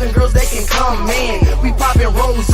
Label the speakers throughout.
Speaker 1: them girls, they can come in. We poppin' rose,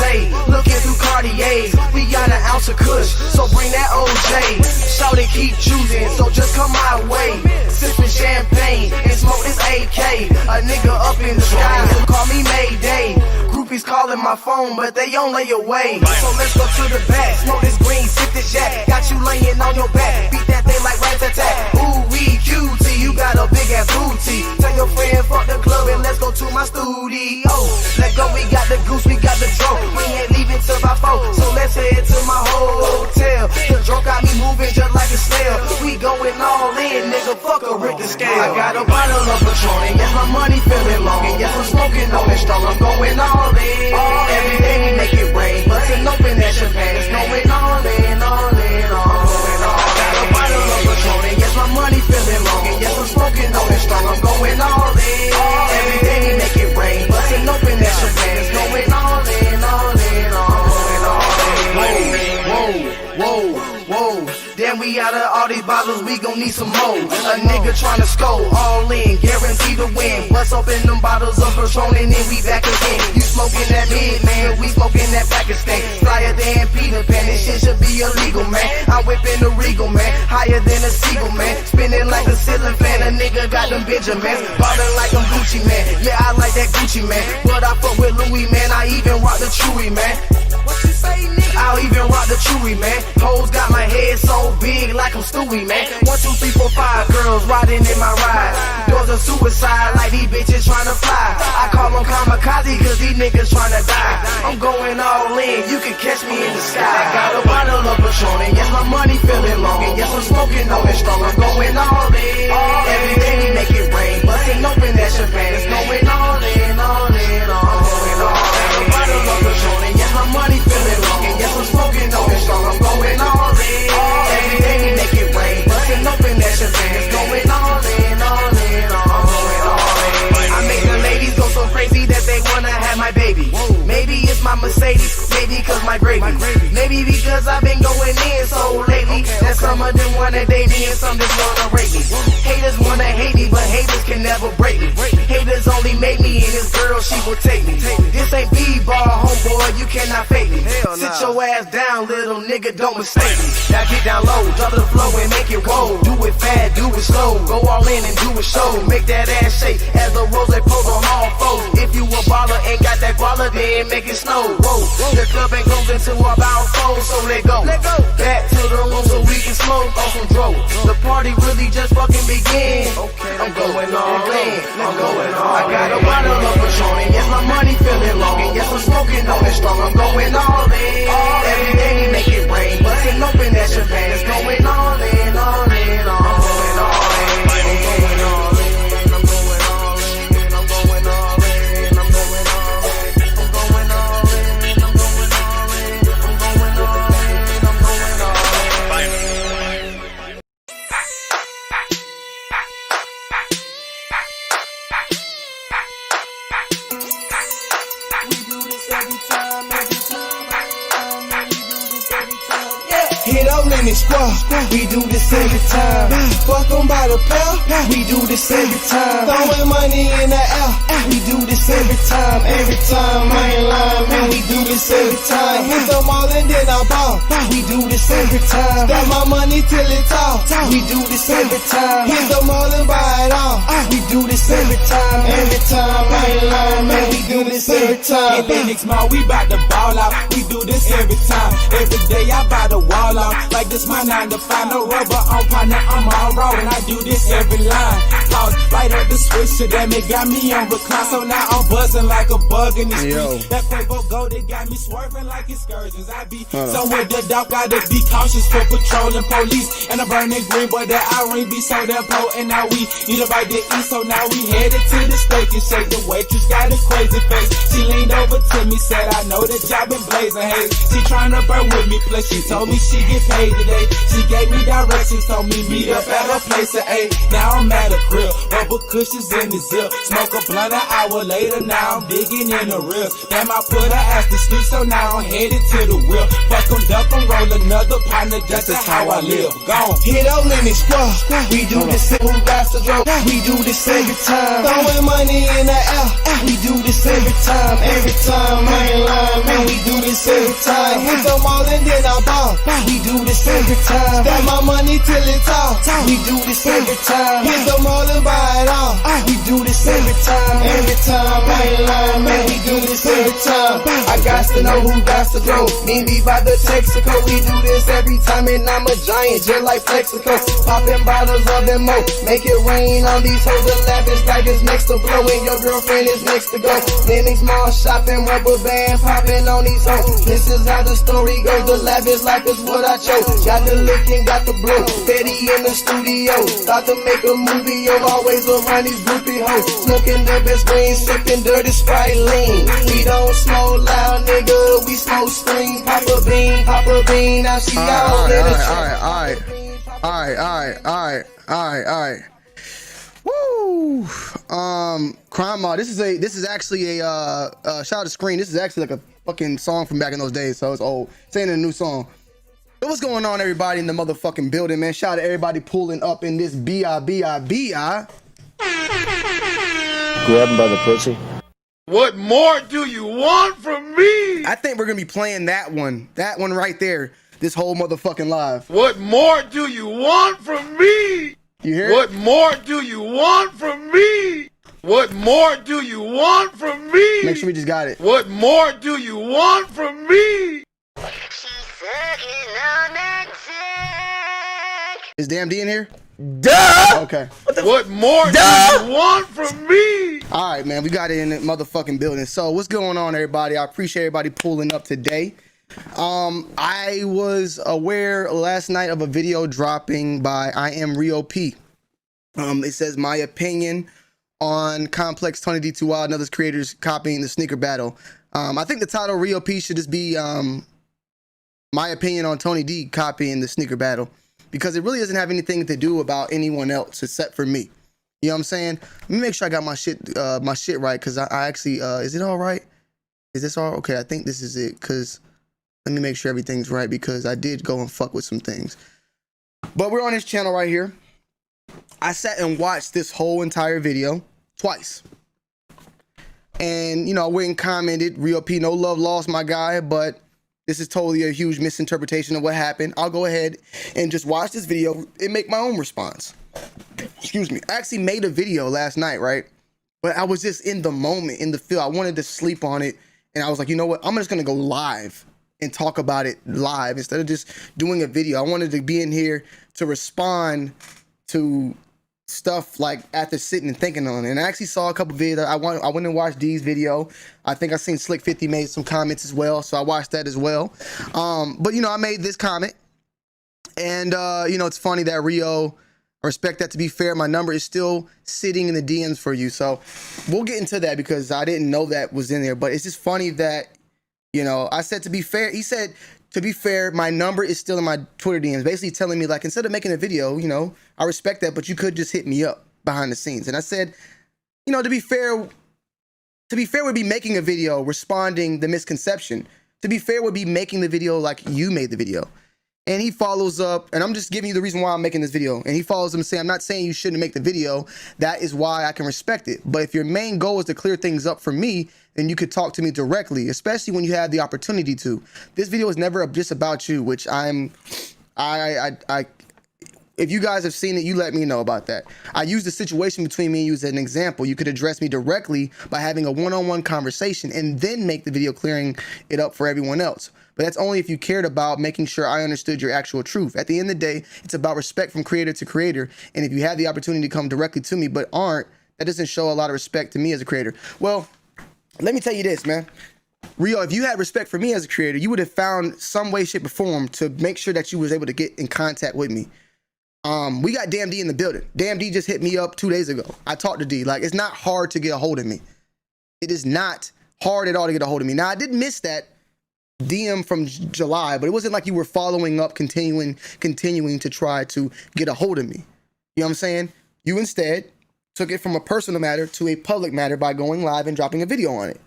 Speaker 1: looking through Cartiers. We got an ounce of kush, so bring that OJ. Shout it, keep choosing, so just come my way. Sippin' champagne and smoke this AK. A nigga up in the sky, so call me Mayday. Groupies calling my phone, but they on lay away. So let's go to the back, smoke this green, sip this jack. Got you laying on your back, beat that thing like rat-tat-tat. Ooh, we cutie, you got a big ass booty. Tell your friend, fuck the club and let's go to my studio. Let go, we got the goose, we got the drone. We ain't leaving till by 4, so let's head to my hotel. The drunk got me moving just like a snail. We going all in, nigga, fuck a Richter scale. I got a bottle of Patron, and yes, my money feeling long, and yes, I'm smoking on it strong. I'm going all in. Every day we make it rain, bustin' open that champagne. It's going all in, all in, all in. I got a bottle of Patron, and yes, my money feeling long, and yes, I'm smoking on it strong. I'm going all in. Every day we make it rain, bustin' open that champagne. It's going all in, all in, all in, all in. Whoa, whoa, whoa. Damn, we out of all these bottles, we gon' need some more. A nigga tryna score, all in, guarantee to win. Bust open them bottles of Patron and then we back again. You smoking that mid, man, we smoking that Pakistan. Flyer than Peter Pan, this shit should be illegal, man. I'm whipping the Regal, man, higher than a seagull, man. Spinning like a ceiling fan, a nigga got them Benjamins. Ballin' like I'm Gucci, man, yeah, I like that Gucci, man. But I fuck with Louis, man, I even rock the Chewy, man. What you say, nigga? I'll even rock the Chewy, man. Hoes got my head so big like I'm Stewie, man. 1, 2, 3, 4, 5 girls riding in my ride. Doors of suicide like these bitches tryna fly. I call them kamikaze cause these niggas tryna die. I'm going all in, you can catch me in the sky. I got a bottle of Patron, and yes, my money feeling long, and yes, I'm smoking on it strong. I'm going all in. Every day we make it rain, bustin' open that champagne. It's going all in, all in, all in, all in. A bottle of Patron, and yes, my money feeling long, and yes, I'm smoking on it strong. I'm going all in. Every day we make it rain, bustin' open that champagne. It's going all in, all in, all in, all in. I make the ladies go so crazy that they wanna have my baby. Maybe it's my Mercedes, maybe cause my gravy. Maybe because I've been going in so lately that some of them wanna date me and some just wanna rape me. Haters wanna hate me, but haters can never break me. Haters only make me, and this girl, she will take me. This ain't b-ball, homeboy, you cannot fake me. Sit your ass down, little nigga, don't mistake me. Now get down low, drop the flow and make it roll. Do it fast, do it slow, go all in and do a show. Make that ass shake as the rose pose on all fours. If you a baller, ain't got that guala, then make it snow. Whoa, the club ain't closed until about 4, so let go. Back to the room so we can smoke on some dro. The party really just fucking begin. I'm going all in, I'm going all in. I got a bottle of Patron, and yes, my money feeling long, and yes, I'm smoking on it strong. I'm going all in. Every day we make it rain, bustin' open that champagne. It's going all in, all in, all in, all in. I'm going all in, I'm going all in, I'm going all in, I'm going all in, I'm going all in, I'm going all in, I'm going all in, I'm going all in. We do this every time, every time, we do this every time. Hit up in the squad, we do this every time. Fuck 'em by the pound, we do this every time. Throwing money in the air, we do this every time. Every time, I ain't lying, man, we do this every time. Hit them all and then I ball, we do this every time. Got my money till it's off, we do this every time. Hit them all and buy it all, we do this every time. Every time, I ain't lying, man, we do this every time.
Speaker 2: In Phoenix Mall, we bout to ball out, we do this every time. Every day I buy the wall out, like this my 9 to 5, no rubber on partner, I'm all raw, and I do this every line. Pause, light up the switch to them, it got me on recline, so now I'm buzzing like a bug in the street. That Quavo Gold, it got me swerving like excursions. I be somewhere the dog, gotta be cautious for patrolling police, and I'm burning green, but that irene be so damn potent. Now we eat about the east, so now we headed to the steak and shake. The waitress got a crazy face, she leaned over to me, said I know that y'all been blazing haze. She tryna burn with me, plus she told me she get paid today. She gave me directions, told me meet up at a place at 8. Now I'm at a grill, rubber cushions in the zip. Smoke a blunt an hour later, now I'm digging in the real. Damn, I put her ass to sleep, so now I'm headed to the wheel. Fuck 'em, duck 'em, roll another partner, that's just how I live. Gone.
Speaker 1: Hit up in the squad, we do this who got the dope. We do this every time. Throwing money in the air, we do this every
Speaker 2: every time. Hit them all and then I ball. We do this every time. Stack my money till it's off. We do this every time. Hit them all and buy it all. We do this every time. Every time, I ain't lying, man. We do this every time.
Speaker 1: I got to know who got to go. Me be by the Texaco. We do this every time and I'm a giant just like Plexico. Popping bottles of them mo. Make it rain on these hoes. The lavish life is next to blow and your girlfriend is next to go. Living small shopping, rubber band popping on these hoes. This is how the story goes. The lavish life is what I chose. Got the look and got the blow. Steady in the studio. Thought to make a movie. Yo, always around these groupie hoes. Smoking the best green, sipping dirty Sprite lean. We don't smoke loud, nigga. We smoke screen. Pop a bean. Now she out in the
Speaker 3: Alright. Woo! Karmaloop, this is actually a shout out to Screen. This is actually like a fucking song from back in those days, so it's old. It's ain't a new song. But what's going on, everybody in the motherfucking building, man? Shout out to everybody pulling up in this B-I-B-I-B-I.
Speaker 4: Grab him by the pussy.
Speaker 5: What more do you want from me?
Speaker 3: I think we're gonna be playing that one right there, this whole motherfucking live.
Speaker 5: What more do you want from me?
Speaker 3: You hear
Speaker 5: What
Speaker 3: it?
Speaker 5: more do you want from me? What more do you want from me?
Speaker 3: Make sure we just got it.
Speaker 5: What more do you want from me?
Speaker 3: Is Damn D in here?
Speaker 4: Duh!
Speaker 3: Okay.
Speaker 5: What more do you want from me?
Speaker 3: All right, man, we got it in the motherfucking building. So what's going on, everybody? I appreciate everybody pulling up today. I was aware last night of a video dropping by I Am Rio P. It says my opinion on Complex Tony D2 Wild and others creators copying the sneaker battle. I think the title Rio P should just be my opinion on Tony D copying the sneaker battle, because it really doesn't have anything to do about anyone else except for me. You know what I'm saying? Let me make sure I got my shit right, because I actually is it all right? Is this all okay? I think this is it, because let me make sure everything's right, because I did go and fuck with some things. But we're on his channel right here. I sat and watched this whole entire video twice. And, you know, I went and commented, Rio P, no love lost, my guy, but this is totally a huge misinterpretation of what happened. I'll go ahead and just watch this video and make my own response. Excuse me. I actually made a video last night, right? But I was just in the moment, in the feel. I wanted to sleep on it. And I was like, you know what? I'm just going to go live and talk about it live instead of just doing a video. I wanted to be in here to respond to stuff like after sitting and thinking on it. And I actually saw a couple videos. I went and watched D's video. I think I seen Slick 50 made some comments as well, so I watched that as well. But you know, I made this comment, and you know, it's funny that Rio, I respect that. To be fair, my number is still sitting in the DMs for you, so we'll get into that because I didn't know that was in there. But it's just funny that, you know, I said to be fair. He said, to be fair, my number is still in my Twitter DMs, basically telling me, like, instead of making a video, you know, I respect that, but you could just hit me up behind the scenes. And I said, you know, to be fair would be making a video, responding the misconception. To be fair would be making the video like you made the video. And he follows up, and I'm just giving you the reason why I'm making this video. And he follows up and saying, I'm not saying you shouldn't make the video. That is why I can respect it. But if your main goal is to clear things up for me, then you could talk to me directly, especially when you have the opportunity to. This video is never just about you, which if you guys have seen it, you let me know about that. I use the situation between me and you as an example. You could address me directly by having a one-on-one conversation and then make the video clearing it up for everyone else. But that's only if you cared about making sure I understood your actual truth. At the end of the day, it's about respect from creator to creator. And if you have the opportunity to come directly to me but aren't, that doesn't show a lot of respect to me as a creator. Well, let me tell you this, man. Rio, if you had respect for me as a creator, you would have found some way, shape, or form to make sure that you was able to get in contact with me. We got Damn D in the building. Damn D just hit me up 2 days ago. I talked to D. Like, it's not hard to get a hold of me. It is not hard at all to get a hold of me. Now, I did miss that DM from July, but it wasn't like you were following up, continuing to try to get a hold of me. You know what I'm saying? You instead took it from a personal matter to a public matter by going live and dropping a video on it.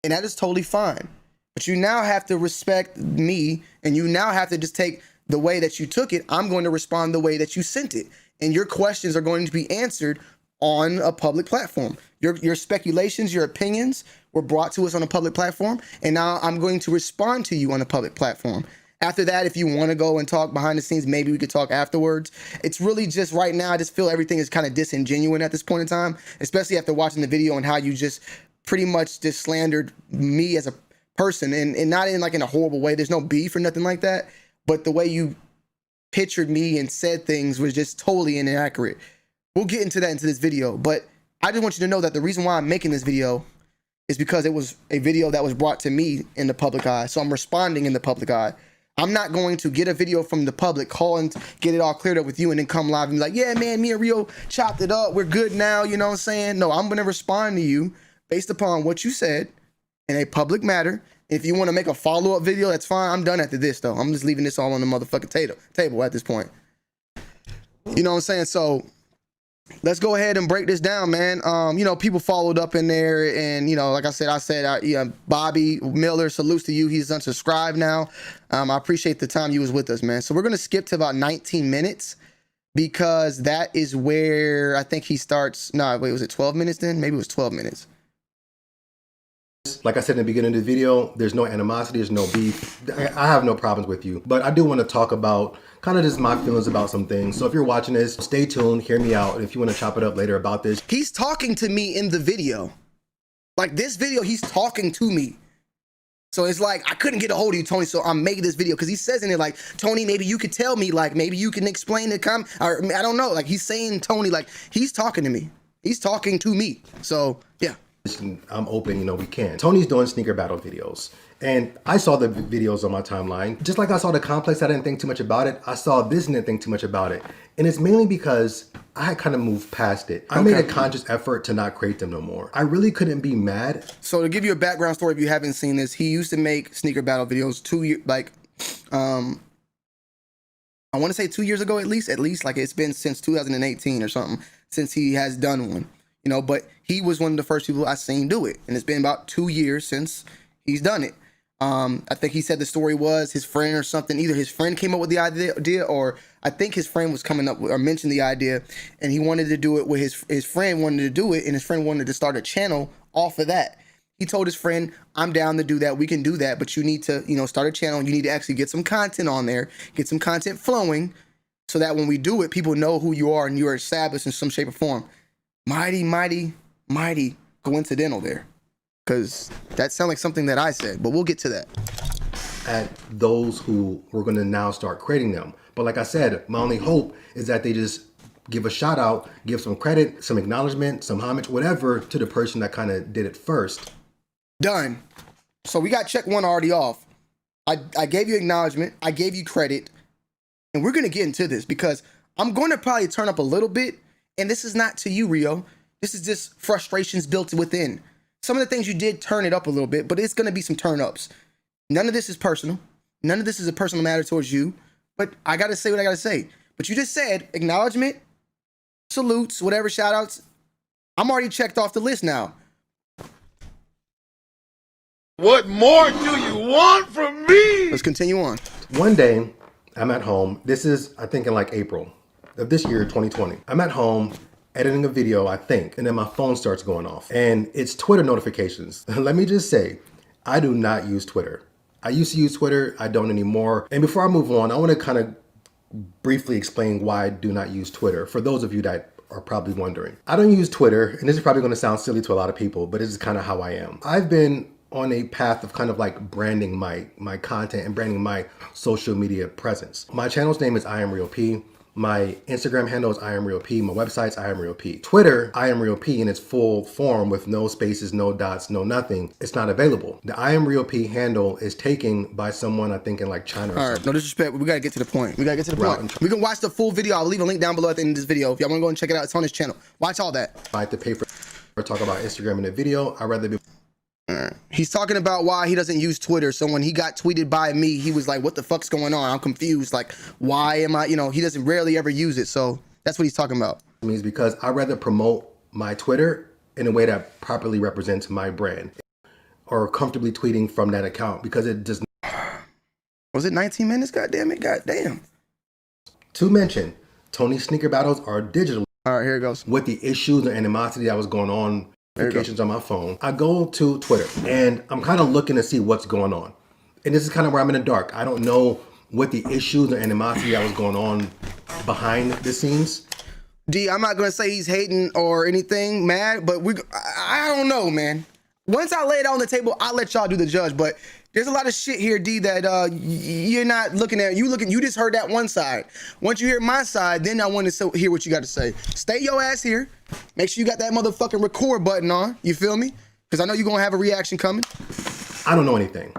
Speaker 3: And that is totally fine. But you now have to respect me, and you now have to just take the way that you took it. I'm going to respond the way that you sent it. And your questions are going to be answered on a public platform. Your speculations, your opinions, were brought to us on a public platform, and now I'm going to respond to you on a public platform. After that, if you want to go and talk behind the scenes, maybe we could talk afterwards. It's really just right now, I just feel everything is kind of disingenuous at this point in time, especially after watching the video and how you just pretty much just slandered me as a person, and not in like in a horrible way. There's no beef or nothing like that, but the way you pictured me and said things was just totally inaccurate. We'll get into that into this video, but I just want you to know that the reason why I'm making this video is because it was a video that was brought to me in the public eye, so I'm responding in the public eye. I'm not going to get a video from the public, call and get it all cleared up with you, and then come live and be like, yeah, man, me and Rio chopped it up. We're good now. You know what I'm saying? No, I'm going to respond to you based upon what you said in a public matter. If you want to make a follow-up video, that's fine. I'm done after this, though. I'm just leaving this all on the motherfucking table at this point. You know what I'm saying? So let's go ahead and break this down, man. You know, people followed up in there, and you know, like I said, yeah, Bobby Miller, salutes to you. He's unsubscribed now. I appreciate the time you was with us, man. So we're gonna skip to about 19 minutes because that is where I think he starts. No, wait, was it 12 minutes then? Maybe it was 12 minutes.
Speaker 6: Like I said in the beginning of the video, there's no animosity, there's no beef. I have no problems with you, but I do want to talk about kind of just my feelings about some things. So if you're watching this, stay tuned, hear me out. And if you want to chop it up later about this.
Speaker 3: He's talking to me in the video. Like this video, he's talking to me. So it's like, I couldn't get a hold of you, Tony, so I'm making this video. Because he says in it, like, Tony, maybe you could tell me, like, maybe you can explain the or I don't know. Like, he's saying, Tony, like, he's talking to me. He's talking to me. So, yeah.
Speaker 6: I'm open, you know, we can. Tony's doing sneaker battle videos. And I saw the videos on my timeline. Just like I saw the complex, I didn't think too much about it. I saw this and didn't think too much about it. And it's mainly because I had kind of moved past it. I made a conscious effort to not create them no more. I really couldn't be mad.
Speaker 3: So to give you a background story, if you haven't seen this, he used to make sneaker battle videos 2 years, like, I want to say 2 years ago at least, like it's been since 2018 or something, since he has done one, you know, but he was one of the first people I seen do it. And it's been about 2 years since he's done it. I think he said the story was his friend or something. Either his friend came up with the idea, or I think his friend was coming up with, or mentioned the idea, and he wanted to do it with his friend wanted to do it, and his friend wanted to start a channel off of that. He told his friend, I'm down to do that. We can do that, but you need to, you know, start a channel. You need to actually get some content on there, get some content flowing, so that when we do it, people know who you are and you are established in some shape or form. Mighty coincidental there. Because that sounds like something that I said, but we'll get to that.
Speaker 6: At those who were going to now start creating them. But like I said, my only hope is that they just give a shout out, give some credit, some acknowledgement, some homage, whatever, to the person that kind of did it first.
Speaker 3: Done. So we got check one already off. I gave you acknowledgement, I gave you credit, and we're going to get into this because I'm going to probably turn up a little bit, and this is not to you, Rio. This is just frustrations built within. Some of the things you did turn it up a little bit, but it's going to be some turn ups. None of this is personal. None of this is a personal matter towards you, but I got to say what I got to say. But you just said acknowledgement, salutes, whatever, shout outs. I'm already checked off the list now.
Speaker 5: What more do you want from me?
Speaker 3: Let's continue on.
Speaker 6: One day, I'm at home. This is, I think, in like April of this year, 2020. I'm at home editing a video, I think, and then my phone starts going off. And it's Twitter notifications. Let me just say, I do not use Twitter. I used to use Twitter, I don't anymore. And before I move on, I want to kind of briefly explain why I do not use Twitter, for those of you that are probably wondering. I don't use Twitter, and this is probably going to sound silly to a lot of people, but this is kind of how I am. I've been on a path of kind of like branding my content and branding my social media presence. My channel's name is I Am Real P. My Instagram handle is I Am Real P. My website's I Am Real P. Twitter, I Am Real P in its full form with no spaces, no dots, no nothing. It's not available. The I Am Real P handle is taken by someone, I think, in like China or
Speaker 3: All right,
Speaker 6: something.
Speaker 3: no disrespect, but we got to get to the point. We can watch the full video. I'll leave a link down below at the end of this video. If y'all want to go and check it out, it's on his channel. Watch all that.
Speaker 6: I have to pay for talk about Instagram in a video. I'd rather be...
Speaker 3: He's talking about why he doesn't use Twitter. So when he got tweeted by me, he was like, what the fuck's going on? I'm confused. Like, why am I, you know, he doesn't rarely ever use it. So that's what he's talking about.
Speaker 6: Means because I'd rather promote my Twitter in a way that properly represents my brand or comfortably tweeting from that account because it does not.
Speaker 3: Was it 19 minutes? God damn it. God damn.
Speaker 6: To mention, Tony's sneaker battles are digital.
Speaker 3: All right, here it goes.
Speaker 6: With the issues and animosity that was going on notifications on my phone. I go to Twitter and I'm kind of looking to see what's going on. And this is kind of where I'm in the dark. I don't know what the issues or animosity that was going on behind the scenes.
Speaker 3: D, I'm not gonna say he's hating or anything mad, but I don't know, man. Once I lay it on the table, I'll let y'all do the judge. But there's a lot of shit here, D, that you're not looking at. You just heard that one side. Once you hear my side, then I want to hear what you got to say. Stay your ass here. Make sure you got that motherfucking record button on. You feel me? Because I know you're gonna have a reaction coming.
Speaker 6: I don't know anything,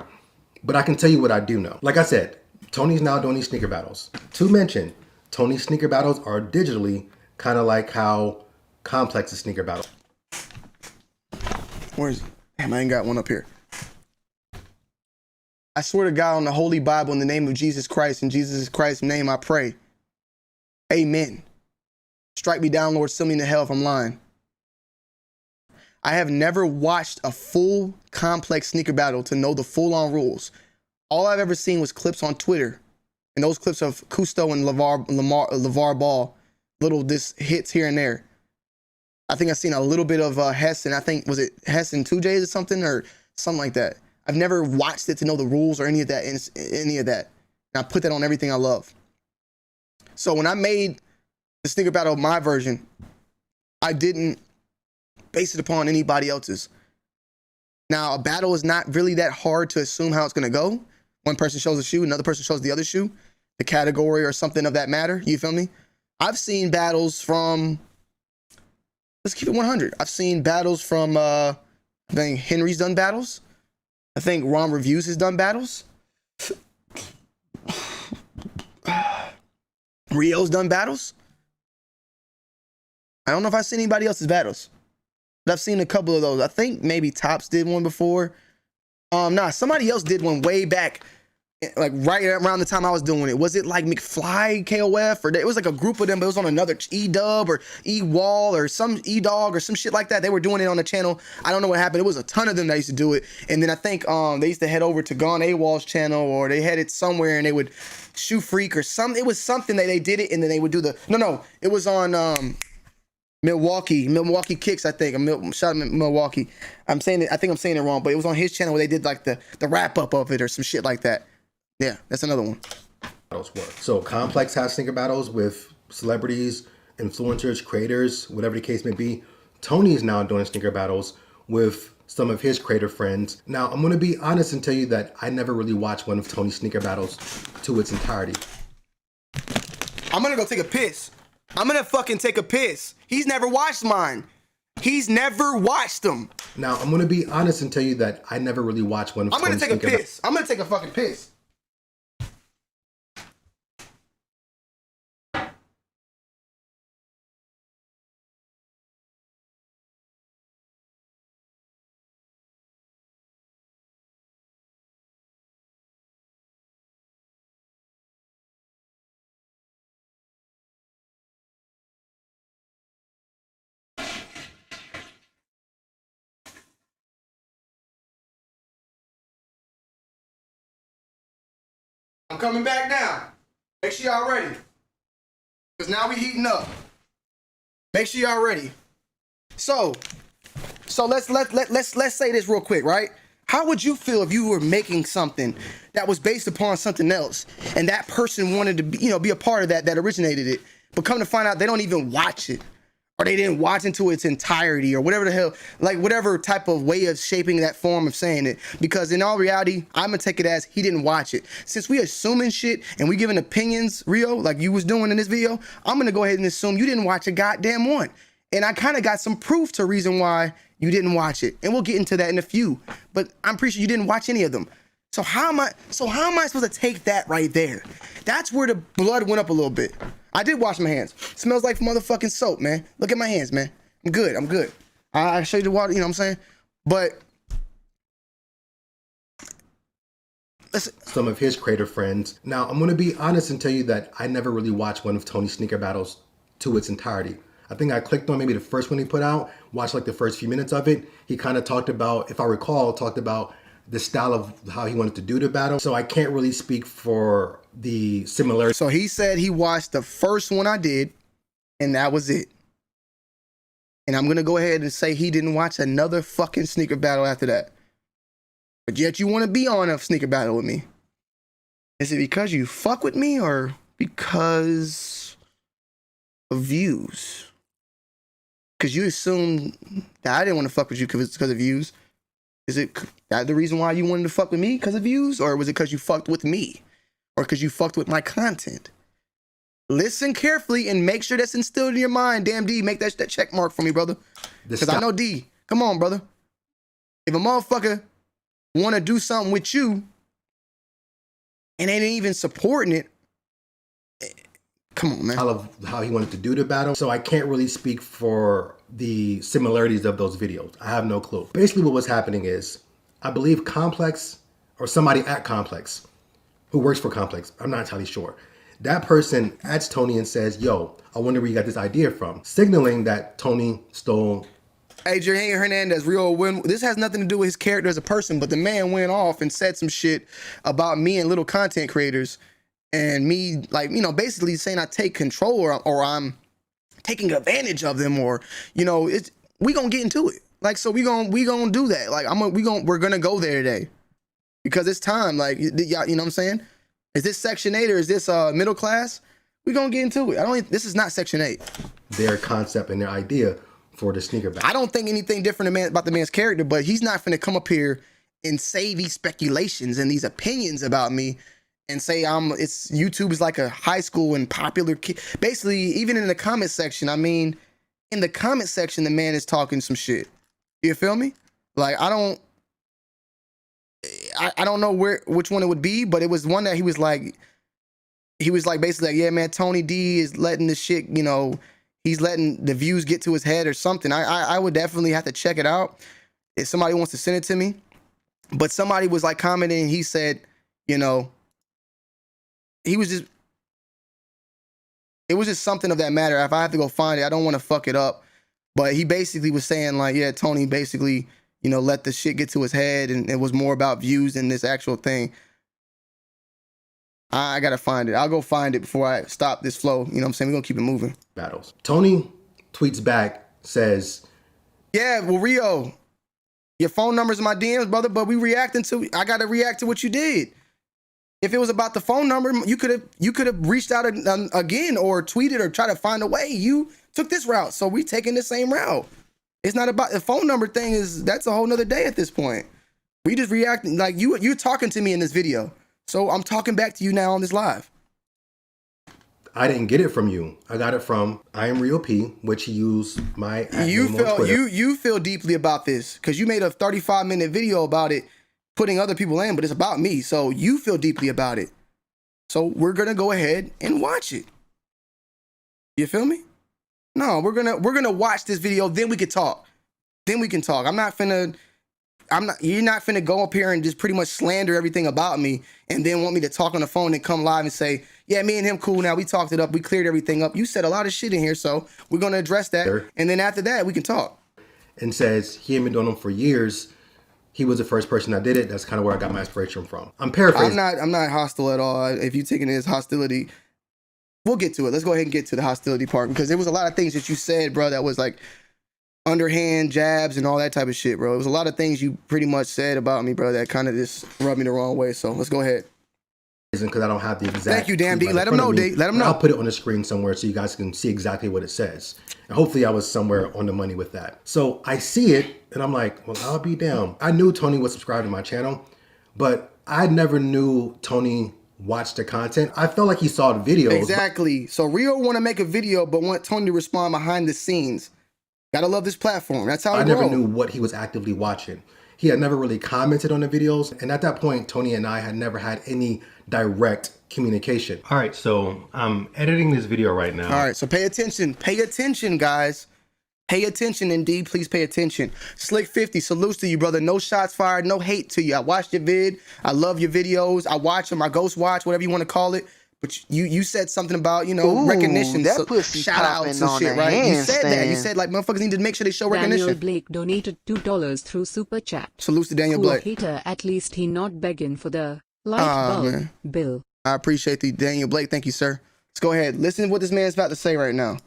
Speaker 6: but I can tell you what I do know. Like I said, Tony's now doing these sneaker battles. To mention, Tony's sneaker battles are digitally kind of like how Complex's sneaker battle.
Speaker 3: Where's? Damn, I ain't got one up here. I swear to God on the Holy Bible in the name of Jesus Christ, in Jesus Christ's name I pray. Amen. Strike me down, Lord, send me into hell if I'm lying. I have never watched a full Complex sneaker battle to know the full-on rules. All I've ever seen was clips on Twitter. And those clips of Cousteau and LeVar Ball, little hits here and there. I think I've seen a little bit of Hess, and I think, was it Hess and 2J's or something like that. I've never watched it to know the rules or any of that. And I put that on everything I love. So when I made the sneaker battle, my version, I didn't base it upon anybody else's. Now, a battle is not really that hard to assume how it's going to go. One person shows a shoe, another person shows the other shoe, the category or something of that matter. You feel me? I've seen battles from, let's keep it 100. I've seen battles from, I think Henry's done battles. I think Ron Reviews has done battles. Rio's done battles. I don't know if I've seen anybody else's battles, but I've seen a couple of those. I think maybe Tops did one before. Nah, somebody else did one way back, like right around the time I was doing it. Was it like McFly, KOF, or it was like a group of them, but it was on another E-Dub or E-Wall or some E-Dog or some shit like that. They were doing it on the channel. I don't know what happened. It was a ton of them that used to do it. And then I think they used to head over to Gone AWOL's channel, or they headed somewhere and they would Shoe Freak or something. It was something that they did it and then they would do the, no, it was on Milwaukee Kicks, I think. Shout out Milwaukee. I think I'm saying it wrong, but it was on his channel where they did like the wrap up of it or some shit like that. Yeah, that's another one.
Speaker 6: So Complex has sneaker battles with celebrities, influencers, creators, whatever the case may be. Tony is now doing sneaker battles with some of his creator friends. Now, I'm going to be honest and tell you that I never really watched one of Tony's sneaker battles to its entirety.
Speaker 3: I'm going to go take a piss. I'm going to fucking take a piss. He's never watched mine. He's never watched them.
Speaker 6: Now, I'm going to be honest and tell you that I never really watched one of Tony's sneaker battles.
Speaker 3: I'm going to take a piss. I'm going to take a fucking piss. I'm coming back now. Make sure y'all ready. Because now we heating up. Make sure y'all ready. So let's say this real quick, right? How would you feel if you were making something that was based upon something else and that person wanted to be a part of that originated it, but come to find out they don't even watch it, or they didn't watch into its entirety, or whatever the hell, like whatever type of way of shaping that form of saying it. Because in all reality, I'm gonna take it as he didn't watch it. Since we assuming shit and we giving opinions, Rio, like you was doing in this video, I'm gonna go ahead and assume you didn't watch a goddamn one. And I kind of got some proof to reason why you didn't watch it. And we'll get into that in a few. But I'm pretty sure you didn't watch any of them. So how am I supposed to take that right there? That's where the blood went up a little bit. I did wash my hands. Smells like motherfucking soap, man. Look at my hands, man. I'm good. I show you the water, you know what I'm saying? But listen.
Speaker 6: Some of his creator friends. Now, I'm going to be honest and tell you that I never really watched one of Tony's sneaker battles to its entirety. I think I clicked on maybe the first one he put out, watched like the first few minutes of it. He kind of talked about, if I recall, the style of how he wanted to do the battle. So I can't really speak for the similarity.
Speaker 3: So he said he watched the first one I did, and that was it. And I'm gonna go ahead and say he didn't watch another fucking sneaker battle after that. But yet you want to be on a sneaker battle with me. Is it because you fuck with me or because of views? Because you assumed that I didn't want to fuck with you because of views. Is it that the reason why you wanted to fuck with me because of views? Or was it because you fucked with me? Or because you fucked with my content? Listen carefully and make sure that's instilled in your mind. Damn, D, make that check mark for me, brother. Because I know D. Come on, brother. If a motherfucker want to do something with you and ain't even supporting it, come on, man.
Speaker 6: I love how he wanted to do the battle, so I can't really speak for the similarities of those videos. I have no clue. Basically, what was happening is, I believe Complex, or somebody at Complex, who works for Complex, I'm not entirely sure. That person adds Tony and says, yo, I wonder where you got this idea from, signaling that Tony stole.
Speaker 3: Adrian Hernandez, this has nothing to do with his character as a person, but the man went off and said some shit about me and little content creators and me, like, you know, basically saying I take control or I'm taking advantage of them, or, you know, we gonna get into it. Like, so we gonna do that. Like, we're gonna go there today because it's time. Like, you know what I'm saying? Is this Section 8 or is this middle class? We gonna get into it. This is not Section 8.
Speaker 6: Their concept and their idea for the sneaker battle.
Speaker 3: I don't think anything different about the man's character, but he's not finna come up here and say these speculations and these opinions about me and say YouTube is like a high school and popular kid. Basically, even in the comment section, I mean, in the comment section, the man is talking some shit. You feel me? Like, I don't know which one it would be, but it was one that he was like basically like, yeah, man, Tony D is letting this shit, you know, he's letting the views get to his head or something. I would definitely have to check it out if somebody wants to send it to me. But somebody was like commenting, he said, you know, it was just something of that matter. If I have to go find it, I don't want to fuck it up. But he basically was saying like, yeah, Tony basically, you know, let the shit get to his head and it was more about views than this actual thing. I gotta find it. I'll go find it before I stop this flow. You know what I'm saying? We're gonna keep it moving.
Speaker 6: Battles. Tony tweets back, says,
Speaker 3: yeah, well, Rio, your phone number's in my DMs, brother, but I gotta react to what you did. If it was about the phone number, you could have reached out again or tweeted or tried to find a way. You took this route, so we taking the same route. It's not about the phone number thing. That's a whole nother day at this point. We just reacting like you're talking to me in this video, so I'm talking back to you now on this live.
Speaker 6: I didn't get it from you. I got it from I Am Real P, which he used my.
Speaker 3: You feel deeply about this because you made a 35-minute video about it, putting other people in, but it's about me. So you feel deeply about it. So we're gonna go ahead and watch it. You feel me? No, we're gonna watch this video, then we can talk. Then we can talk. You're not finna go up here and just pretty much slander everything about me and then want me to talk on the phone and come live and say, yeah, me and him cool now. We talked it up. We cleared everything up. You said a lot of shit in here, so we're gonna address that.
Speaker 6: Sure.
Speaker 3: And then after that, we can talk.
Speaker 6: And says he had been doing them for years. He was the first person that did it. That's kind of where I got my inspiration from. I'm paraphrasing.
Speaker 3: I'm not hostile at all. If you taking it as hostility, we'll get to it. Let's go ahead and get to the hostility part because there was a lot of things that you said, bro, that was like underhand jabs and all that type of shit, bro. It was a lot of things you pretty much said about me, bro, that kind of just rubbed me the wrong way. So let's go ahead.
Speaker 6: Because I don't have the exact.
Speaker 3: Thank you, damn D. Let him know, D. Let him know.
Speaker 6: I'll put it on the screen somewhere so you guys can see exactly what it says. And hopefully I was somewhere on the money with that. So I see it and I'm like, well, I'll be down. I knew Tony was subscribed to my channel, but I never knew Tony watched the content. I felt like he saw the videos.
Speaker 3: Exactly. So Rio want to make a video, but want Tony to respond behind the scenes. Gotta love this platform. That's how I
Speaker 6: never knew what he was actively watching. He had never really commented on the videos. And at that point, Tony and I had never had any direct communication. All right, so I'm editing this video right now.
Speaker 3: All right, so pay attention. Pay attention, guys. Pay attention, indeed. Please pay attention. Slick 50, salutes to you, brother. No shots fired, no hate to you. I watched your vid. I love your videos. I watch them. I ghost watch, whatever you want to call it. But you said something about, you know, recognition.
Speaker 7: That
Speaker 3: so,
Speaker 7: pussy
Speaker 3: shout outs and shit, right? You said that. You said, like, motherfuckers need to make sure they show recognition.
Speaker 8: Daniel Blake donated $2 through Super Chat.
Speaker 3: Salutes to Daniel
Speaker 8: Cool
Speaker 3: Blake.
Speaker 8: Hater, at least he not begging for the light bulb bill.
Speaker 3: I appreciate the Daniel Blake. Thank you, sir. Let's go ahead. Listen to what this man's about to say right now.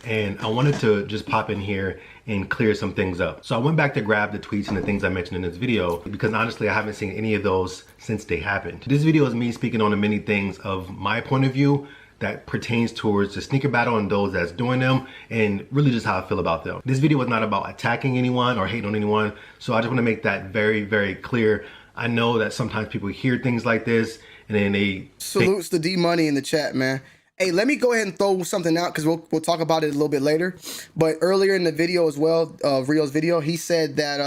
Speaker 6: and I wanted to just pop in here and clear some things up. So I went back to grab the tweets and the things I mentioned in this video, because honestly, I haven't seen any of those since they happened. This video is me speaking on the many things of my point of view that pertains towards the sneaker battle and those that's doing them, and really just how I feel about them. This video is not about attacking anyone or hating on anyone, so I just want to make that very, very clear. I know that sometimes people hear things like this and then they
Speaker 3: salutes to D Money in the chat, man. Hey, let me go ahead and throw something out because we'll talk about it a little bit later. But earlier in the video as well, Rio's video, he said that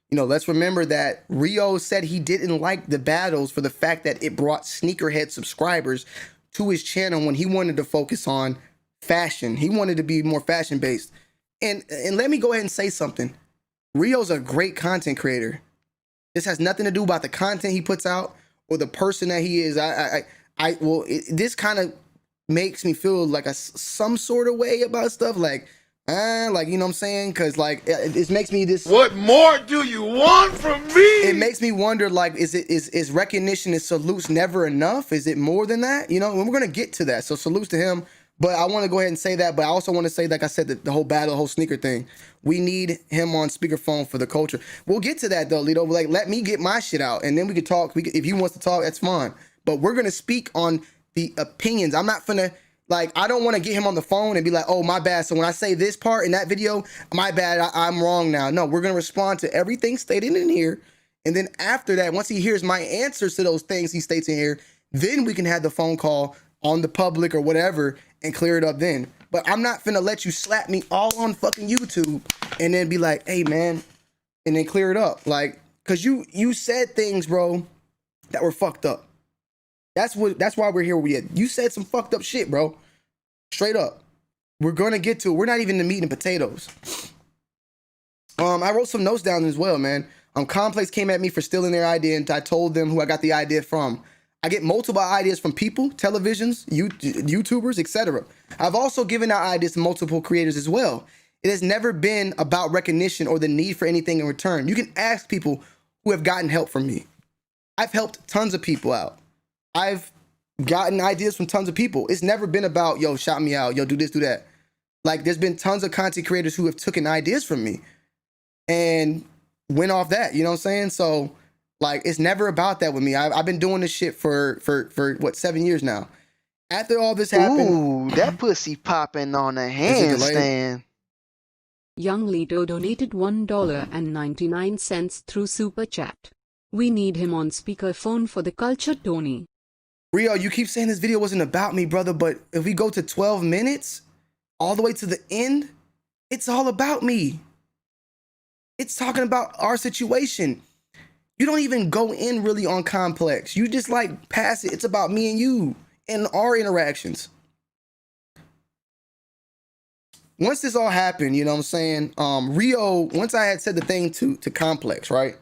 Speaker 3: you know, let's remember that Rio said he didn't like the battles for the fact that it brought sneakerhead subscribers to his channel when he wanted to focus on fashion. He wanted to be more fashion based. And let me go ahead and say something. Rio's a great content creator. This has nothing to do about the content he puts out or the person that he is. This kind of makes me feel like some sort of way about stuff, like you know what I'm saying? Because like it makes me this.
Speaker 5: What more do you want from me?
Speaker 3: It makes me wonder, like, is recognition, is salutes never enough? Is it more than that? You know, and we're gonna get to that. So salutes to him. But I want to go ahead and say that. But I also want to say, like I said, the whole battle, the whole sneaker thing. We need him on speakerphone for the culture. We'll get to that though, Lito. Like, let me get my shit out, and then we could talk. If he wants to talk, that's fine. But we're gonna speak on the opinions. I'm not finna. Like, I don't want to get him on the phone and be like, oh, my bad. So when I say this part in that video, my bad, I'm wrong now. No, we're going to respond to everything stated in here. And then after that, once he hears my answers to those things he states in here, then we can have the phone call on the public or whatever and clear it up then. But I'm not finna let you slap me all on fucking YouTube and then be like, hey, man, and then clear it up. Like, because you said things, bro, that were fucked up. That's why we're here. You said some fucked up shit, bro. Straight up. We're gonna get to it. We're not even the meat and potatoes. I wrote some notes down as well, man. Complex came at me for stealing their idea, and I told them who I got the idea from. I get multiple ideas from people, televisions, YouTubers, etc. I've also given out ideas to multiple creators as well. It has never been about recognition or the need for anything in return. You can ask people who have gotten help from me. I've helped tons of people out. I've gotten ideas from tons of people. It's never been about, yo, shout me out, yo, do this, do that. Like, there's been tons of content creators who have taken ideas from me and went off that, you know what I'm saying? So, like, it's never about that with me. I've been doing this shit for what, 7 years now. After all this happened...
Speaker 7: Ooh, that pussy popping on a handstand.
Speaker 8: Young Lito donated $1.99 through Super Chat. We need him on speakerphone for the culture, Tony.
Speaker 3: Rio, you keep saying this video wasn't about me, brother, but if we go to 12 minutes, all the way to the end, it's all about me. It's talking about our situation. You don't even go in really on Complex. You just like pass it. It's about me and you and our interactions. Once this all happened, you know what I'm saying? Rio, once I had said the thing to Complex, right?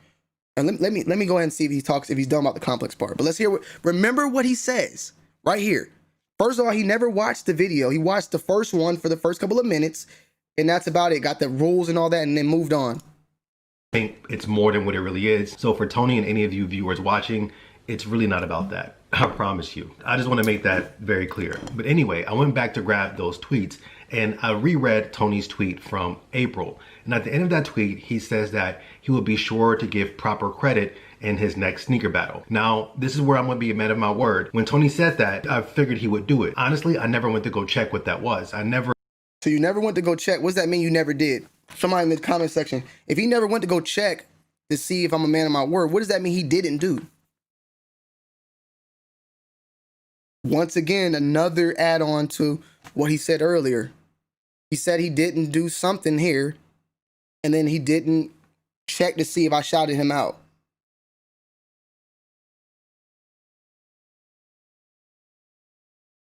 Speaker 3: And let me go ahead and see if he's done about the Complex part. But let's remember what he says right here. First of all, he never watched the video. He watched the first one for the first couple of minutes, and that's about it. Got the rules and all that, and then moved on.
Speaker 6: I think it's more than what it really is. So for Tony and any of you viewers watching, it's really not about that. I promise you. I just want to make that very clear. But anyway, I went back to grab those tweets, and I reread Tony's tweet from April. And at the end of that tweet, he says that he will be sure to give proper credit in his next sneaker battle. Now, this is where I'm going to be a man of my word. When Tony said that, I figured he would do it. Honestly, I never went to go check what that was.
Speaker 3: So you never went to go check? What does that mean you never did? Somebody in the comment section. If he never went to go check to see if I'm a man of my word, what does that mean he didn't do? Once again, another add-on to what he said earlier. He said he didn't do something here, and then he didn't check to see if I shouted him out.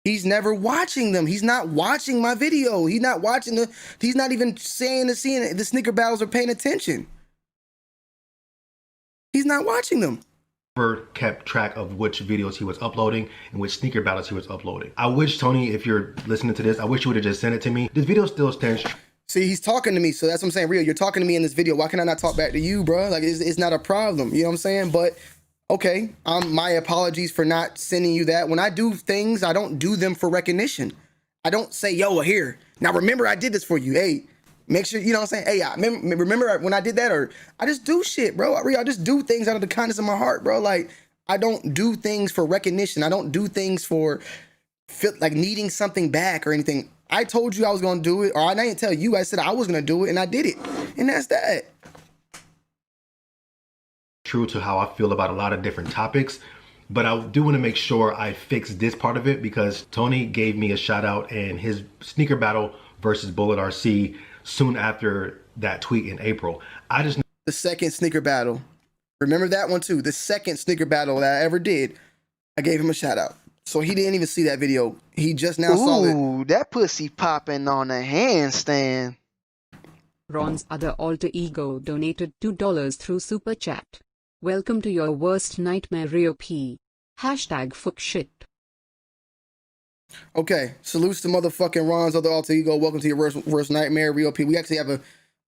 Speaker 3: He's never watching them. He's not watching my video. He's not watching he's not even seeing the sneaker battles or paying attention. He's not watching them.
Speaker 6: Never kept track of which videos he was uploading and which sneaker battles he was uploading. I wish, Tony, if you're listening to this, I wish you would have just sent it to me. This video still stands true.
Speaker 3: See, he's talking to me, so that's what I'm saying. Rio, you're talking to me in this video. Why can I not talk back to you, bro? Like, it's not a problem. You know what I'm saying? But, okay, my apologies for not sending you that. When I do things, I don't do them for recognition. I don't say, yo, here. Now remember I did this for you. Hey, make sure, you know what I'm saying? Hey, I remember when I did that? Or I just do shit, bro. I just do things out of the kindness of my heart, bro. Like, I don't do things for recognition. I don't do things for like needing something back or anything. I told you I was gonna do it, or I didn't tell you. I said I was gonna do it, and I did it, and that's that.
Speaker 6: True to how I feel about a lot of different topics, but I do want to make sure I fix this part of it because Tony gave me a shout out in his sneaker battle versus Bullet RC soon after that tweet in April.
Speaker 3: The second sneaker battle. Remember that one too. The second sneaker battle that I ever did, I gave him a shout out. So he didn't even see that video. He just now saw it.
Speaker 7: Ooh, that pussy popping on a handstand.
Speaker 8: Ron's other alter ego donated $2 through Super Chat. Welcome to your worst nightmare, Rio P. #fuck shit.
Speaker 3: Okay, salutes to motherfucking Ron's other alter ego. Welcome to your worst nightmare, Rio P. We actually have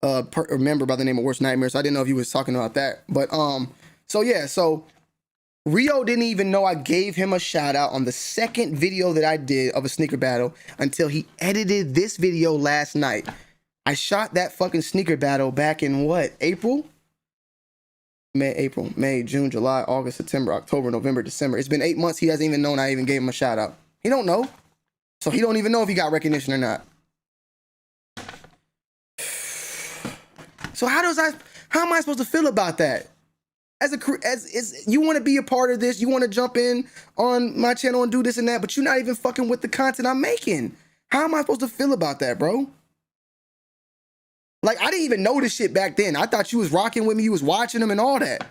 Speaker 3: a member by the name of Worst Nightmare, so I didn't know if you was talking about that. But so yeah, so Rio didn't even know I gave him a shout out on the second video that I did of a sneaker battle until he edited this video last night. I shot that fucking sneaker battle back in what? April, May, June, July, August, September, October, November, December. It's been 8 months. He hasn't even known I even gave him a shout out. He don't know. So he don't even know if he got recognition or not. So how am I supposed to feel about that? As you want to be a part of this, you want to jump in on my channel and do this and that, but you're not even fucking with the content I'm making. How am I supposed to feel about that, bro? Like, I didn't even know this shit back then. I thought you was rocking with me, you was watching them and all that.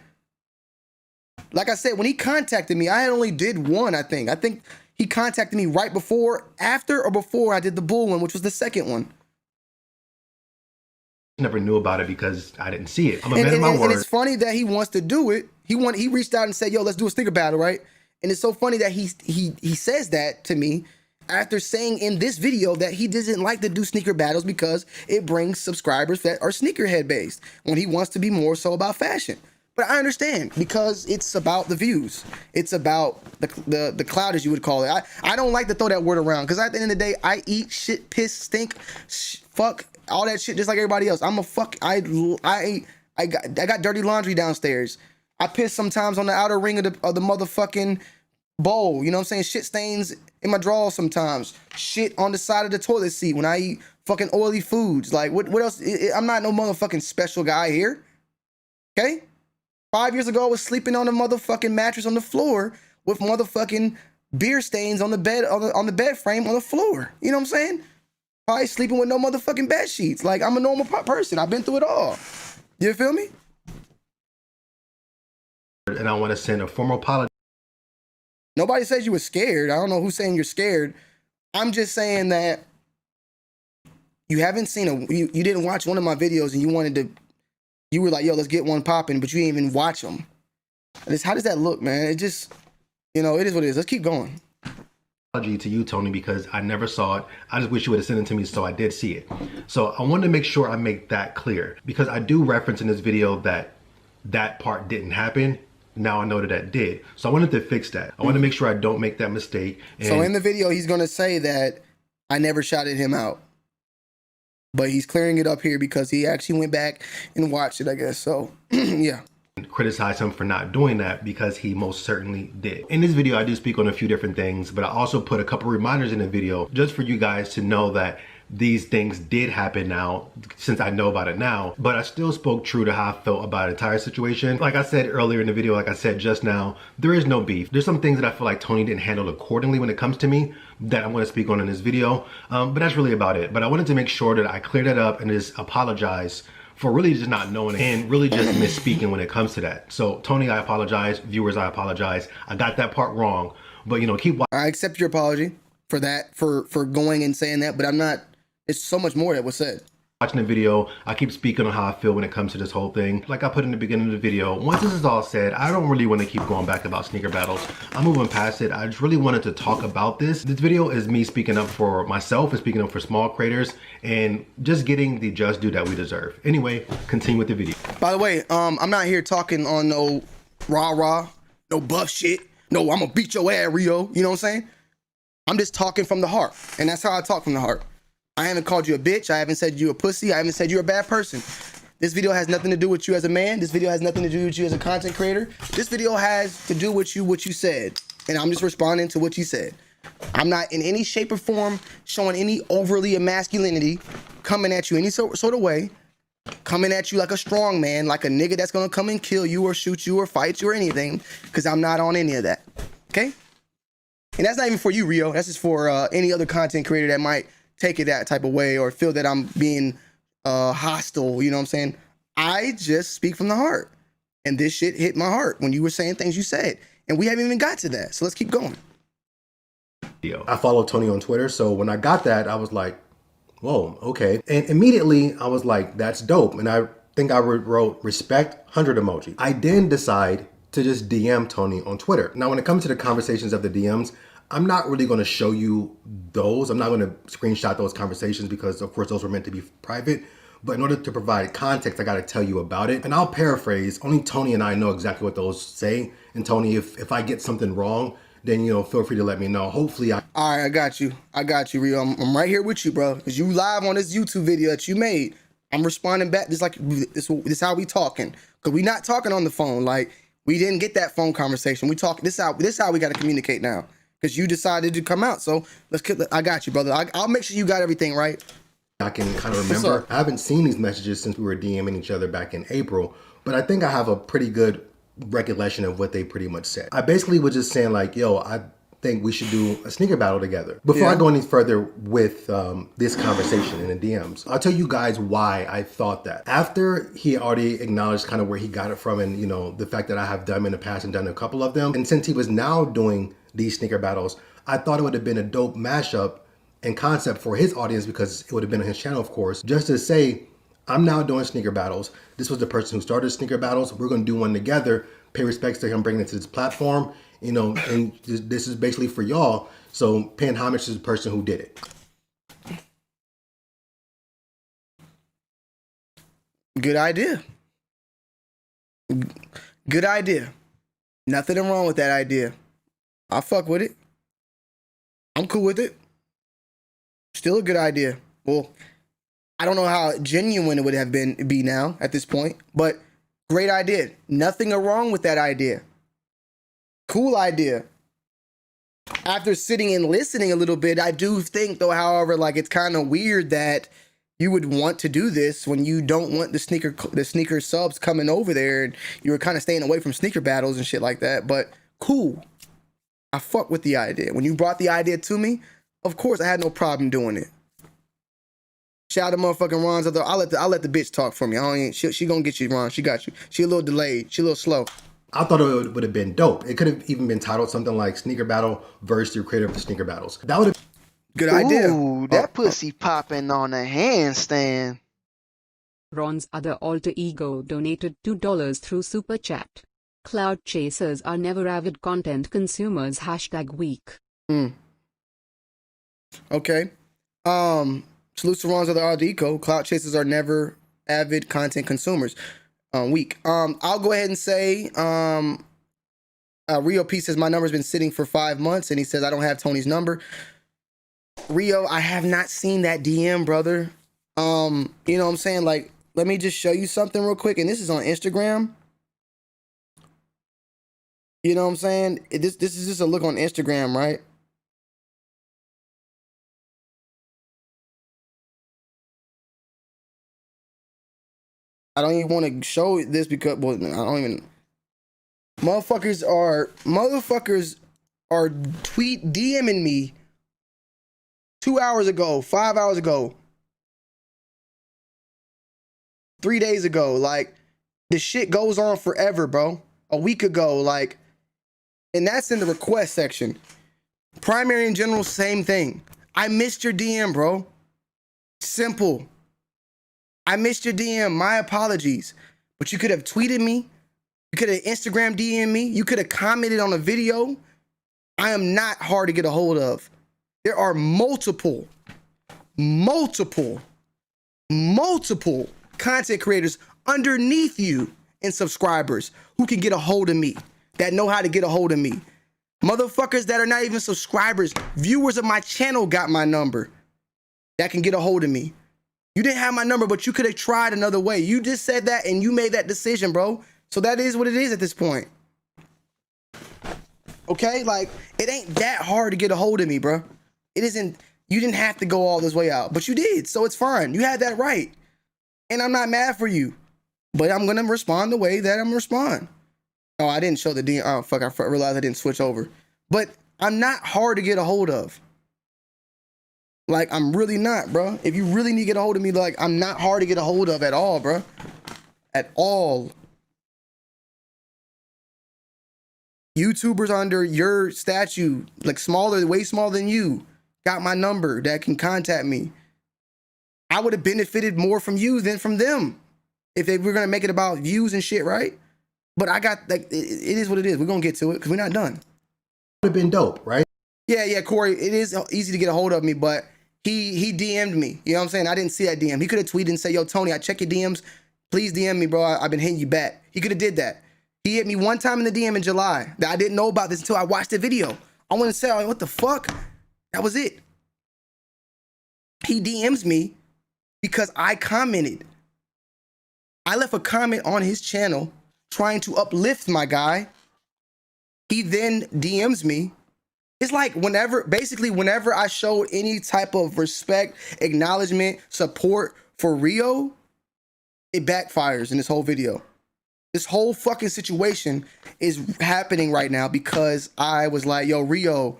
Speaker 3: Like I said, when he contacted me, I had only did one, I think. I think he contacted me right before, after or before I did the bull one, which was the second one.
Speaker 6: Never knew about it because I didn't see it. I'm a man of my word.
Speaker 3: And it's funny that he wants to do it. He reached out and said, yo, let's do a sneaker battle, right? And it's so funny that he says that to me after saying in this video that he doesn't like to do sneaker battles because it brings subscribers that are sneakerhead based when he wants to be more so about fashion. But I understand because it's about the views. It's about the cloud, as you would call it. I don't like to throw that word around because at the end of the day, I eat shit, piss, stink, fuck, all that shit just like everybody else. I got dirty laundry downstairs. I piss sometimes on the outer ring of the motherfucking bowl. You know what I'm saying? Shit stains in my drawers sometimes. Shit on the side of the toilet seat when I eat fucking oily foods. Like what else? I'm not no motherfucking special guy here. Okay? 5 years ago, I was sleeping on a motherfucking mattress on the floor with motherfucking beer stains on the bed on the bed frame on the floor. You know what I'm saying? Probably sleeping with no motherfucking bed sheets. Like, I'm a normal person. I've been through it all. You feel me?
Speaker 6: And I want to send a formal apology.
Speaker 3: Nobody says you were scared. I don't know who's saying you're scared. I'm just saying that you haven't seen you didn't watch one of my videos and you were like, yo, let's get one popping, but you didn't even watch them. How does that look, man? It just, it is what it is. Let's keep going.
Speaker 6: To you, Tony, because I never saw it. I just wish you would have sent it to me so I did see it. So I wanted to make sure I make that clear because I do reference in this video that part didn't happen. Now I know that did. So I wanted to fix that. I want to make sure I don't make that mistake.
Speaker 3: So in the video, he's going to say that I never shouted him out. But he's clearing it up here because he actually went back and watched it, I guess. So, yeah.
Speaker 6: Criticize him for not doing that because he most certainly did. In this video, I do speak on a few different things, but I also put a couple reminders in the video just for you guys to know that these things did happen now, since I know about it now, but I still spoke true to how I felt about the entire situation. Like I said earlier in the video, like I said just now, there is no beef. There's some things that I feel like Tony didn't handle accordingly when it comes to me that I'm going to speak on in this video, but that's really about it. But I wanted to make sure that I clear that up and just apologize for really just not knowing it and really just misspeaking when it comes to that. So Tony, I apologize. Viewers, I apologize. I got that part wrong, but keep watching.
Speaker 3: I accept your apology for that, for going and saying that, but I'm not, it's so much more that was said.
Speaker 6: Watching the video, I keep speaking on how I feel when it comes to this whole thing. Like I put in the beginning of the video, once this is all said, I don't really want to keep going back about sneaker battles. I'm moving past it. I just really wanted to talk about this. This video is me speaking up for myself and speaking up for small creators and just getting the just due that we deserve. Anyway, continue with the video.
Speaker 3: By the way, I'm not here talking on no rah-rah, no buff shit. No, I'm gonna beat your ass, Rio. You know what I'm saying? I'm just talking from the heart. And that's how I talk from the heart. I haven't called you a bitch. I haven't said you a pussy. I haven't said you're a bad person. This video has nothing to do with you as a man. This video has nothing to do with you as a content creator. This video has to do with what you said. And I'm just responding to what you said. I'm not in any shape or form showing any overly masculinity, coming at you any sort of way, coming at you like a strong man, like a nigga that's gonna come and kill you or shoot you or fight you or anything, because I'm not on any of that, okay? And that's not even for you, Rio. That's just for any other content creator that might take it that type of way or feel that I'm being hostile, you know what I'm saying? I just speak from the heart. And this shit hit my heart when you were saying things you said. And we haven't even got to that, so let's keep going.
Speaker 6: I follow Tony on Twitter, so when I got that, I was like, whoa, okay. And immediately I was like, that's dope. And I think I wrote respect 100 emoji. I then decide to just DM Tony on Twitter. Now, when it comes to the conversations of the DMs, I'm not really going to show you those. I'm not going to screenshot those conversations because, of course, those were meant to be private. But in order to provide context, I got to tell you about it. And I'll paraphrase. Only Tony and I know exactly what those say. And Tony, if I get something wrong, then, you know, feel free to let me know. Hopefully All
Speaker 3: right, I got you, Rio. I'm right here with you, bro. Because you live on this YouTube video that you made. I'm responding back. This how we talking. Because we not talking on the phone. Like, we didn't get that phone conversation. We talk. This how we got to communicate now. Because you decided to come out. So I got you, brother. I'll make sure you got everything right.
Speaker 6: I can kind of remember. I haven't seen these messages since we were DMing each other back in April. But I think I have a pretty good recollection of what they pretty much said. I basically was just saying like, yo, I think we should do a sneaker battle together. Before I go any further with this conversation in the DMs, I'll tell you guys why I thought that. After he already acknowledged kind of where he got it from and, you know, the fact that I have done in the past and done a couple of them. And since he was now doing these sneaker battles, I thought it would have been a dope mashup and concept for his audience because it would have been on his channel, of course, just to say, I'm now doing sneaker battles. This was the person who started sneaker battles. We're going to do one together. Pay respects to him bringing it to this platform, you know, and this is basically for y'all. So paying homage to the person who did it.
Speaker 3: Good idea. Good idea. Nothing wrong with that idea. I fuck with it. I'm cool with it. Still a good idea. Well, I don't know how genuine it would have be now at this point, but great idea. Nothing wrong with that idea. Cool idea. After sitting and listening a little bit, I do think though, however, like it's kind of weird that you would want to do this when you don't want the sneaker subs coming over there and you were kind of staying away from sneaker battles and shit like that, but cool. I fuck with the idea. When you brought the idea to me, of course I had no problem doing it. Shout out to motherfucking Ron's other. I'll let the bitch talk for me. She gonna get you, Ron. She got you. She a little delayed. She a little slow.
Speaker 6: I thought it would have been dope. It could have even been titled something like Sneaker Battle versus your creator of the sneaker battles. That would have
Speaker 3: good idea.
Speaker 7: Ooh, that pussy popping on a handstand.
Speaker 8: Ron's other alter ego donated $2 through Super Chat. Cloud chasers are never avid content consumers. #weak.
Speaker 3: Okay. Salute to Ron's other alter ego. Cloud chasers are never avid content consumers. Weak. I'll go ahead and say, Rio P says my number's been sitting for 5 months, and he says I don't have Tony's number. Rio, I have not seen that DM, brother. You know what I'm saying? Like, let me just show you something real quick, and this is on Instagram. You know what I'm saying? This is just a look on Instagram, right? I don't even want to show this because, well, I don't even. Motherfuckers are tweet DMing me 2 hours ago, 5 hours ago, 3 days ago. Like, this shit goes on forever, bro. A week ago, like, and that's in the request section. Primary and general, same thing. I missed your DM, bro. Simple. I missed your DM. My apologies. But you could have tweeted me. You could have Instagram DM me. You could have commented on a video. I am not hard to get a hold of. There are multiple content creators underneath you and subscribers who can get a hold of me, that know how to get a hold of me. Motherfuckers that are not even subscribers, viewers of my channel got my number that can get a hold of me. You didn't have my number, but you could have tried another way. You just said that and you made that decision, bro. So that is what it is at this point. Okay? Like, it ain't that hard to get a hold of me, bro. It isn't, you didn't have to go all this way out, but you did. So it's fine. You had that right. And I'm not mad for you, but I'm going to respond the way that I'm going to respond. Oh, I didn't show the DM. Oh, fuck. I realized I didn't switch over. But I'm not hard to get a hold of. Like, I'm really not, bro. If you really need to get a hold of me, like, I'm not hard to get a hold of at all, bro. At all. YouTubers under your statue, like smaller, way smaller than you, got my number that can contact me. I would have benefited more from you than from them if they were going to make it about views and shit, right? But I got, like, it is what it is. We're going to get to it because we're not done.
Speaker 6: Would have been dope, right?
Speaker 3: Yeah, Corey, it is easy to get a hold of me, but he DM'd me. You know what I'm saying? I didn't see that DM. He could have tweeted and said, yo, Tony, I check your DMs. Please DM me, bro. I've been hitting you back. He could have did that. He hit me one time in the DM in July that I didn't know about this until I watched the video. I went and said, like, what the fuck? That was it. He DMs me because I commented. I left a comment on his channel trying to uplift my guy. He then DMs me. It's like whenever I showed any type of respect, acknowledgement, support for Rio, it backfires in this whole video. This whole fucking situation is happening right now because I was like, yo, Rio,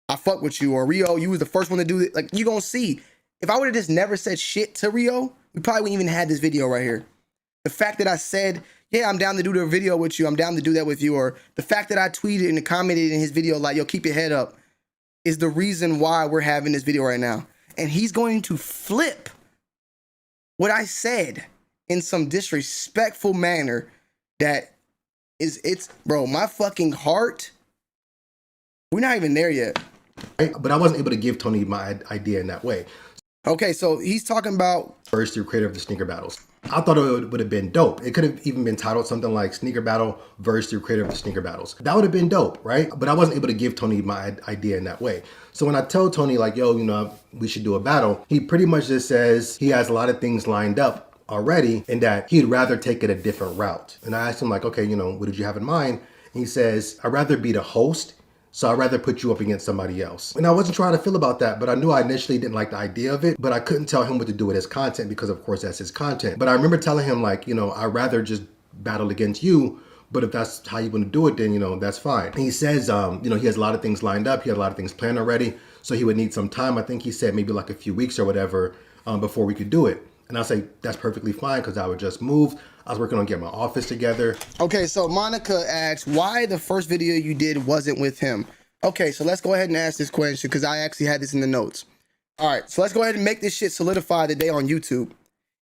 Speaker 3: I fuck with you. Or Rio, you was the first one to do it. Like, you gonna see. If I would have just never said shit to Rio, we probably wouldn't even had this video right here. The fact that I said, yeah, I'm down to do the video with you, I'm down to do that with you, or the fact that I tweeted and commented in his video like, yo, keep your head up, is the reason why we're having this video right now. And he's going to flip what I said in some disrespectful manner that is, it's, bro, my fucking heart, we're not even there yet.
Speaker 6: Right? But I wasn't able to give Tony my idea in that way.
Speaker 3: Okay, so he's talking about
Speaker 6: First, through creator of the sneaker battles. I thought it would have been dope. It could have even been titled something like Sneaker Battle versus through creator of the sneaker battles. That would have been dope, right? But I wasn't able to give Tony my idea in that way. So when I told Tony like, yo, you know, we should do a battle, he pretty much just says he has a lot of things lined up already and that he'd rather take it a different route. And I asked him like, okay, you know, what did you have in mind? And he says, I'd rather be the host. So I'd rather put you up against somebody else. And I wasn't trying to feel about that, but I knew I initially didn't like the idea of it, but I couldn't tell him what to do with his content because of course that's his content. But I remember telling him like, you know, I'd rather just battle against you, but if that's how you want to do it, then, you know, that's fine. And he says, you know, he has a lot of things lined up. He had a lot of things planned already. So he would need some time. I think he said maybe like a few weeks or whatever before we could do it. And I say, that's perfectly fine because I would just move. I was working on getting my office together.
Speaker 3: Okay, so Monica asks why the first video you did wasn't with him. Okay, so let's go ahead and ask this question because I actually had this in the notes. All right, so let's go ahead and make this shit solidify today on YouTube.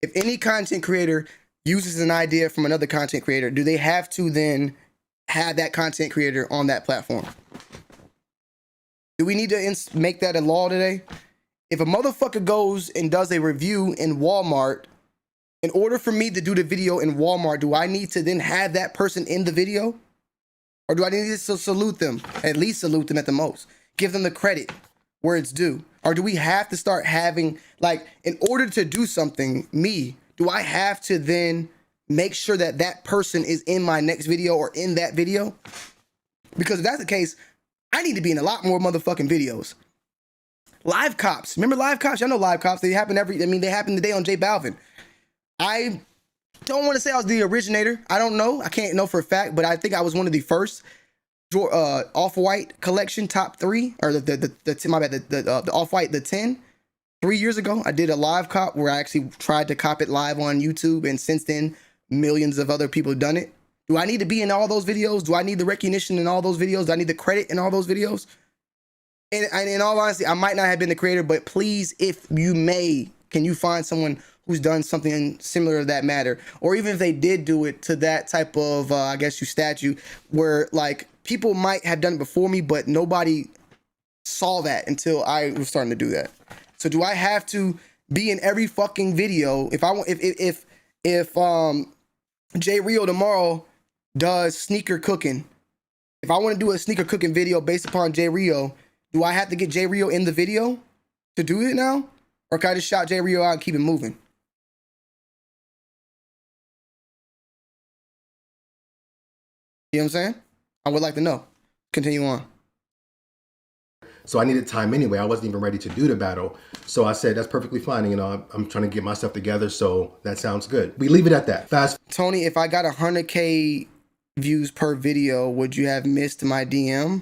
Speaker 3: If any content creator uses an idea from another content creator, do they have to then have that content creator on that platform? Do we need to make that a law today? If a motherfucker goes and does a review in Walmart, in order for me to do the video in Walmart, do I need to then have that person in the video? Or do I need to salute them? At least salute them at the most. Give them the credit where it's due. Or do we have to start having, like, in order to do something, do I have to then make sure that that person is in my next video or in that video? Because if that's the case, I need to be in a lot more motherfucking videos. Live Cops. Remember Live Cops? Y'all know Live Cops. They happen they happen today on J Balvin. I don't want to say I was the originator. I don't know. I can't know for a fact, but I think I was one of the first Off-White collection top 3, or the Off-White, the 10. 3 years ago, I did a live cop where I actually tried to cop it live on YouTube, and since then, millions of other people have done it. Do I need to be in all those videos? Do I need the recognition in all those videos? Do I need the credit in all those videos? And in all honesty, I might not have been the creator, but please, if you may, can you find someone who's done something similar to that matter? Or even if they did do it to that type of, I guess you statue, where like people might have done it before me, but nobody saw that until I was starting to do that. So do I have to be in every fucking video? If I want, if Jay Rio tomorrow does sneaker cooking, If I want to do a sneaker cooking video based upon J Rio, do I have to get J Rio in the video to do it now? Or can I just shout J Rio out and keep it moving? You know what I'm saying? I would like to know. Continue on.
Speaker 6: So I needed time anyway. I wasn't even ready to do the battle. So I said, that's perfectly fine. You know, I'm trying to get myself together. So that sounds good. We leave it at that. Fast.
Speaker 3: Tony, if I got 100K views per video, would you have missed my DM?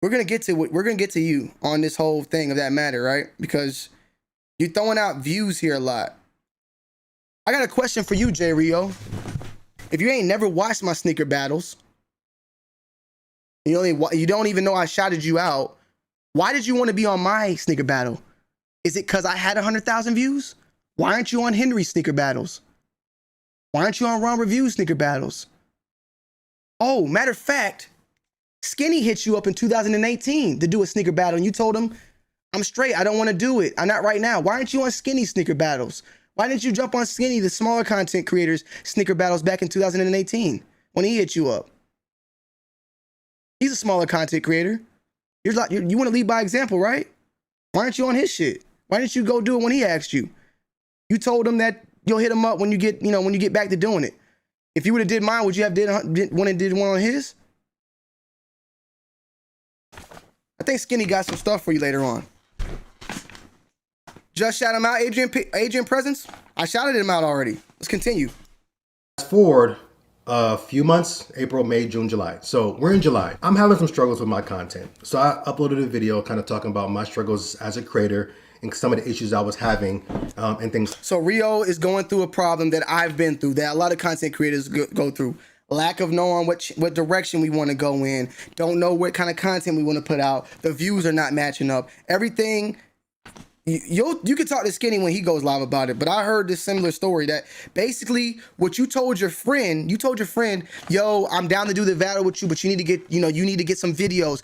Speaker 3: We're going to get to you on this whole thing of that matter, right? Because you're throwing out views here a lot. I got a question for you, J Rio. If you ain't never watched my sneaker battles, you don't even know I shouted you out, why did you want to be on my sneaker battle? Is it because I had 100,000 views? Why aren't you on Henry's sneaker battles? Why aren't you on Ron Review's sneaker battles? Oh, matter of fact, Skinny hit you up in 2018 to do a sneaker battle, and you told him, I'm straight, I don't want to do it. I'm not right now. Why aren't you on Skinny sneaker battles? Why didn't you jump on Skinny, the smaller content creators, sneaker battles back in 2018 when he hit you up? He's a smaller content creator. You want to lead by example, right? Why aren't you on his shit? Why didn't you go do it when he asked you? You told him that you'll hit him up when you get back to doing it. If you would have did mine, would you have did one on his? I think Skinny got some stuff for you later on. Just shout him out, Adrian Presence. I shouted him out already. Let's continue.
Speaker 6: Fast forward a few months, April, May, June, July. So we're in July. I'm having some struggles with my content. So I uploaded a video kind of talking about my struggles as a creator and some of the issues I was having and things.
Speaker 3: So Rio is going through a problem that I've been through, that a lot of content creators go through. Lack of knowing what direction we want to go in. Don't know what kind of content we want to put out. The views are not matching up. Everything. You can talk to Skinny when he goes live about it, but I heard this similar story that basically what you told your friend, yo, I'm down to do the battle with you, but you need to get some videos.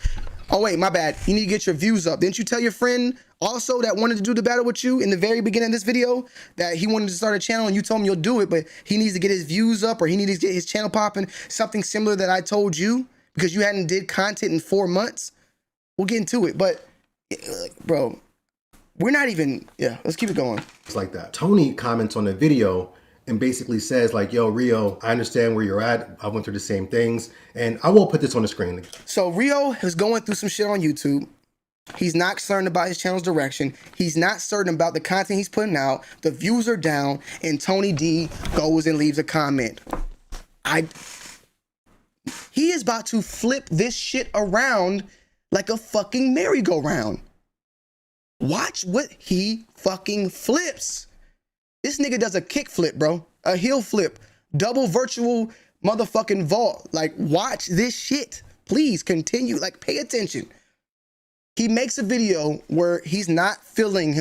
Speaker 3: Oh wait, my bad. You need to get your views up. Didn't you tell your friend also that wanted to do the battle with you in the very beginning of this video that he wanted to start a channel and you told him you'll do it, but he needs to get his views up or he needs to get his channel popping? Something similar that I told you because you hadn't did content in 4 months. We'll get into it, but bro, we're not even, let's keep it going.
Speaker 6: It's like that. Tony comments on the video and basically says like, yo, Rio, I understand where you're at. I went through the same things. And I will put this on the screen.
Speaker 3: So Rio is going through some shit on YouTube. He's not certain about his channel's direction. He's not certain about the content he's putting out. The views are down. And Tony D goes and leaves a comment. He is about to flip this shit around like a fucking merry-go-round. Watch what he fucking flips. This nigga does a kick flip, bro. A heel flip. Double virtual motherfucking vault. Like, watch this shit. Please continue. Like, pay attention. He makes a video where he's not feeling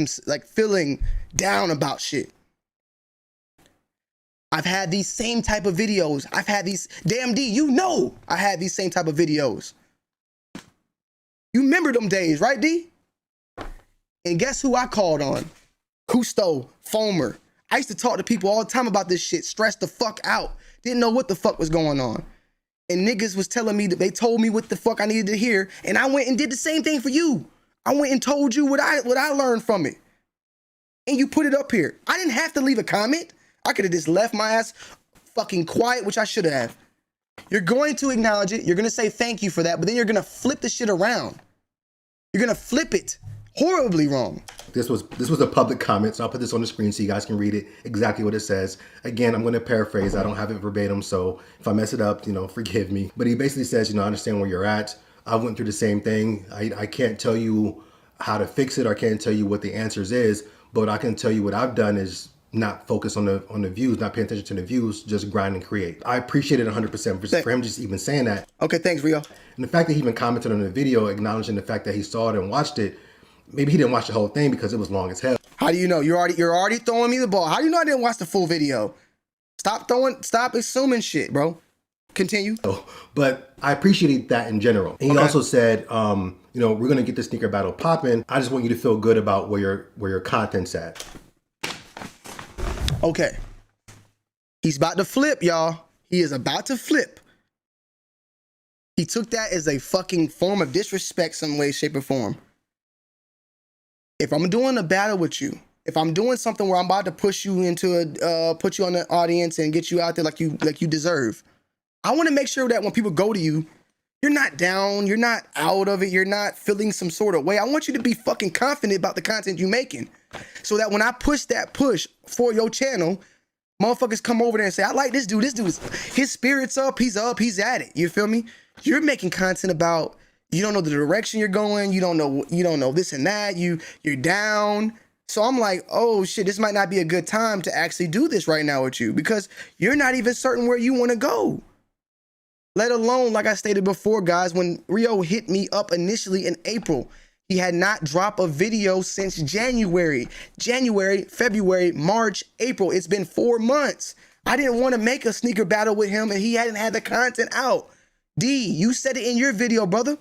Speaker 3: down about shit. I've had these same type of videos. I've had these, damn D, I had these same type of videos. You remember them days, right, D? And guess who I called on? Cousteau, Foamer. I used to talk to people all the time about this shit, stressed the fuck out. Didn't know what the fuck was going on. And niggas was telling me that they told me what the fuck I needed to hear. And I went and did the same thing for you. I went and told you what I learned from it. And you put it up here. I didn't have to leave a comment. I could have just left my ass fucking quiet, which I should have. You're going to acknowledge it. You're going to say thank you for that. But then you're going to flip the shit around. You're going to flip it. Horribly wrong.
Speaker 6: This was a public comment, so I'll put this on the screen so you guys can read it exactly what it says. Again, I'm going to paraphrase. I don't have it verbatim, so if I mess it up, forgive me. But he basically says, I understand where you're at. I went through the same thing. I can't tell you how to fix it. I can't tell you what the answers is, but I can tell you what I've done is not focus on the views, not pay attention to the views, just grind and create. I appreciate it 100% for him just even saying that.
Speaker 3: Okay, thanks, Rio.
Speaker 6: And the fact that he even commented on the video, acknowledging the fact that he saw it and watched it. Maybe he didn't watch the whole thing because it was long as hell.
Speaker 3: How do you know? You're already throwing me the ball. How do you know I didn't watch the full video? Stop assuming shit, bro. Continue.
Speaker 6: But I appreciated that in general. And he also said, we're gonna get the sneaker battle popping. I just want you to feel good about where your content's at.
Speaker 3: Okay. He's about to flip, y'all. He is about to flip. He took that as a fucking form of disrespect some way, shape, or form. If I'm doing a battle with you, if I'm doing something where I'm about to push you into put you on the audience and get you out there like you deserve, I want to make sure that when people go to you, you're not down, you're not out of it, you're not feeling some sort of way. I want you to be fucking confident about the content you're making, so that when I push that push for your channel, motherfuckers come over there and say, I like this dude. This dude is, his spirit's up, he's at it. You feel me? You're making content about, you don't know the direction you're going, you don't know this and that, you're down. So I'm like, oh shit, this might not be a good time to actually do this right now with you, because you're not even certain where you want to go. Let alone, like I stated before, guys, when Rio hit me up initially in April, he had not dropped a video since January, February, March, April. It's been 4 months. I didn't want to make a sneaker battle with him and he hadn't had the content out. D, you said it in your video, brother.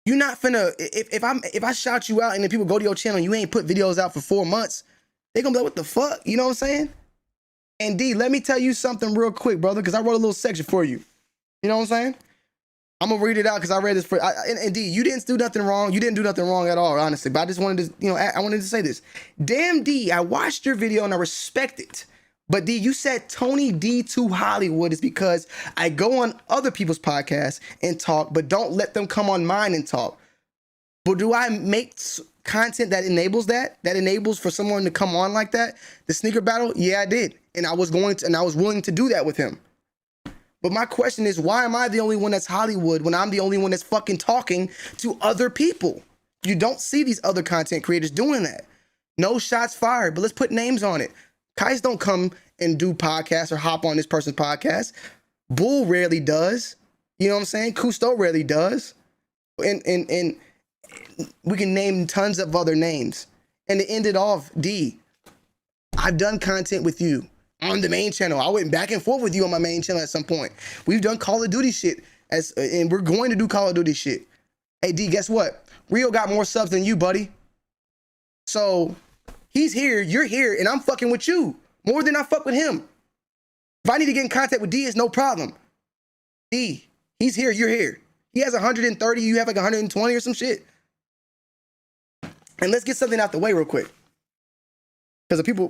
Speaker 3: You're not finna, if I shout you out and then people go to your channel and you ain't put videos out for 4 months, they gonna be like, what the fuck? You know what I'm saying? And D, let me tell you something real quick, brother, because I wrote a little section for you. You know what I'm saying? I'm gonna read it out because I read this for, and D, you didn't do nothing wrong. You didn't do nothing wrong at all, honestly. But I just wanted to, I wanted to say this. Damn D, I watched your video and I respect it. But D, you said Tony D2 Hollywood is because I go on other people's podcasts and talk, but don't let them come on mine and talk. But do I make content that enables that? That enables for someone to come on like that? The sneaker battle? Yeah, I did. And I was willing to do that with him. But my question is, why am I the only one that's Hollywood when I'm the only one that's fucking talking to other people? You don't see these other content creators doing that. No shots fired, but let's put names on it. Kais don't come and do podcasts or hop on this person's podcast. Bull rarely does. You know what I'm saying? Cousteau rarely does. And we can name tons of other names. And to end it off, D, I've done content with you on the main channel. I went back and forth with you on my main channel at some point. We've done Call of Duty shit, and we're going to do Call of Duty shit. Hey, D, guess what? Rio got more subs than you, buddy. So he's here, you're here, and I'm fucking with you more than I fuck with him. If I need to get in contact with D, it's no problem. D, he's here, you're here. He has 130, you have like 120 or some shit. And let's get something out the way real quick. Because people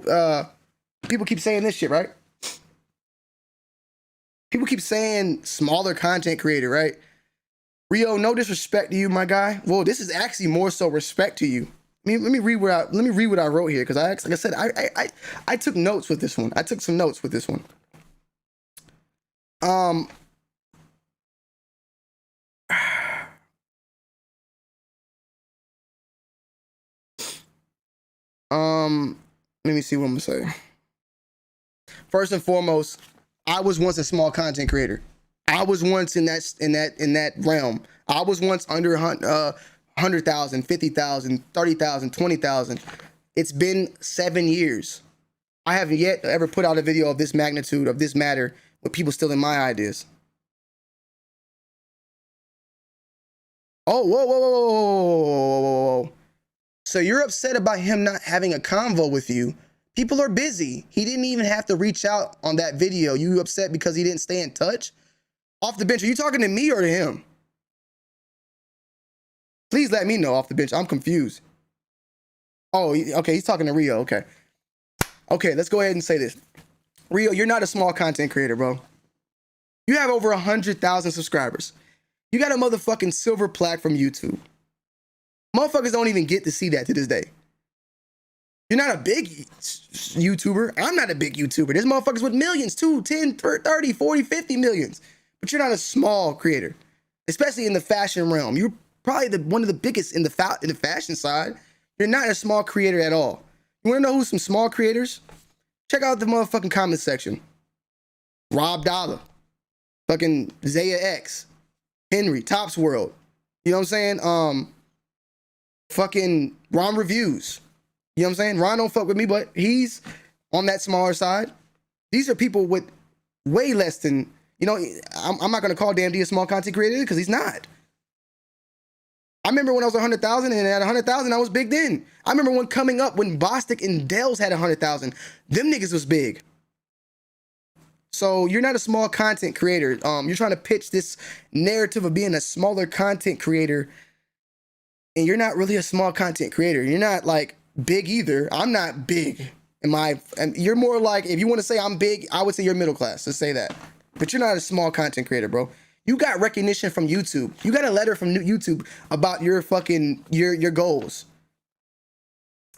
Speaker 3: keep saying this shit, right? People keep saying smaller content creator, right? Rio, no disrespect to you, my guy. Well, this is actually more so respect to you. Let me read what I wrote here, because like I said, I took notes with this one. I took some notes with this one. Let me see what I'm gonna say. First and foremost, I was once a small content creator. I was once in that realm. I was once under 100,000, 50,000, 30,000, 20,000. It's been 7 years. I haven't yet ever put out a video of this magnitude, of this matter, with people stealing my ideas. Oh, whoa. So you're upset about him not having a convo with you. People are busy. He didn't even have to reach out on that video. You upset because he didn't stay in touch? Off the bench, are you talking to me or to him? Please let me know, off the bench. I'm confused. Oh, okay, he's talking to Rio, okay. Okay, let's go ahead and say this. Rio, you're not a small content creator, bro. You have over 100,000 subscribers. You got a motherfucking silver plaque from YouTube. Motherfuckers don't even get to see that to this day. You're not a big YouTuber. I'm not a big YouTuber. There's motherfuckers with millions, 2, 10, 30, 40, 50 millions. But you're not a small creator, especially in the fashion realm. You're probably one of the biggest in the fashion side. You're not a small creator at all. You want to know who's some small creators? Check out the motherfucking comment section. Rob Dollar, fucking Zaya X, Henry, Tops World. You know what I'm saying? Fucking Ron Reviews. You know what I'm saying? Ron don't fuck with me, but he's on that smaller side. These are people with way less than, I'm not going to call Damn D a small content creator because he's not. I remember when I was 100,000, and at 100,000, I was big then. I remember when coming up, when Bostic and Dells had 100,000. Them niggas was big. So you're not a small content creator. You're trying to pitch this narrative of being a smaller content creator, and you're not really a small content creator. You're not like big either. I'm not big. You're more like, if you want to say I'm big, I would say you're middle class. Let's say that. But you're not a small content creator, bro. You got recognition from YouTube. You got a letter from YouTube about your fucking your goals.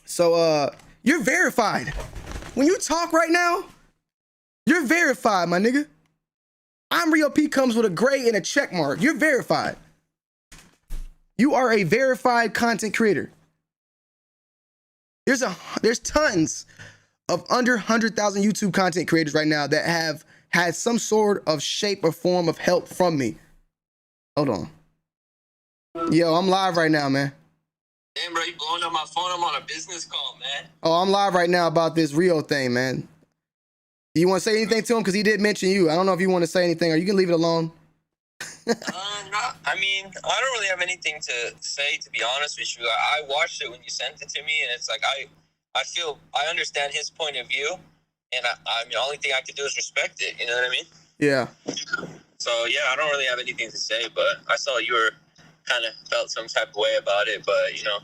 Speaker 3: So you're verified. When you talk right now, you're verified, my nigga. I'm Rio P comes with a gray and a check mark. You're verified. You are a verified content creator. There's tons of under 100,000 YouTube content creators right now that have had some sort of shape or form of help from me. Hold on. Yo, I'm live right now, man.
Speaker 9: Damn, bro, you blowing up my phone. I'm on a business call, man.
Speaker 3: Oh, I'm live right now about this Rio thing, man. You want to say anything to him? Because he did mention you. I don't know if you want to say anything, or you can leave it alone.
Speaker 9: No, I mean, I don't really have anything to say, to be honest with you. I watched it when you sent it to me, and it's like I feel I understand his point of view, and I mean, the only thing I could do is respect it. You know what I mean?
Speaker 3: Yeah.
Speaker 9: So yeah, I don't really have anything to say, but I saw you were kind of felt some type of way about it, but you know,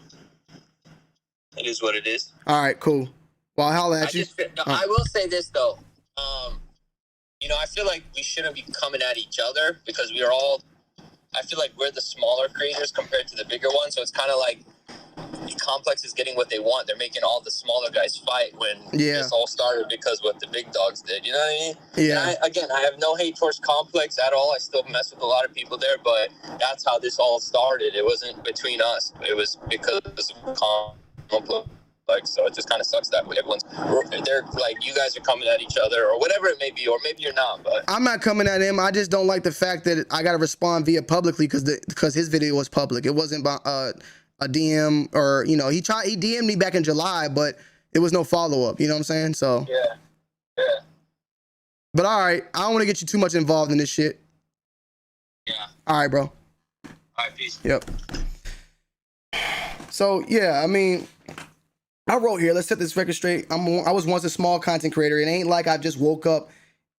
Speaker 9: it is what it is.
Speaker 3: All right, cool. Well, I'll holler at you.
Speaker 9: I will say this though. You know, I feel like we shouldn't be coming at each other because we are all, I feel like we're the smaller creators compared to the bigger ones. So it's kind of like the Complex is getting what they want. They're making all the smaller guys fight when this all started because what the big dogs did. You know what I mean?
Speaker 3: Yeah.
Speaker 9: And I have no hate towards Complex at all. I still mess with a lot of people there, but that's how this all started. It wasn't between us. It was because of Complex. Like, so it just kind of sucks that way. They're like, you guys are coming at each other or whatever it may be, or maybe you're not, but
Speaker 3: I'm not coming at him. I just don't like the fact that I got to respond via publicly because his video was public. It wasn't a DM, or, you know, he DM'd me back in July, but it was no follow-up. You know what I'm saying? So
Speaker 9: yeah.
Speaker 3: But all right, I don't want to get you too much involved in this shit.
Speaker 9: Yeah.
Speaker 3: All right, bro.
Speaker 9: All right, peace.
Speaker 3: Yep. So yeah, I mean, I wrote here, let's set this record straight. I was once a small content creator. It ain't like I just woke up.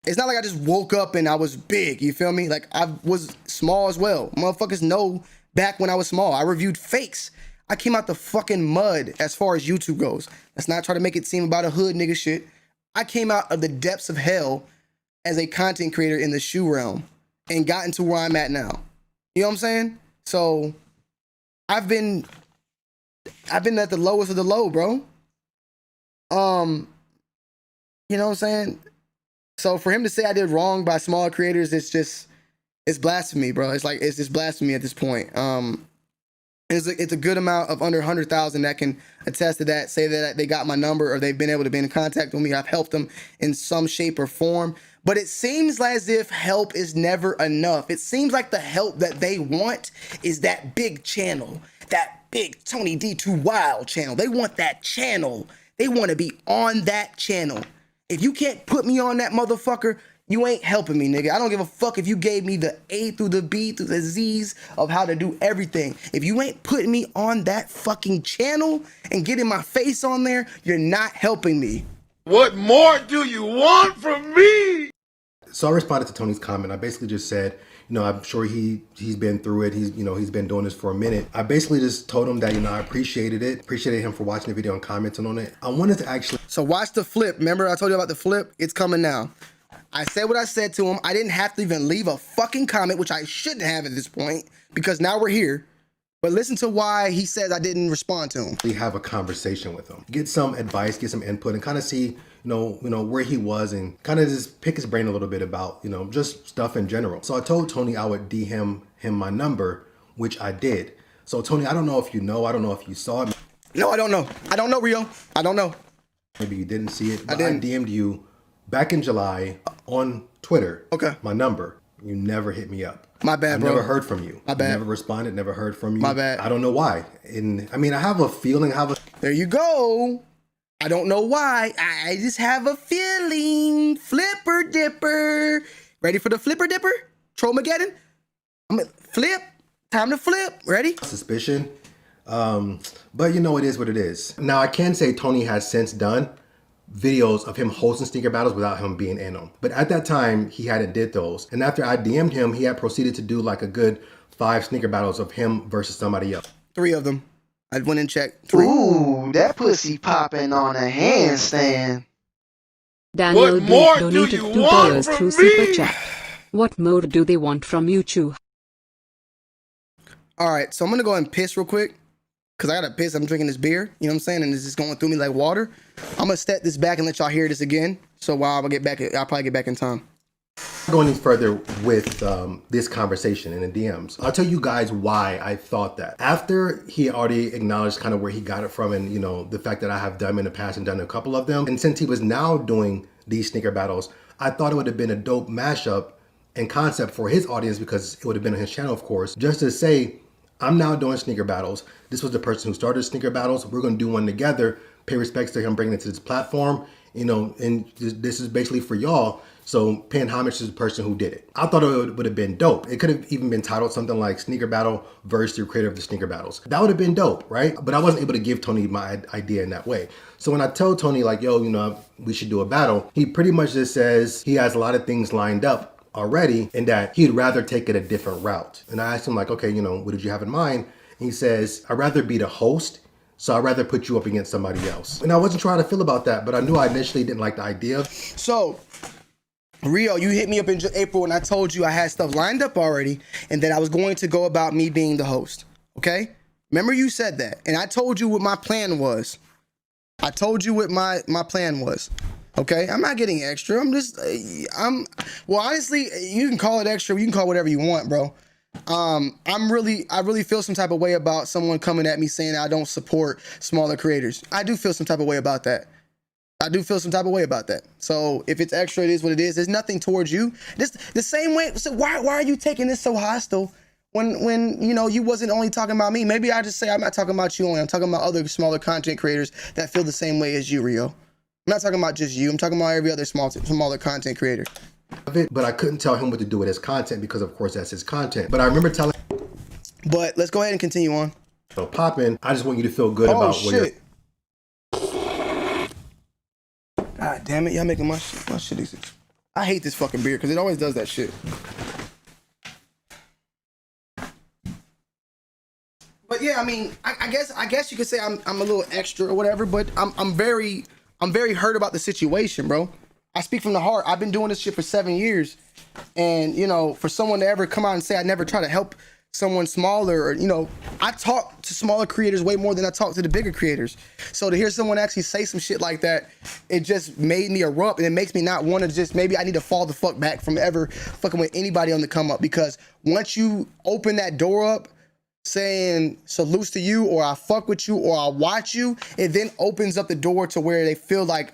Speaker 3: It's not like I just woke up and I was big. You feel me? Like, I was small as well. Motherfuckers know back when I was small. I reviewed fakes. I came out the fucking mud as far as YouTube goes. Let's not try to make it seem about a hood nigga shit. I came out of the depths of hell as a content creator in the shoe realm and gotten to where I'm at now. You know what I'm saying? So I've been at the lowest of the low, bro. You know what I'm saying? So for him to say I did wrong by small creators, it's blasphemy, bro. It's just blasphemy at this point. It's a good amount of under 100,000 that can attest to that, say that they got my number or they've been able to be in contact with me. I've helped them in some shape or form. But it seems as if help is never enough. It seems like the help that they want is that big channel, that big Tony D2 Wild channel. They want that channel. They want to be on that channel. If you can't put me on that motherfucker, you ain't helping me, nigga. I don't give a fuck if you gave me the A through the B through the Z's of how to do everything. If you ain't putting me on that fucking channel and getting my face on there, you're not helping me.
Speaker 5: What more do you want from me?
Speaker 6: So I responded to Tony's comment. I basically just said, you know, I'm sure he's been through it. He's been doing this for a minute. I basically just told him that, I appreciated him for watching the video and commenting on it. I wanted to actually.
Speaker 3: So watch the flip. Remember I told you about the flip? It's coming now. I said what I said to him. I didn't have to even leave a fucking comment, which I shouldn't have at this point, because now we're here. But listen to why he says I didn't respond to him.
Speaker 6: We have a conversation with him, get some advice, get some input, and kind of see, where he was, and kind of just pick his brain a little bit about, just stuff in general. So I told Tony I would DM him my number, which I did. So Tony, I don't know if you know, I don't know if you saw it.
Speaker 3: No, I don't know. I don't know, Rio. I don't know.
Speaker 6: Maybe you didn't see it, but I DM'd you back in July on Twitter.
Speaker 3: Okay.
Speaker 6: My number. You never hit me up.
Speaker 3: My bad,
Speaker 6: I
Speaker 3: bro.
Speaker 6: never heard from you.
Speaker 3: My bad.
Speaker 6: Never responded, never heard from you.
Speaker 3: My bad.
Speaker 6: I don't know why. And I mean, I have a feeling,
Speaker 3: There you go. I don't know why. I just have a feeling. Flipper dipper. Ready for the flipper dipper? Trollmageddon? I'm gonna flip. Time to flip. Ready?
Speaker 6: Suspicion. But it is what it is. Now I can say Tony has since done videos of him hosting sneaker battles without him being in them. But at that time, he hadn't did those. And after I DM'd him, he had proceeded to do like a good 5 sneaker battles of him versus somebody else.
Speaker 3: 3 of them. I went and checked 3.
Speaker 7: Ooh, that pussy popping on a handstand.
Speaker 8: Daniel
Speaker 5: What
Speaker 8: B
Speaker 5: more do
Speaker 8: donated
Speaker 5: you
Speaker 8: $2
Speaker 5: want
Speaker 8: through
Speaker 5: from
Speaker 8: Super
Speaker 5: me?
Speaker 8: Chat. What more do they want from you, Chu?
Speaker 3: All right, so I'm gonna go and piss real quick because I gotta piss. I'm drinking this beer, you know what I'm saying, and it's just going through me like water. I'm gonna step this back and let y'all hear this again. So while I get back, I'll probably get back in time.
Speaker 6: Going any further with this conversation in the DMs, I'll tell you guys why I thought that. After he already acknowledged kind of where he got it from and, you know, the fact that I have done in the past and done a couple of them. And since he was now doing these sneaker battles, I thought it would have been a dope mashup and concept for his audience, because it would have been on his channel, of course, just to say, I'm now doing sneaker battles. This was the person who started sneaker battles. We're going to do one together, pay respects to him bringing it to this platform, you know, and this is basically for y'all. So paying homage to the person who did it. I thought it would have been dope. It could have even been titled something like Sneaker Battle versus the creator of the Sneaker Battles. That would have been dope, right? But I wasn't able to give Tony my idea in that way. So when I told Tony like, yo, you know, we should do a battle, he pretty much just says he has a lot of things lined up already and that he'd rather take it a different route. And I asked him like, okay, you know, what did you have in mind? And he says, I'd rather be the host. So I'd rather put you up against somebody else. And I wasn't trying to feel about that, but I knew I initially didn't like the idea.
Speaker 3: So, Rio, you hit me up in April and I told you I had stuff lined up already and that I was going to go about me being the host, okay? Remember you said that, and I told you what my plan was. I told you what my plan was, okay? I'm not getting extra. I'm just, well, honestly, you can call it extra. You can call it whatever you want, bro. I really feel some type of way about someone coming at me saying I don't support smaller creators. I do feel some type of way about that. So if it's extra, it is what it is. There's nothing towards you. This the same way. So why are you taking this so hostile when you know you wasn't only talking about me? Maybe I just say I'm not talking about you only. I'm talking about other smaller content creators that feel the same way as you, Rio. I'm not talking about just you. I'm talking about every other smaller content creator.
Speaker 6: But I couldn't tell him what to do with his content because, of course, that's his content. But I remember telling.
Speaker 3: But let's go ahead and continue on.
Speaker 6: So Poppin', I just want you to feel good about
Speaker 3: shit.
Speaker 6: where you're.
Speaker 3: God damn it, y'all making my shit easy. I hate this fucking beer because it always does that shit. But yeah, I mean, I guess you could say I'm a little extra or whatever, but I'm very hurt about the situation, bro. I speak from the heart. I've been doing this shit for 7 years, and you know, for someone to ever come out and say I never try to help someone smaller, or you know, I talk to smaller creators way more than I talk to the bigger creators. So to hear someone actually say some shit like that, it just made me erupt, and it makes me not want to just, maybe I need to fall the fuck back from ever fucking with anybody on the come up, because once you open that door up saying salutes to you, or I fuck with you, or I watch you, it then opens up the door to where they feel like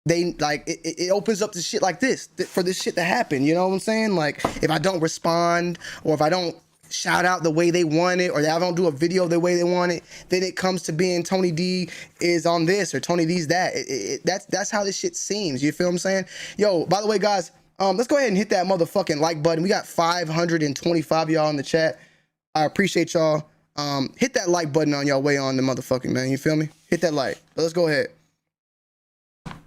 Speaker 3: it opens up to shit like this, for this shit to happen. You know what I'm saying? Like if I don't respond, or if I don't shout out the way they want it, or I don't do a video the way they want it, then it comes to being Tony D is on this or Tony D's that. That's how this shit seems. You feel what I'm saying? Yo, by the way, guys, let's go ahead and hit that motherfucking like button. We got 525 of y'all in the chat. I appreciate y'all. Hit that like button on y'all way on the motherfucking, man. You feel me? Hit that like. But let's go ahead.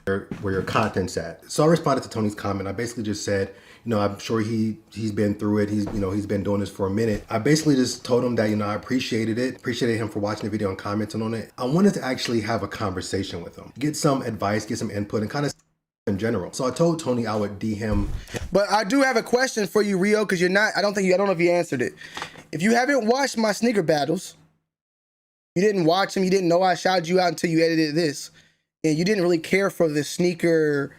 Speaker 6: Where your content's at. So I responded to Tony's comment. I basically just said, you know, I'm sure he's been through it. He's been doing this for a minute. I basically just told him that, you know, I appreciated him for watching the video and commenting on it. I wanted to actually have a conversation with him, get some advice, get some input, and kind of in general. So I told Tony I would DM him.
Speaker 3: But I do have a question for you, Rio, because I don't know if you answered it. If you haven't watched my sneaker battles, you didn't watch them, you didn't know I shouted you out until you edited this, and you didn't really care for the sneaker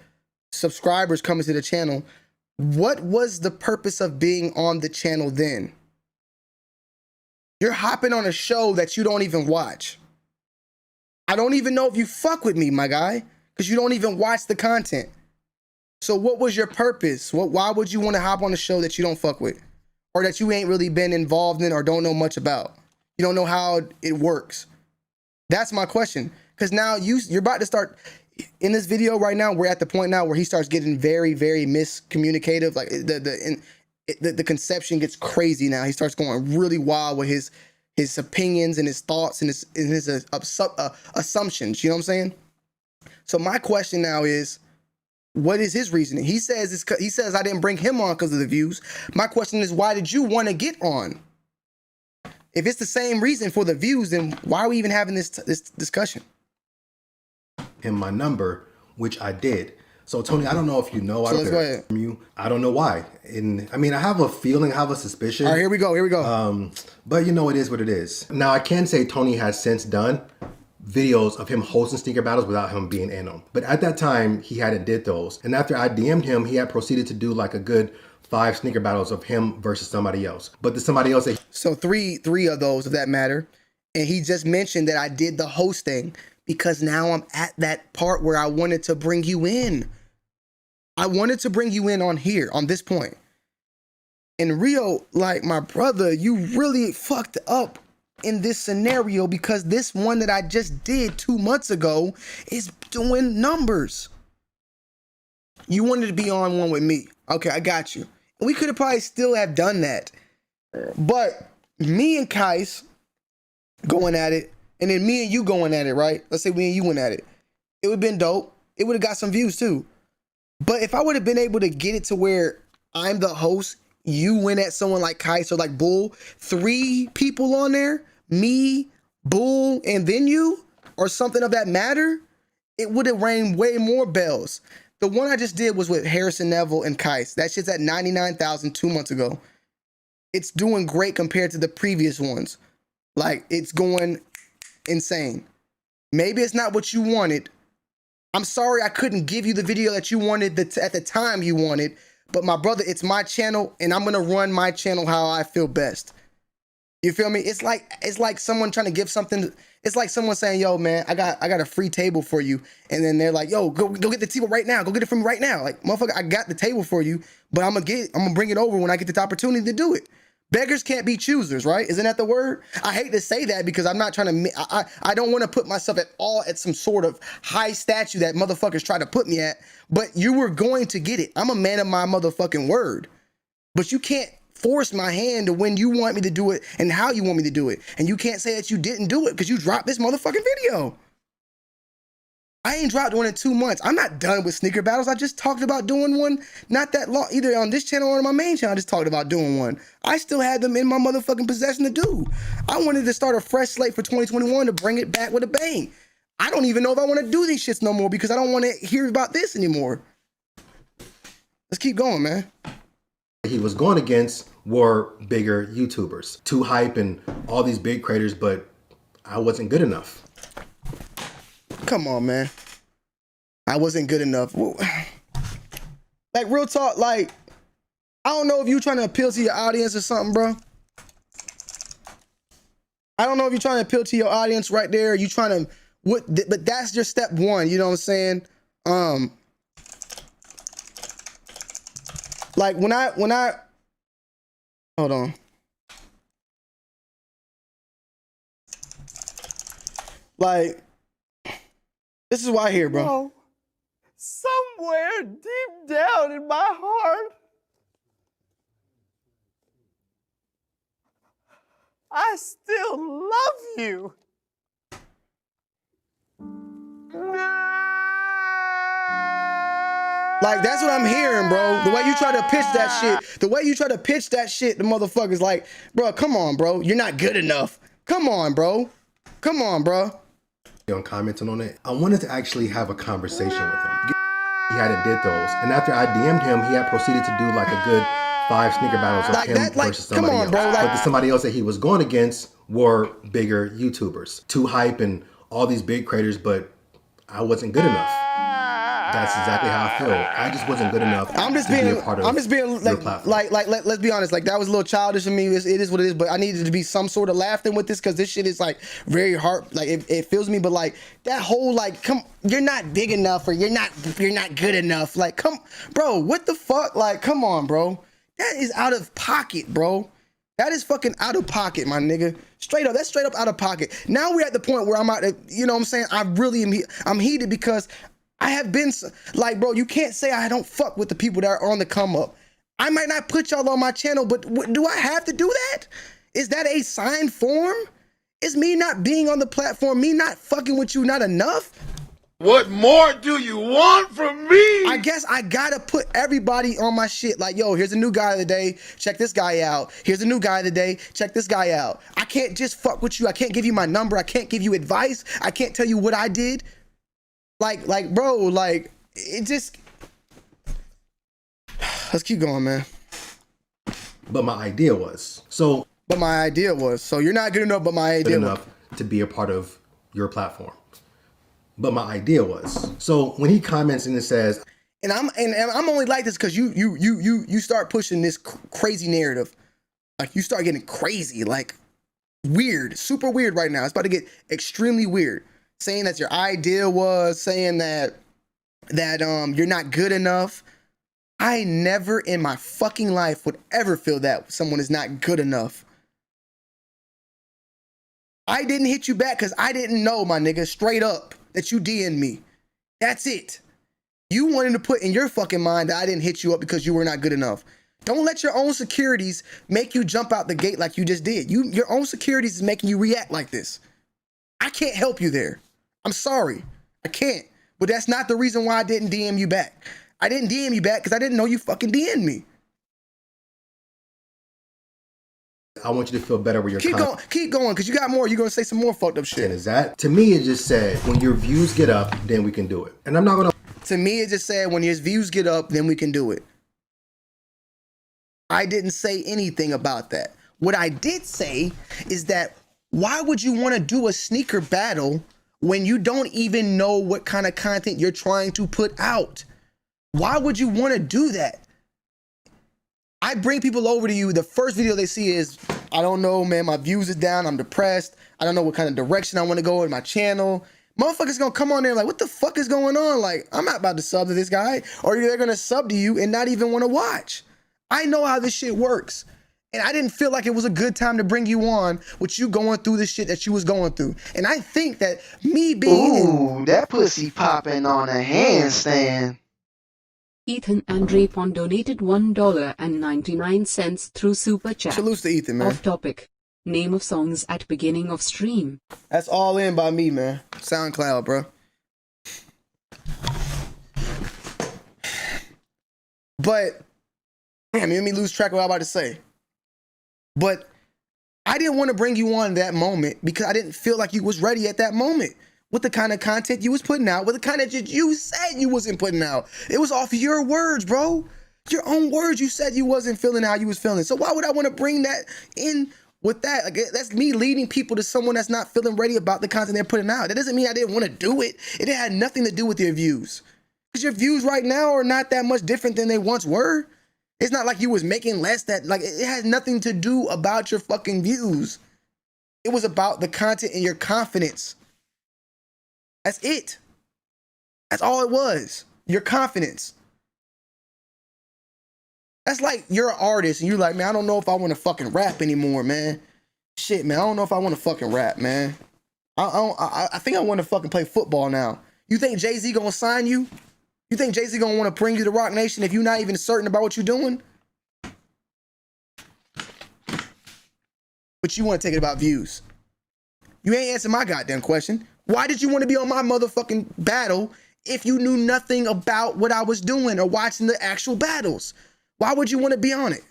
Speaker 3: subscribers coming to the channel, what was the purpose of being on the channel then? You're hopping on a show that you don't even watch. I don't even know if you fuck with me, my guy, because you don't even watch the content. So what was your purpose? Why would you want to hop on a show that you don't fuck with, or that you ain't really been involved in or don't know much about? You don't know how it works. That's my question. Because now you're about to start, in this video right now, we're at the point now where he starts getting very, very miscommunicative. Like the conception gets crazy now. He starts going really wild with his opinions and his thoughts and his assumptions. You know what I'm saying? So my question now is, what is his reasoning? He says I didn't bring him on because of the views. My question is, why did you want to get on? If it's the same reason for the views, then why are we even having this discussion?
Speaker 6: In my number, which I did. So Tony, I don't know if you know.
Speaker 3: So let's go ahead.
Speaker 6: I don't know why. And I mean, I have a feeling, I have a suspicion.
Speaker 3: All right, here we go.
Speaker 6: But you know, it is what it is. Now I can say Tony has since done videos of him hosting sneaker battles without him being in them. But at that time, he hadn't did those. And after I DM'd him, he had proceeded to do like a good 5 sneaker battles of him versus somebody else. But the somebody else that
Speaker 3: so three of those of that matter. And he just mentioned that I did the hosting because now I'm at that part where I wanted to bring you in. I wanted to bring you in on here, on this point. And Rio, like my brother, you really fucked up in this scenario because this one that I just did 2 months ago is doing numbers. You wanted to be on one with me. Okay, I got you. We could have probably still have done that. But me and Kais going at it, and then me and you going at it, right? Let's say me and you went at it. It would have been dope. It would have got some views too. But if I would have been able to get it to where I'm the host, you went at someone like Kais or like Bull, 3 people on there, me, Bull, and then you, or something of that matter, it would have rang way more bells. The one I just did was with Harrison Neville and Kais. That shit's at 99,000 2 months ago. It's doing great compared to the previous ones. Like, it's going insane. Maybe it's not what you wanted. I'm sorry I couldn't give you the video that you wanted at the time you wanted. But my brother, it's my channel, and I'm going to run my channel how I feel best. You feel me? It's like someone trying to give something. It's like someone saying, yo, man, I got a free table for you. And then they're like, yo, go get the table right now. Go get it from me right now. Like, motherfucker, I got the table for you, but I'm gonna bring it over when I get the opportunity to do it. Beggars can't be choosers, right? Isn't that the word? I hate to say that because I'm not trying to, I don't want to put myself at some sort of high statue that motherfuckers try to put me at, but you were going to get it. I'm a man of my motherfucking word. But you can't force my hand to when you want me to do it and how you want me to do it. And you can't say that you didn't do it because you dropped this motherfucking video. I ain't dropped one in 2 months. I'm not done with sneaker battles. I just talked about doing one not that long, either on this channel or on my main channel. I just talked about doing one. I still had them in my motherfucking possession to do. I wanted to start a fresh slate for 2021 to bring it back with a bang. I don't even know if I want to do these shits no more because I don't want to hear about this anymore. Let's keep going, man.
Speaker 6: he was going against were bigger YouTubers. Too hype and all these big creators, but I wasn't good enough.
Speaker 3: Come on, man. I wasn't good enough. Like, real talk, like, I don't know if you're trying to appeal to your audience or something, bro. I don't know if you're trying to appeal to your audience right there. You trying to, but that's your step one. You know what I'm saying? Like when I, hold on. Like, this is why I hear, bro.
Speaker 10: No. Somewhere deep down in my heart, I still love you.
Speaker 3: Like, that's what I'm hearing, bro. The way you try to pitch that shit, the motherfuckers like, bro, come on, bro. You're not good enough. Come on, bro. Come on, bro.
Speaker 6: On commenting on it, I wanted to actually have a conversation with him. He hadn't did those, and after I DM'd him, he had proceeded to do like a good 5 sneaker battles of him versus somebody else. Bro, but the somebody else that he was going against were bigger YouTubers. Too hype and all these big creators, but I wasn't good enough. That's exactly how I feel. I just wasn't good enough. Let's be honest. Like, that was a little childish of me. It is what it is. But I needed to be some sort of laughing with this because this shit is like very hard. Like, it fills me. But like that whole like, you're not big enough or you're not good enough. Like, bro, what the fuck? Like, come on, bro. That is out of pocket, bro. That is fucking out of pocket, my nigga. Straight up, that's straight up out of pocket. Now we're at the point where I'm out. You know what I'm saying? I'm heated because I have been like, bro, you can't say I don't fuck with the people that are on the come up. I might not put y'all on my channel, but do I have to do that? Is that a signed form? Is me not being on the platform, me not fucking with you not enough?
Speaker 5: What more do you want from me?
Speaker 3: I guess I gotta put everybody on my shit. Like, yo, here's a new guy of the day. Check this guy out. Here's a new guy of the day. Check this guy out. I can't just fuck with you. I can't give you my number. I can't give you advice. I can't tell you what I did. Like, bro, like, it just... Let's keep going, man.
Speaker 6: But my idea was, so...
Speaker 3: But my idea was, so you're not good enough, but my idea
Speaker 6: good enough to be a part of your platform. But my idea was, so when he comments and it says,
Speaker 3: and I'm only like this because you start pushing this crazy narrative, like you start getting crazy, like weird, super weird right now. It's about to get extremely weird. Saying that your idea was, saying that you're not good enough. I never in my fucking life would ever feel that someone is not good enough. I didn't hit you back because I didn't know, my nigga, straight up, that you DM'd me. That's it. You wanted to put in your fucking mind that I didn't hit you up because you were not good enough. Don't let your own securities make you jump out the gate like you just did. Your own securities is making you react like this. I can't help you there. I'm sorry. I can't. But that's not the reason why I didn't DM you back. I didn't DM you back because I didn't know you fucking DM'd me.
Speaker 6: I want you to feel better with your
Speaker 3: keep going, because you got more. You're going to say some more fucked up shit.
Speaker 6: Is that? To me, it just said, when your views get up, then we can do it. And I'm not going to...
Speaker 3: To me, it just said, when your views get up, then we can do it. I didn't say anything about that. What I did say is that, why would you want to do a sneaker battle when you don't even know what kind of content you're trying to put out? Why would you want to do that? I bring people over to you. The first video they see is, I don't know, man, my views are down. I'm depressed. I don't know what kind of direction I want to go in my channel. Motherfuckers gonna come on there like, what the fuck is going on? Like, I'm not about to sub to this guy. Or they're gonna sub to you and not even want to watch. I know how this shit works. And I didn't feel like it was a good time to bring you on with you going through the shit that you was going through. And I think that me being...
Speaker 7: Ooh, that pussy popping on a handstand.
Speaker 8: Ethan Andrepon donated $1.99 through Super Chat.
Speaker 3: Salute to Ethan, man.
Speaker 8: Off topic. Name of songs at beginning of stream.
Speaker 3: That's all in by me, man. SoundCloud, bro. But, damn, you made me lose track of what I was about to say. But I didn't want to bring you on that moment because I didn't feel like you was ready at that moment. With the kind of content you was putting out, with the kind of that you said you wasn't putting out. It was off your words, bro. Your own words. You said you wasn't feeling how you was feeling. So why would I want to bring that in with that? Like, that's me leading people to someone that's not feeling ready about the content they're putting out. That doesn't mean I didn't want to do it. It had nothing to do with your views. Because your views right now are not that much different than they once were. It's not like you was making less. That, like, it has nothing to do about your fucking views. It was about the content and your confidence. That's it. That's all it was. Your confidence. That's like you're an artist and you're like, man, I don't know if I want to fucking rap anymore, man. Shit, man, I don't know if I want to fucking rap, man. I think I want to fucking play football now. You think Jay-Z gonna sign you? You think Jay-Z gonna want to bring you to Rock Nation if you're not even certain about what you're doing? But you want to take it about views. You ain't answering my goddamn question. Why did you want to be on my motherfucking battle if you knew nothing about what I was doing or watching the actual battles? Why would you want to be on it?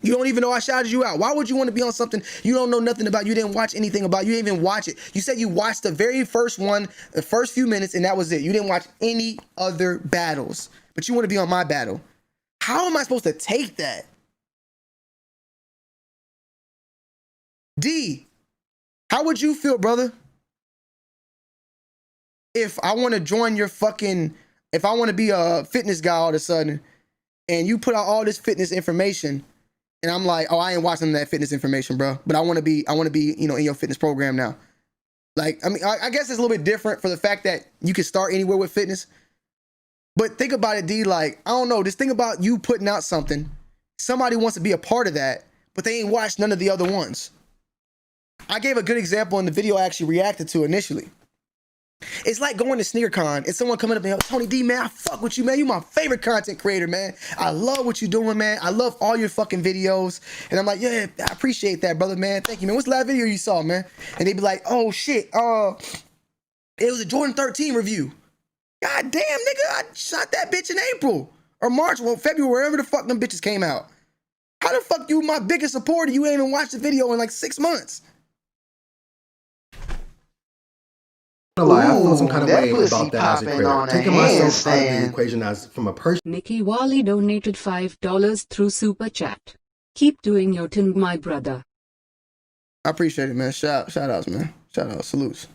Speaker 3: You don't even know I shouted you out. Why would you want to be on something you don't know nothing about? You didn't watch anything about. You didn't even watch it. You said you watched the very first one, the first few minutes, and that was it. You didn't watch any other battles, but you want to be on my battle. How am I supposed to take that? D, how would you feel, brother? If I want to join your fucking, if I want to be a fitness guy all of a sudden, and you put out all this fitness information, and I'm like, oh, I ain't watching that fitness information, bro. But I want to be, you know, in your fitness program now. Like, I mean, I guess it's a little bit different for the fact that you can start anywhere with fitness. But think about it, D, like, I don't know, this thing about you putting out something, somebody wants to be a part of that, but they ain't watched none of the other ones. I gave a good example in the video I actually reacted to initially. It's like going to SneakerCon and someone coming up and Tony D, man, I fuck with you, man. You my favorite content creator, man. I love what you're doing, man. I love all your fucking videos. And I'm like, yeah, I appreciate that, brother, man. Thank you, man. What's the last video you saw, man? And they'd be like, oh, shit. It was a Jordan 13 review. God damn, nigga, I shot that bitch in April or March, well, February, wherever the fuck them bitches came out. How the fuck you my biggest supporter? You ain't even watched the video in like 6 months.
Speaker 6: I feel some kind of
Speaker 7: that
Speaker 6: way
Speaker 7: pussy
Speaker 6: about that as a
Speaker 7: popping
Speaker 6: creator.
Speaker 7: on a
Speaker 6: Taking myself out of the
Speaker 7: handstand.
Speaker 6: equation as from a person.
Speaker 8: Nikki Wally donated $5 through Super Chat. Keep doing your thing, my brother.
Speaker 3: I appreciate it, man. Shout outs, man. Shout outs, salutes.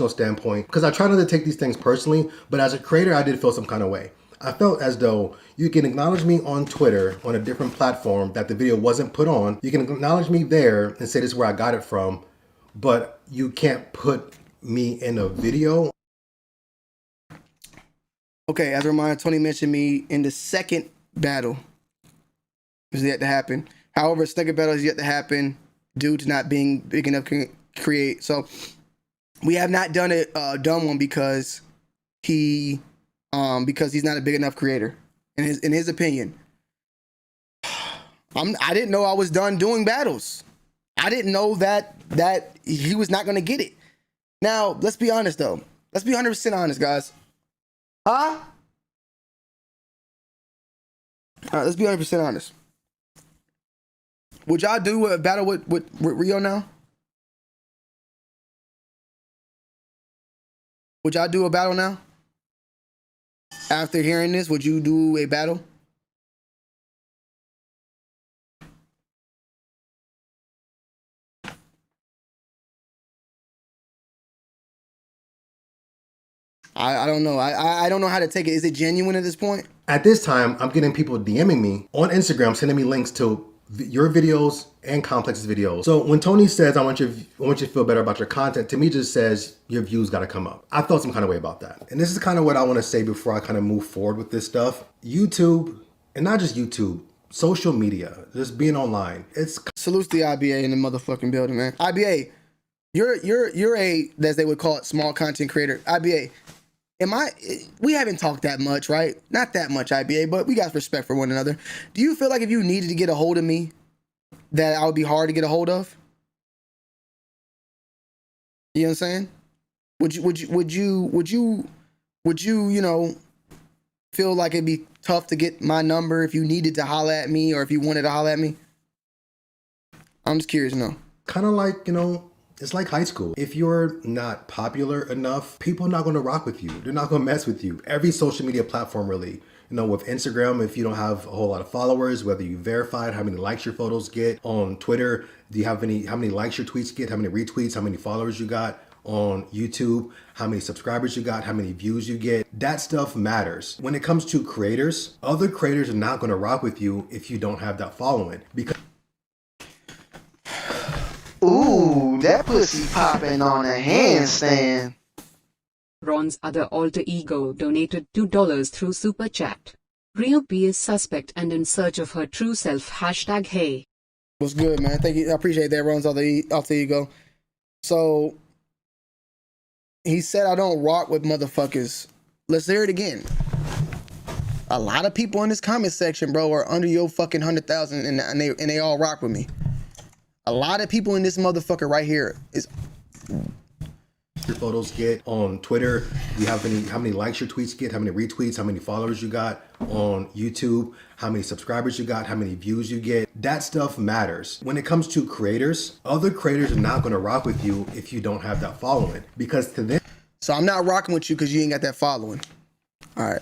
Speaker 6: Standpoint, because I try not to take these things personally, but as a creator, I did feel some kind of way. I felt as though you can acknowledge me on Twitter on a different platform that the video wasn't put on. You can acknowledge me there and say this is where I got it from, but you can't put me in a video.
Speaker 3: Okay, as a reminder, Tony mentioned me in the second battle. Is yet to happen. However, second battle is yet to happen due to not being big enough to create. So we have not done a dumb one because he's not a big enough creator in his opinion. I didn't know I was done doing battles. I didn't know that he was not gonna get it. Now let's be honest though. Let's be 100% honest, guys. Huh? All right, let's be 100% honest. Would y'all do a battle with Rio now? Would y'all do a battle now? After hearing this, would you do a battle? I don't know. I don't know how to take it. Is it genuine at this point?
Speaker 6: At this time, I'm getting people DMing me on Instagram, sending me links to your videos and Complex's videos. So when Tony says, I want you to feel better about your content, to me just says your views got to come up. I felt some kind of way about that. And this is kind of what I want to say before I kind of move forward with this stuff. YouTube, and not just YouTube, social media, just being online. It's
Speaker 3: salutes the IBA in the motherfucking building, man. IBA, you're a, as they would call it, small content creator. IBA, we haven't talked that much, right? Not that much, IBA, but we got respect for one another. Do you feel like if you needed to get a hold of me, that I would be hard to get a hold of? You know what I'm saying? Would you, you know, feel like it'd be tough to get my number if you needed to holler at me or if you wanted to holler at me? I'm just curious to know.
Speaker 6: kind of like, you know, it's like high school. If you're not popular enough, people are not going to rock with you. They're not going to mess with you. Every social media platform, really. You know, with Instagram, if you don't have a whole lot of followers, whether you verified, how many likes your photos get. On Twitter, do you have how many likes your tweets get, how many retweets, how many followers you got. On YouTube, how many subscribers you got, how many views you get. That stuff matters. When it comes to creators, other creators are not going to rock with you if you don't have that following. Because
Speaker 7: ooh, that pussy popping on a handstand.
Speaker 8: Ron's other alter ego donated $2 through Super Chat. Rio P is suspect and in search of her true self. #hey.
Speaker 3: What's good, man? Thank you. I appreciate that. Ron's alter ego. So he said I don't rock with motherfuckers. Let's hear it again. A lot of people in this comment section, bro, are under your fucking 100,000 and they all rock with me. A lot of people in this motherfucker right here is
Speaker 6: your photos get. On Twitter, you have how many likes your tweets get, how many retweets, how many followers you got. On YouTube, how many subscribers you got, how many views you get. That stuff matters. When it comes to creators, other creators are not going to rock with you if you don't have that following, because to them,
Speaker 3: so I'm not rocking with you because you ain't got that following. All right.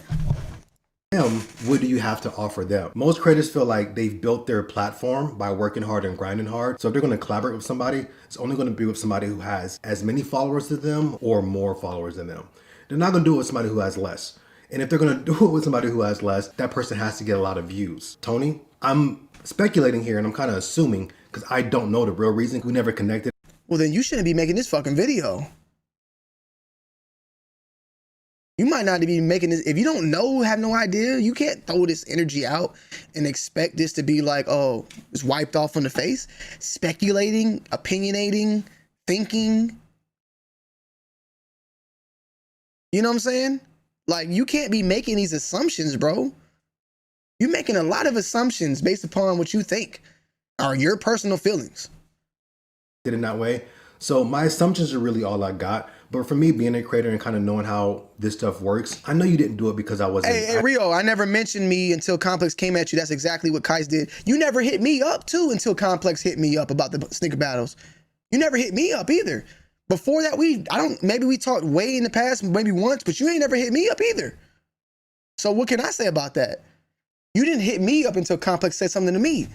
Speaker 6: What do you have to offer them? Most creators feel like they've built their platform by working hard and grinding hard. So if they're going to collaborate with somebody, it's only going to be with somebody who has as many followers as them or more followers than them. They're not going to do it with somebody who has less. And if they're going to do it with somebody who has less, that person has to get a lot of views. Tony, I'm speculating here and I'm kind of assuming because I don't know the real reason. We never connected.
Speaker 3: Well, then you shouldn't be making this fucking video. You might not be making this. If you don't know, have no idea, you can't throw this energy out and expect this to be like, oh, it's wiped off on the face. Speculating, opinionating, thinking. You know what I'm saying? Like, you can't be making these assumptions, bro. You're making a lot of assumptions based upon what you think are your personal feelings.
Speaker 6: did in that way. So my assumptions are really all I got. But for me, being a creator and kind of knowing how this stuff works, I know you didn't do it because I wasn't.
Speaker 3: Hey, Rio, I never mentioned me until Complex came at you. That's exactly what Kais did. You never hit me up, too, until Complex hit me up about the sneaker battles. You never hit me up either. Before that, maybe we talked way in the past, maybe once, but you ain't never hit me up either. So what can I say about that? You didn't hit me up until Complex said something to me.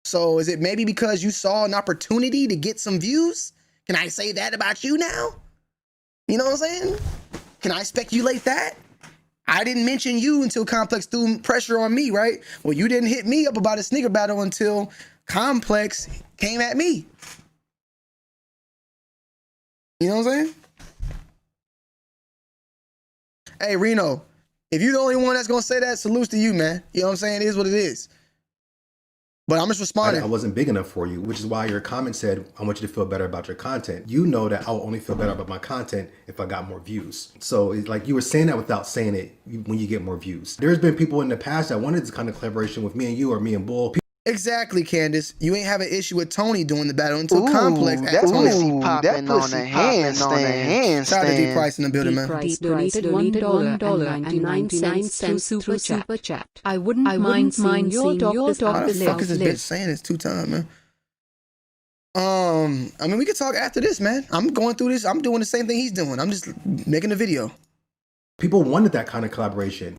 Speaker 3: So is it maybe because you saw an opportunity to get some views? Can I say that about you now? You know what I'm saying? Can I speculate that? I didn't mention you until Complex threw pressure on me, right? Well, you didn't hit me up about a sneaker battle until Complex came at me. You know what I'm saying? Hey, Reno, if you're the only one that's going to say that, salutes to you, man. You know what I'm saying? It is what it is. But I'm just responding.
Speaker 6: I wasn't big enough for you, which is why your comment said, I want you to feel better about your content. You know that I'll only feel better about my content if I got more views. So it's like you were saying that without saying it when you get more views. There's been people in the past that wanted this kind of collaboration with me and you or me and Bull.
Speaker 3: Exactly, Candace. You ain't have an issue with Tony doing the battle until Complex at Tony.
Speaker 7: That pussy handstand.
Speaker 3: Shout out to D Price in the building, man.
Speaker 8: Price donated $1.99 through Super Chat. I wouldn't mind seeing your top
Speaker 3: How the fuck is this bitch saying this 2 times, man? I mean, we could talk after this, man. I'm going through this. I'm doing the same thing he's doing. I'm just making a video.
Speaker 6: People wanted that kind of collaboration.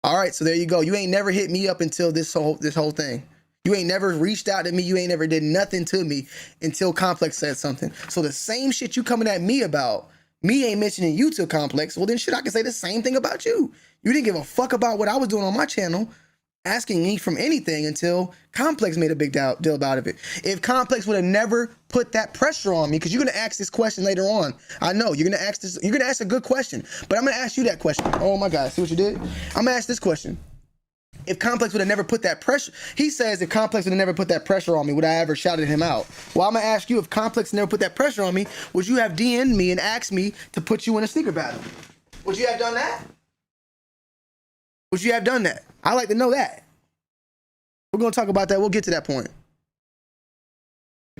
Speaker 3: All right, so there you go. You ain't never hit me up until this whole thing. You ain't never reached out to me. You ain't never did nothing to me until Complex said something. So the same shit you coming at me about, me ain't mentioning you to Complex. Well, then shit, I can say the same thing about you. You didn't give a fuck about what I was doing on my channel, asking me from anything until Complex made a big deal about it. If Complex would have never put that pressure on me, because you're gonna ask this question later on. I know you're gonna ask this. You're gonna ask a good question, but I'm gonna ask you that question. Oh my God, see what you did? I'm gonna ask this question. If Complex would have never put that pressure, he says if Complex would have never put that pressure on me, would I ever shouted him out? Well, I'm gonna ask you, if Complex never put that pressure on me, would you have DM'd me and asked me to put you in a sneaker battle? Would you have done that? Would you have done that? I'd like to know that. We're gonna talk about that. We'll get to that point.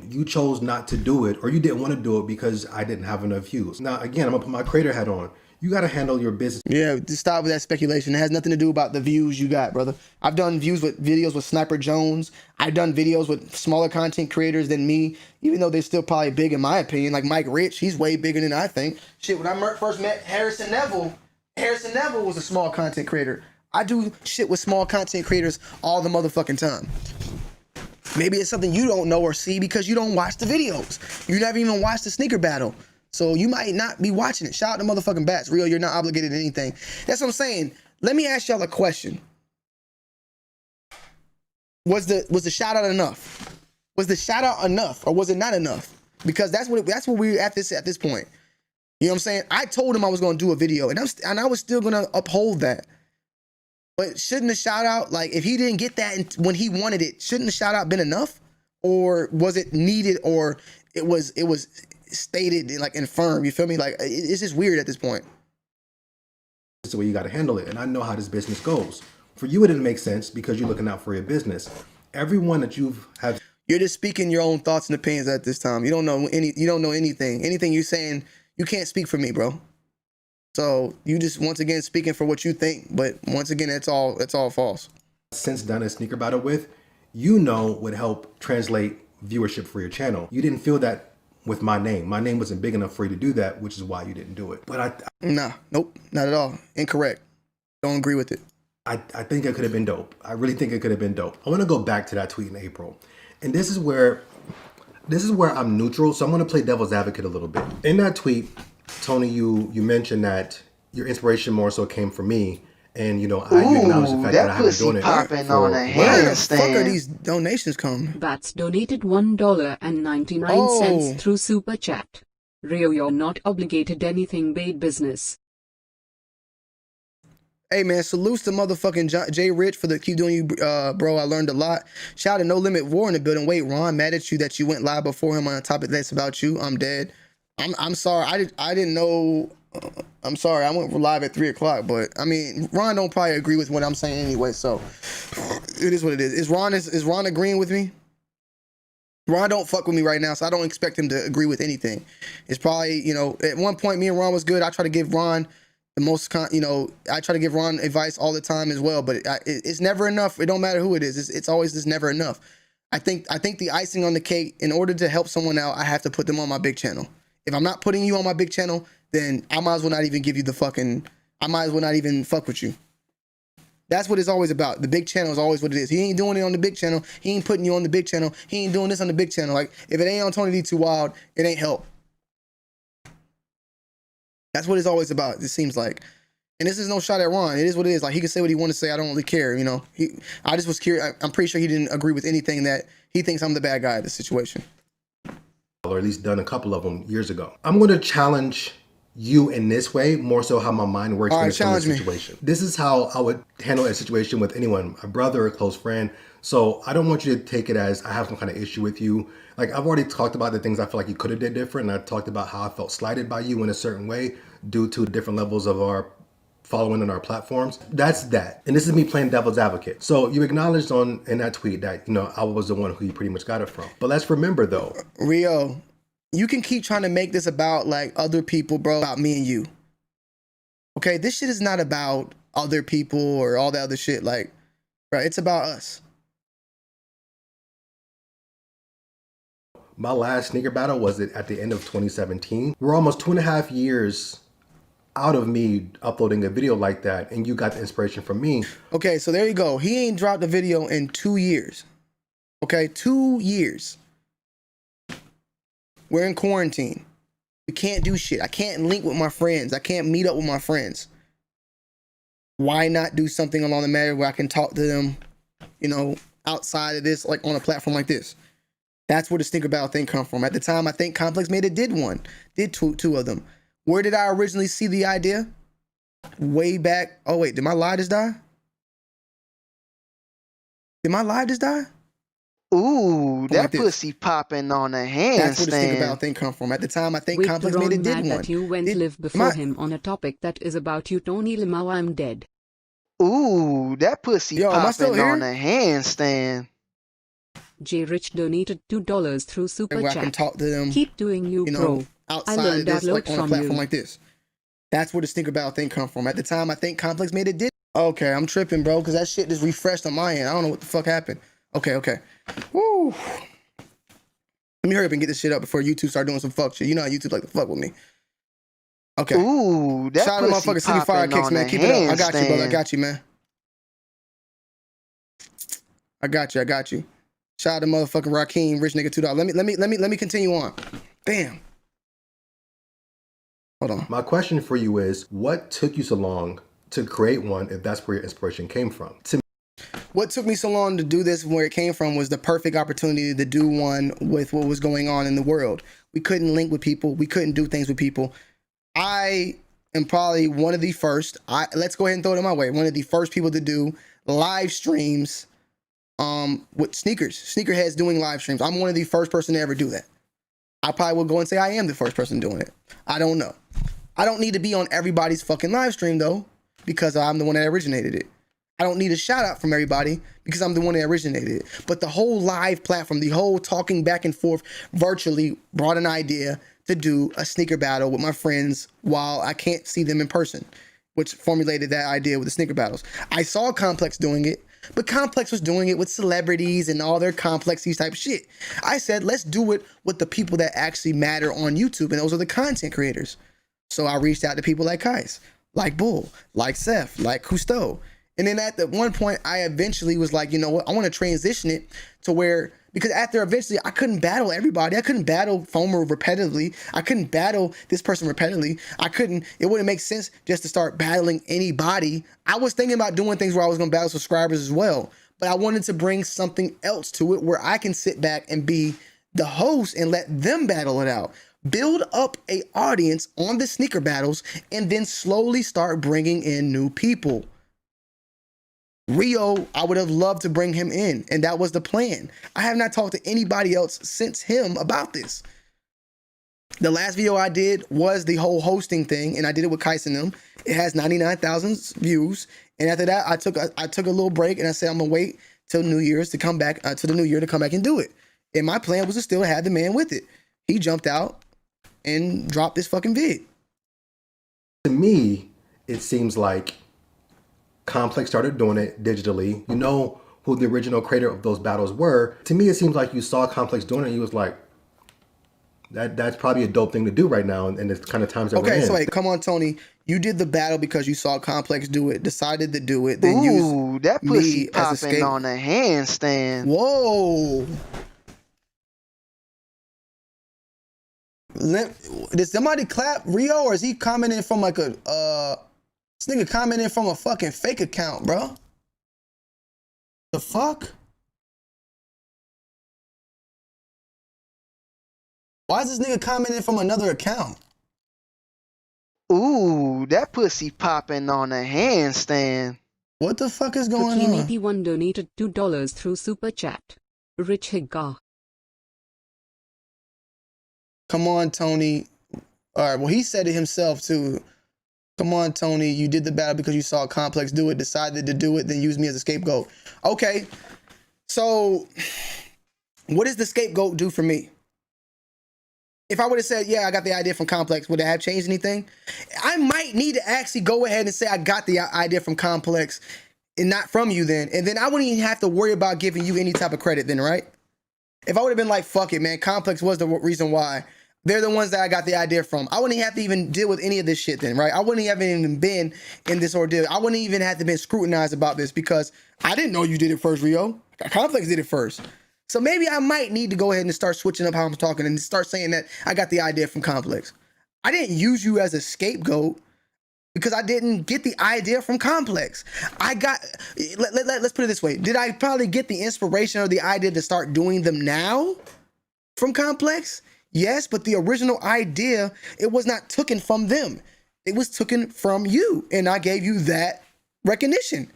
Speaker 6: You chose not to do it, or you didn't want to do it because I didn't have enough views. Now, again, I'm gonna put my creator hat on. You got to handle your business.
Speaker 3: Yeah, just stop with that speculation. It has nothing to do about the views you got, brother. I've done videos with Sniper Jones. I've done videos with smaller content creators than me, even though they're still probably big in my opinion. Like Mike Rich, he's way bigger than I think. Shit, when I first met Harrison Neville was a small content creator. I do shit with small content creators all the motherfucking time. Maybe it's something you don't know or see because you don't watch the videos. You never even watched the sneaker battle. So you might not be watching it. Shout out to motherfucking Bats. Real, you're not obligated to anything. That's what I'm saying. Let me ask y'all a question. Was the shout out enough? Was the shout out enough, or was it not enough? Because that's what we're at this point. You know what I'm saying? I told him I was going to do a video, and I was still going to uphold that. But shouldn't the shout out, like, if he didn't get that when he wanted it, shouldn't the shout out been enough? Or was it needed, or it was stated like infirm? You feel me? Like, it's just weird at this point.
Speaker 6: It's the way you got to handle it, and I know how this business goes. For you, it didn't make sense because you're looking out for your business. Everyone that you're
Speaker 3: just speaking your own thoughts and opinions at this time. You don't know anything. Anything you're saying, you can't speak for me, bro. So you just once again speaking for what you think, but once again, it's all false.
Speaker 6: Since done a sneaker battle with, would help translate viewership for your channel. You didn't feel that with my name. My name wasn't big enough for you to do that, which is why you didn't do it. But
Speaker 3: nope, not at all. Incorrect. Don't agree with it.
Speaker 6: I think it could have been dope. I really think it could have been dope. I want to go back to that tweet in April. And this is where I'm neutral, so I'm going to play devil's advocate a little bit. In that tweet, Tony, you mentioned that your inspiration more so came from me. And, you acknowledge the fact that I haven't done it.
Speaker 7: Popping on a handstand.
Speaker 3: Where the fuck are these donations come?
Speaker 8: Bats donated $1.99 through Super Chat. Rio, you're not obligated anything, bait business.
Speaker 3: Hey man, salutes to motherfucking Jay Rich for the keep doing you, bro. I learned a lot. Shout out to No Limit War in the building. Wait, Ron, mad at you that you went live before him on a topic that's about you. I'm dead. I'm sorry. I didn't know. I'm sorry. I went live at 3 o'clock, but I mean, Ron don't probably agree with what I'm saying anyway. So it is what it is. Is Ron agreeing with me? Ron don't fuck with me right now, so I don't expect him to agree with anything. It's probably, you know, at one point me and Ron was good. I try to give Ron the most, I try to give Ron advice all the time as well, but it's never enough. It don't matter who it is. It's always just never enough. I think the icing on the cake, in order to help someone out, I have to put them on my big channel. If I'm not putting you on my big channel, then I might as well not even give you I might as well not even fuck with you. That's what it's always about. The big channel is always what it is. He ain't doing it on the big channel. He ain't putting you on the big channel. He ain't doing this on the big channel. Like, if it ain't on Tony D Too Wild, it ain't help. That's what it's always about, it seems like. And this is no shot at Ron. It is what it is. Like, he can say what he want to say. I don't really care, you know. I just was curious. I'm pretty sure he didn't agree with anything that he thinks I'm the bad guy in this situation.
Speaker 6: Or at least done a couple of them years ago. I'm going to challenge you in this way, more so how my mind works when it's in this situation. This is how I would handle a situation with anyone, a brother, a close friend. So I don't want you to take it as I have some kind of issue with you. Like, I've already talked about the things I feel like you could have did different, and I talked about how I felt slighted by you in a certain way due to different levels of our following on our platforms. That's that. And this is me playing devil's advocate. So you acknowledged in that tweet that, you know, I was the one who you pretty much got it from. But let's remember though,
Speaker 3: Rio, you can keep trying to make this about like other people, bro, about me and you. Okay, this shit is not about other people or all that other shit. Like, bro, it's about us.
Speaker 6: my last sneaker battle was at the end of 2017. We're almost 2.5 years out of me uploading a video like that, and you got the inspiration from me.
Speaker 3: Okay, so there you go. He ain't dropped a video in 2 years. Okay, 2 years. We're in quarantine. We can't do shit. I can't link with my friends. I can't meet up with my friends. Why not do something along the matter where I can talk to them, you know, outside of this, like on a platform like this? That's where the sneaker battle thing come from. At the time, I think Complex Made It did two of them. Where did I originally see the idea? Way back. Oh wait, did my live just die? Did my live just die?
Speaker 7: Ooh, that
Speaker 3: like
Speaker 7: pussy popping on a handstand.
Speaker 3: That's where the sneaker battle thing come from. At the time, I think
Speaker 8: Wait,
Speaker 3: Complex
Speaker 8: Ron
Speaker 3: Made It
Speaker 8: mad that you went live before him on a topic that is about you, Tony Limau. I'm dead.
Speaker 7: Ooh, that pussy
Speaker 3: Yo, am I still
Speaker 7: popping
Speaker 3: here?
Speaker 7: on a handstand.
Speaker 8: J Rich donated $2 through Super
Speaker 3: where
Speaker 8: Chat.
Speaker 3: I can talk to them.
Speaker 8: Keep doing you,
Speaker 3: know,
Speaker 8: bro.
Speaker 3: outside
Speaker 8: I learned
Speaker 3: of this,
Speaker 8: that
Speaker 3: like on a
Speaker 8: from
Speaker 3: platform
Speaker 8: you.
Speaker 3: like this. That's where the sneaker battle thing come from. At the time, I think Complex Made It did. Okay, I'm tripping, bro, because that shit just refreshed on my end. I don't know what the fuck happened. Okay. Woo. Let me hurry up and get this shit up before YouTube start doing some fuck shit. You know how YouTube like to fuck with me. Okay.
Speaker 7: Ooh, that
Speaker 3: shout out to
Speaker 7: pussy
Speaker 3: motherfucker City Fire
Speaker 7: popping
Speaker 3: Kicks,
Speaker 7: on
Speaker 3: man.
Speaker 7: a
Speaker 3: Keep it up. I got you, brother. I
Speaker 7: handstand.
Speaker 3: got you, man. I got you. Shout out to motherfucking Rakeem, rich nigga $2. Let me continue on. Bam. Hold on.
Speaker 6: My question for you is, what took you so long to create one if that's where your inspiration came from?
Speaker 3: What took me so long to do this, where it came from, was the perfect opportunity to do one with what was going on in the world. We couldn't link with people. We couldn't do things with people. I am probably one of the first. Let's go ahead and throw it in my way. One of the first people to do live streams with sneakers. Sneakerheads doing live streams. I'm one of the first person to ever do that. I probably will go and say I am the first person doing it. I don't know. I don't need to be on everybody's fucking live stream though, because I'm the one that originated it. I don't need a shout out from everybody because I'm the one that originated it. But the whole live platform, the whole talking back and forth virtually brought an idea to do a sneaker battle with my friends while I can't see them in person, which formulated that idea with the sneaker battles. I saw Complex doing it, but Complex was doing it with celebrities and all their complexities type of shit. I said, let's do it with the people that actually matter on YouTube, and those are the content creators. So I reached out to people like Kais, like Bull, like Seth, like Cousteau. And then at the one point, I eventually was like, you know what? I want to transition it to where, because after eventually I couldn't battle everybody. I couldn't battle Fomer repetitively. I couldn't battle this person repetitively. It wouldn't make sense just to start battling anybody. I was thinking about doing things where I was going to battle subscribers as well. But I wanted to bring something else to it where I can sit back and be the host and let them battle it out. Build up a audience on the sneaker battles and then slowly start bringing in new people. Rio, I would have loved to bring him in, and that was the plan. I have not talked to anybody else since him about this. The last video I did was the whole hosting thing, and I did it with Kais and them. It has 99,000 views, and after that, I took a little break, and I said I'm gonna wait till New Year's to come back to the New Year to come back and do it. And my plan was to still have the man with it. He jumped out and dropped this fucking vid.
Speaker 6: To me, it seems like Complex started doing it digitally. You know who the original creator of those battles were. To me, it seems like you saw Complex doing it and you was like, that's probably a dope thing to do right now in the kind of times that we're in.
Speaker 3: Okay, so wait, come on, Tony. You did the battle because you saw Complex do it, decided to do it, then
Speaker 7: Ooh,
Speaker 3: used
Speaker 7: that pussy
Speaker 3: me as a
Speaker 7: popping on a handstand.
Speaker 3: Whoa. Did somebody clap Rio, or is he commenting from like a this nigga commenting from a fucking fake account, bro? The fuck? Why is this nigga commenting from another account?
Speaker 7: Ooh, that pussy popping on a handstand.
Speaker 3: What the fuck is going on?
Speaker 8: Cookie81 donated $2 through Super Chat. Rich Higga.
Speaker 3: Come on, Tony. All right, well, he said it himself, too. Come on, Tony. You did the battle because you saw Complex do it, decided to do it, then use me as a scapegoat. Okay. So, what does the scapegoat do for me? If I would have said, yeah, I got the idea from Complex, would it have changed anything? I might need to actually go ahead and say I got the idea from Complex and not from you then. And then I wouldn't even have to worry about giving you any type of credit then, right? If I would have been like, fuck it, man, Complex was the reason why. They're the ones that I got the idea from. I wouldn't have to even deal with any of this shit then, right? I wouldn't have even been in this ordeal. I wouldn't even have to been scrutinized about this because I didn't know you did it first, Rio. Complex did it first. So maybe I might need to go ahead and start switching up how I'm talking and start saying that I got the idea from Complex. I didn't use you as a scapegoat because I didn't get the idea from Complex. I got, let's put it this way. Did I probably get the inspiration or the idea to start doing them now from Complex? Yes, but the original idea, it was not taken from them. It was taken from you, and I gave you that recognition.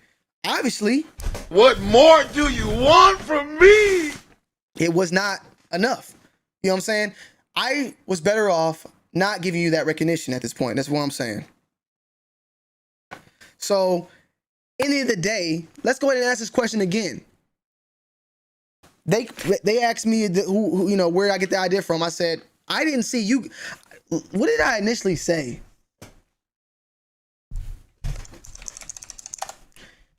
Speaker 3: Obviously.
Speaker 5: What more do you want from me?
Speaker 3: It was not enough. You know what I'm saying? I was better off not giving you that recognition at this point. That's what I'm saying. So, end of the day, let's go ahead and ask this question again. They asked me who you know, where I get the idea from. I said, I didn't see you. What did I initially say?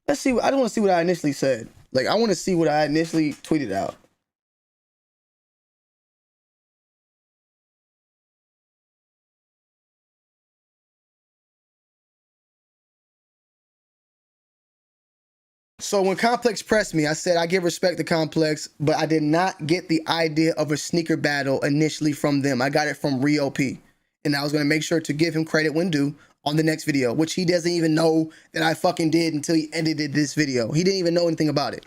Speaker 3: Let's see. I don't want to see what I initially said. Like, I want to see what I initially tweeted out. So when Complex pressed me, I said I give respect to Complex, but I did not get the idea of a sneaker battle initially from them. I got it from Rio P. And I was going to make sure to give him credit when due on the next video, which he doesn't even know that I fucking did until he edited this video. He didn't even know anything about it.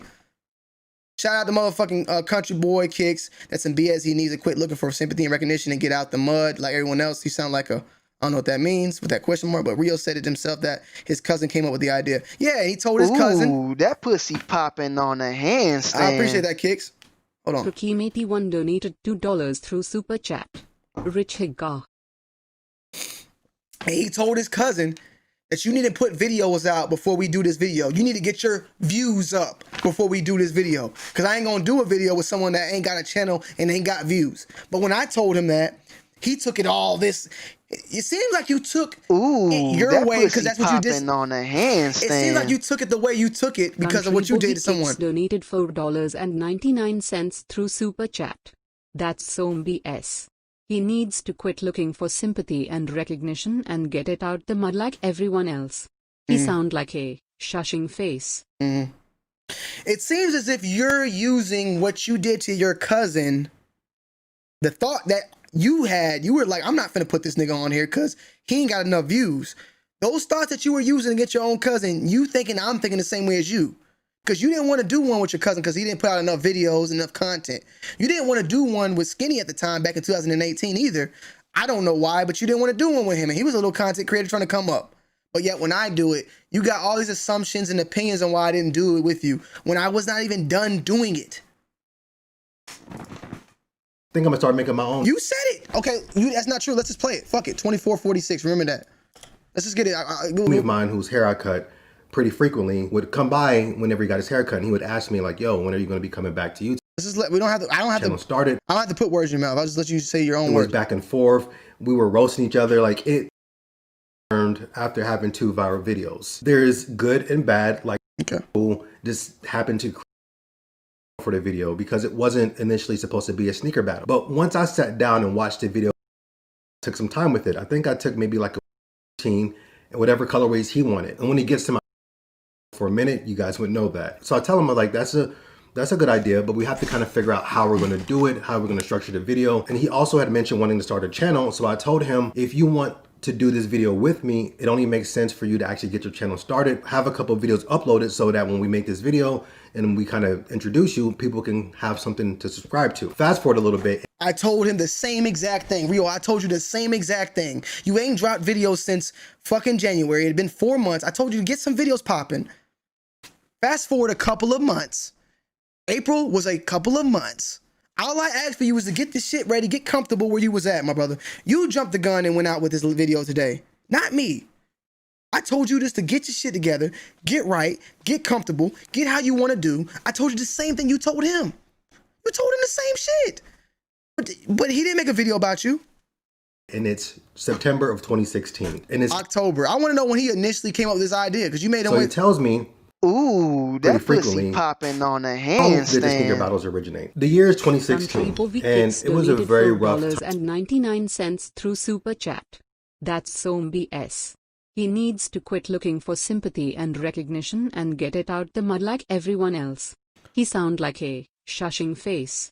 Speaker 3: Shout out to motherfucking Country Boy Kicks. That's some BS. He needs to quit looking for sympathy and recognition and get out the mud like everyone else. He sound like a, I don't know what that means with that question mark, but Rio said it himself that his cousin came up with the idea. Yeah, he told his cousin.
Speaker 7: Ooh, that pussy popping on a handstand.
Speaker 3: I appreciate that, Kicks. Hold on.
Speaker 8: Rakim81 donated $2 through Super Chat. Rich Higga.
Speaker 3: And he told his cousin that you need to put videos out before we do this video. You need to get your views up before we do this video. Because I ain't going to do a video with someone that ain't got a channel and ain't got views. But when I told him that, he took it all this. It seems like you took it your way because that's what you did.
Speaker 7: On a handstand.
Speaker 3: It seems like you took it the way you took it because of what you did to someone.
Speaker 8: Donated $4.99 through Super Chat. That's some BS. He needs to quit looking for sympathy and recognition and get it out the mud like everyone else. He sound like a shushing face.
Speaker 3: It seems as if you're using what you did to your cousin, the thought that you had, you were like, I'm not finna put this nigga on here because he ain't got enough views. Those thoughts that you were using to get your own cousin, you thinking I'm thinking the same way as you. Because you didn't want to do one with your cousin because he didn't put out enough videos, enough content. You didn't want to do one with Skinny at the time back in 2018 either. I don't know why, but you didn't want to do one with him. And he was a little content creator trying to come up. But yet when I do it, you got all these assumptions and opinions on why I didn't do it with you when I was not even done doing it.
Speaker 6: I think I'm gonna start making my own.
Speaker 3: You said it. Okay, that's not true. Let's just play it. Fuck it. 2446. Remember that. Let's just get it.
Speaker 6: Of mine whose hair I cut pretty frequently would come by whenever he got his hair cut, and he would ask me like, "Yo, when are you gonna be coming back to YouTube?"
Speaker 3: Let's just let, we don't have to, I don't have
Speaker 6: channel
Speaker 3: to,
Speaker 6: started.
Speaker 3: I don't have to put words in your mouth. I'll just let you say your own
Speaker 6: It was
Speaker 3: words.
Speaker 6: back and forth. We were roasting each other. Like it turned after having 2 viral videos. There's good and bad. Like people just happened to for the video because it wasn't initially supposed to be a sneaker battle. But once I sat down and watched the video, took some time with it. I think I took maybe like a 15 and whatever colorways he wanted. And when he gets to my for a minute, you guys would know that. So I tell him, I'm like, that's a good idea, but we have to kind of figure out how we're going to do it, how we're going to structure the video. And he also had mentioned wanting to start a channel. So I told him, if you want to do this video with me, it only makes sense for you to actually get your channel started, have a couple of videos uploaded so that when we make this video and we kind of introduce you, people can have something to subscribe to. Fast forward a little bit.
Speaker 3: I told him the same exact thing. Rio, I told you the same exact thing. You ain't dropped videos since fucking January. It had been 4 months. I told you to get some videos popping. Fast forward a couple of months. April was a couple of months. All I asked for you was to get this shit ready, get comfortable where you was at, my brother. You jumped the gun and went out with this video today. Not me. I told you this to get your shit together, get right, get comfortable, get how you want to do. I told you the same thing you told him. You told him the same shit. But he didn't make a video about you.
Speaker 6: And it's September of 2016. And it's
Speaker 3: October. I want to know when he initially came up with this idea because you made him
Speaker 6: so he tells me
Speaker 7: ooh, that pussy popping on a handstand.
Speaker 6: Did the sneaker battles originate? The year is 2016, and it was a very rough time.
Speaker 8: $4.99 through Super Chat. That's some BS. He needs to quit looking for sympathy and recognition and get it out the mud like everyone else. He sound like a shushing face.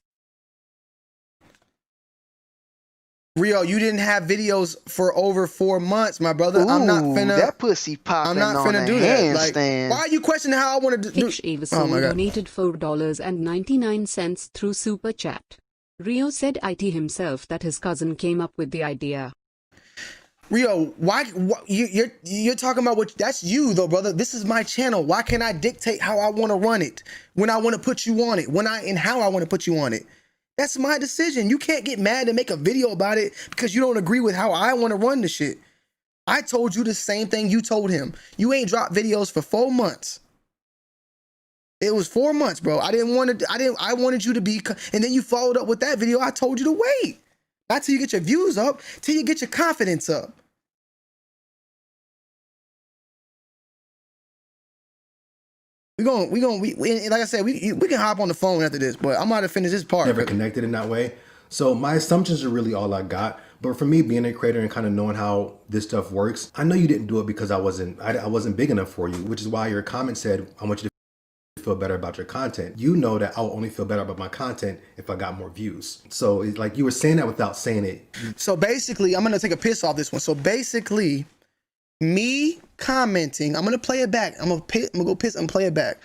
Speaker 3: Rio, you didn't have videos for over 4 months, my brother.
Speaker 7: Ooh,
Speaker 3: I'm not finna.
Speaker 7: That pussy popping
Speaker 3: I'm not
Speaker 7: on
Speaker 3: finna
Speaker 7: a
Speaker 3: do that. Like,
Speaker 7: handstand.
Speaker 3: why are you questioning how I want to do?
Speaker 8: Oh my God. Donated $4.99 through Super Chat. Rio said it himself that his cousin came up with the idea.
Speaker 3: Rio, why you're talking about what? That's you though, brother. This is my channel. Why can't I dictate how I want to run it, when I want to put you on it, and how I want to put you on it? That's my decision. You can't get mad and make a video about it because you don't agree with how I want to run the shit. I told you the same thing you told him. You ain't dropped videos for 4 months. It was 4 months, bro. I wanted you to be, and then you followed up with that video. I told you to wait. Not till you get your views up, till you get your confidence up. Like I said, we can hop on the phone after this, but I'm about to finish this part.
Speaker 6: Never connected in that way. So my assumptions are really all I got. But for me, being a creator and kind of knowing how this stuff works, I know you didn't do it because I wasn't big enough for you, which is why your comment said, I want you to feel better about your content. You know that I'll only feel better about my content if I got more views. So it's like you were saying that without saying it.
Speaker 3: So basically, I'm going to take a piss off this one. So basically, me commenting, I'm going to play it back. I'm going to go piss and play it back.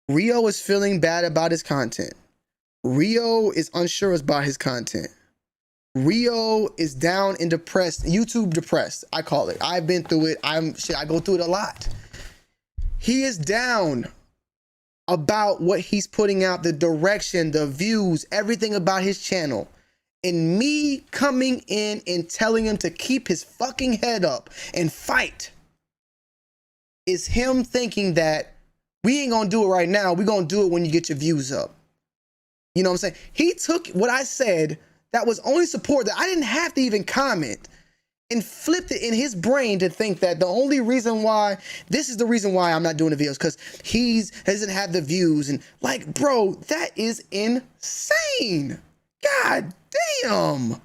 Speaker 3: Rio is feeling bad about his content. Rio is unsure about his content. Rio is down and depressed, YouTube depressed, I call it. I've been through it. I go through it a lot. He is down about what he's putting out, the direction, the views, everything about his channel. And me coming in and telling him to keep his fucking head up and fight is him thinking that we ain't gonna do it right now. We're gonna do it when you get your views up. You know what I'm saying? He took what I said that was only support, that I didn't have to even comment, and flipped it in his brain to think that the only reason why, this is the reason why I'm not doing the videos, because he doesn't have the views. And like, bro, that is insane. God damn.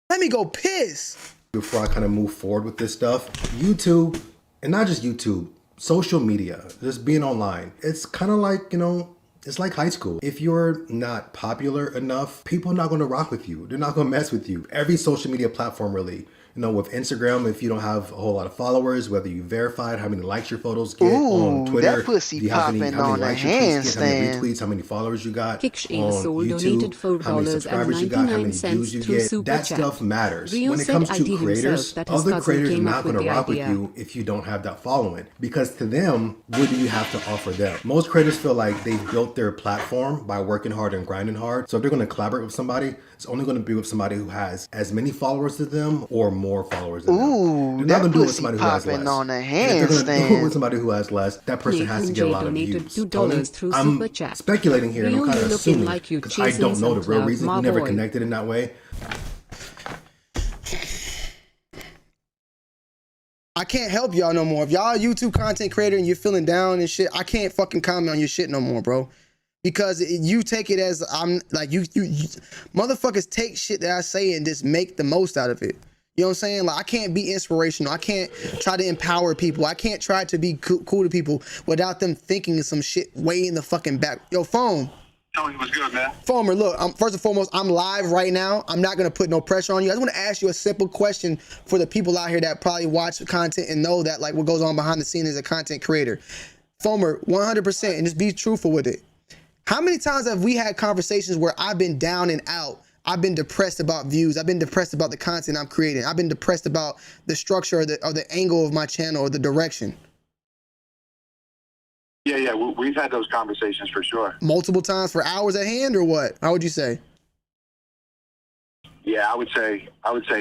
Speaker 3: Let me go piss.
Speaker 6: Before I kind of move forward with this stuff, YouTube, and not just YouTube, social media, just being online, it's kind of like, you know, it's like high school. If you're not popular enough, people are not going to rock with you. They're not going to mess with you. Every social media platform, really. You know, with Instagram, if you don't have a whole lot of followers, whether you verified, how many likes your photos get. On Twitter,
Speaker 7: that pussy
Speaker 6: do you have
Speaker 7: popping
Speaker 6: how
Speaker 7: on
Speaker 6: many likes your tweets get, how many retweets, how many followers you got. On YouTube, how many subscribers you got, how many views you get. That stuff matters. When it comes to creators, other creators are not going to rock with you if you don't have that following. Because to them, what do you have to offer them? Most creators feel like they've built their platform by working hard and grinding hard. So if they're going to collaborate with somebody, it's only going to be with somebody who has as many followers as them or more followers than
Speaker 7: Ooh,
Speaker 6: them. They're not
Speaker 7: that
Speaker 6: gonna do it with
Speaker 7: pussy
Speaker 6: somebody who has
Speaker 7: popping
Speaker 6: less.
Speaker 7: on a
Speaker 6: And if they're gonna do it with
Speaker 7: handstand.
Speaker 6: somebody who has less, that person has to
Speaker 8: Nathan
Speaker 6: get a
Speaker 8: J
Speaker 6: lot of
Speaker 8: donated
Speaker 6: views.
Speaker 8: $2
Speaker 6: Tony,
Speaker 8: through
Speaker 6: I'm
Speaker 8: Super Chat.
Speaker 6: speculating here, and I'm
Speaker 8: Rio,
Speaker 6: kind
Speaker 8: you
Speaker 6: of
Speaker 8: looking
Speaker 6: assuming
Speaker 8: like you
Speaker 6: because I
Speaker 8: chasing
Speaker 6: don't know the
Speaker 8: some
Speaker 6: real
Speaker 8: clout,
Speaker 6: reason.
Speaker 8: my
Speaker 6: We never
Speaker 8: boy.
Speaker 6: connected in that way.
Speaker 3: I can't help y'all no more. If y'all a YouTube content creator and you're feeling down and shit, I can't fucking comment on your shit no more, bro. Because you take it as I'm like you motherfuckers take shit that I say and just make the most out of it. You know what I'm saying? Like I can't be inspirational. I can't try to empower people. I can't try to be cool to people without them thinking of some shit way in the fucking back. Yo, phone.
Speaker 5: Tony, what's good, man?
Speaker 3: Foamer, look, first and foremost, I'm live right now. I'm not gonna put no pressure on you. I just want to ask you a simple question for the people out here that probably watch content and know that like what goes on behind the scenes as a content creator. Foamer, 100%, and just be truthful with it. How many times have we had conversations where I've been down and out? I've been depressed about views. I've been depressed about the content I'm creating. I've been depressed about the structure or the angle of my channel or the direction.
Speaker 5: Yeah, we've had those conversations for sure.
Speaker 3: Multiple times for hours at hand or what? How would you say?
Speaker 5: Yeah, I would say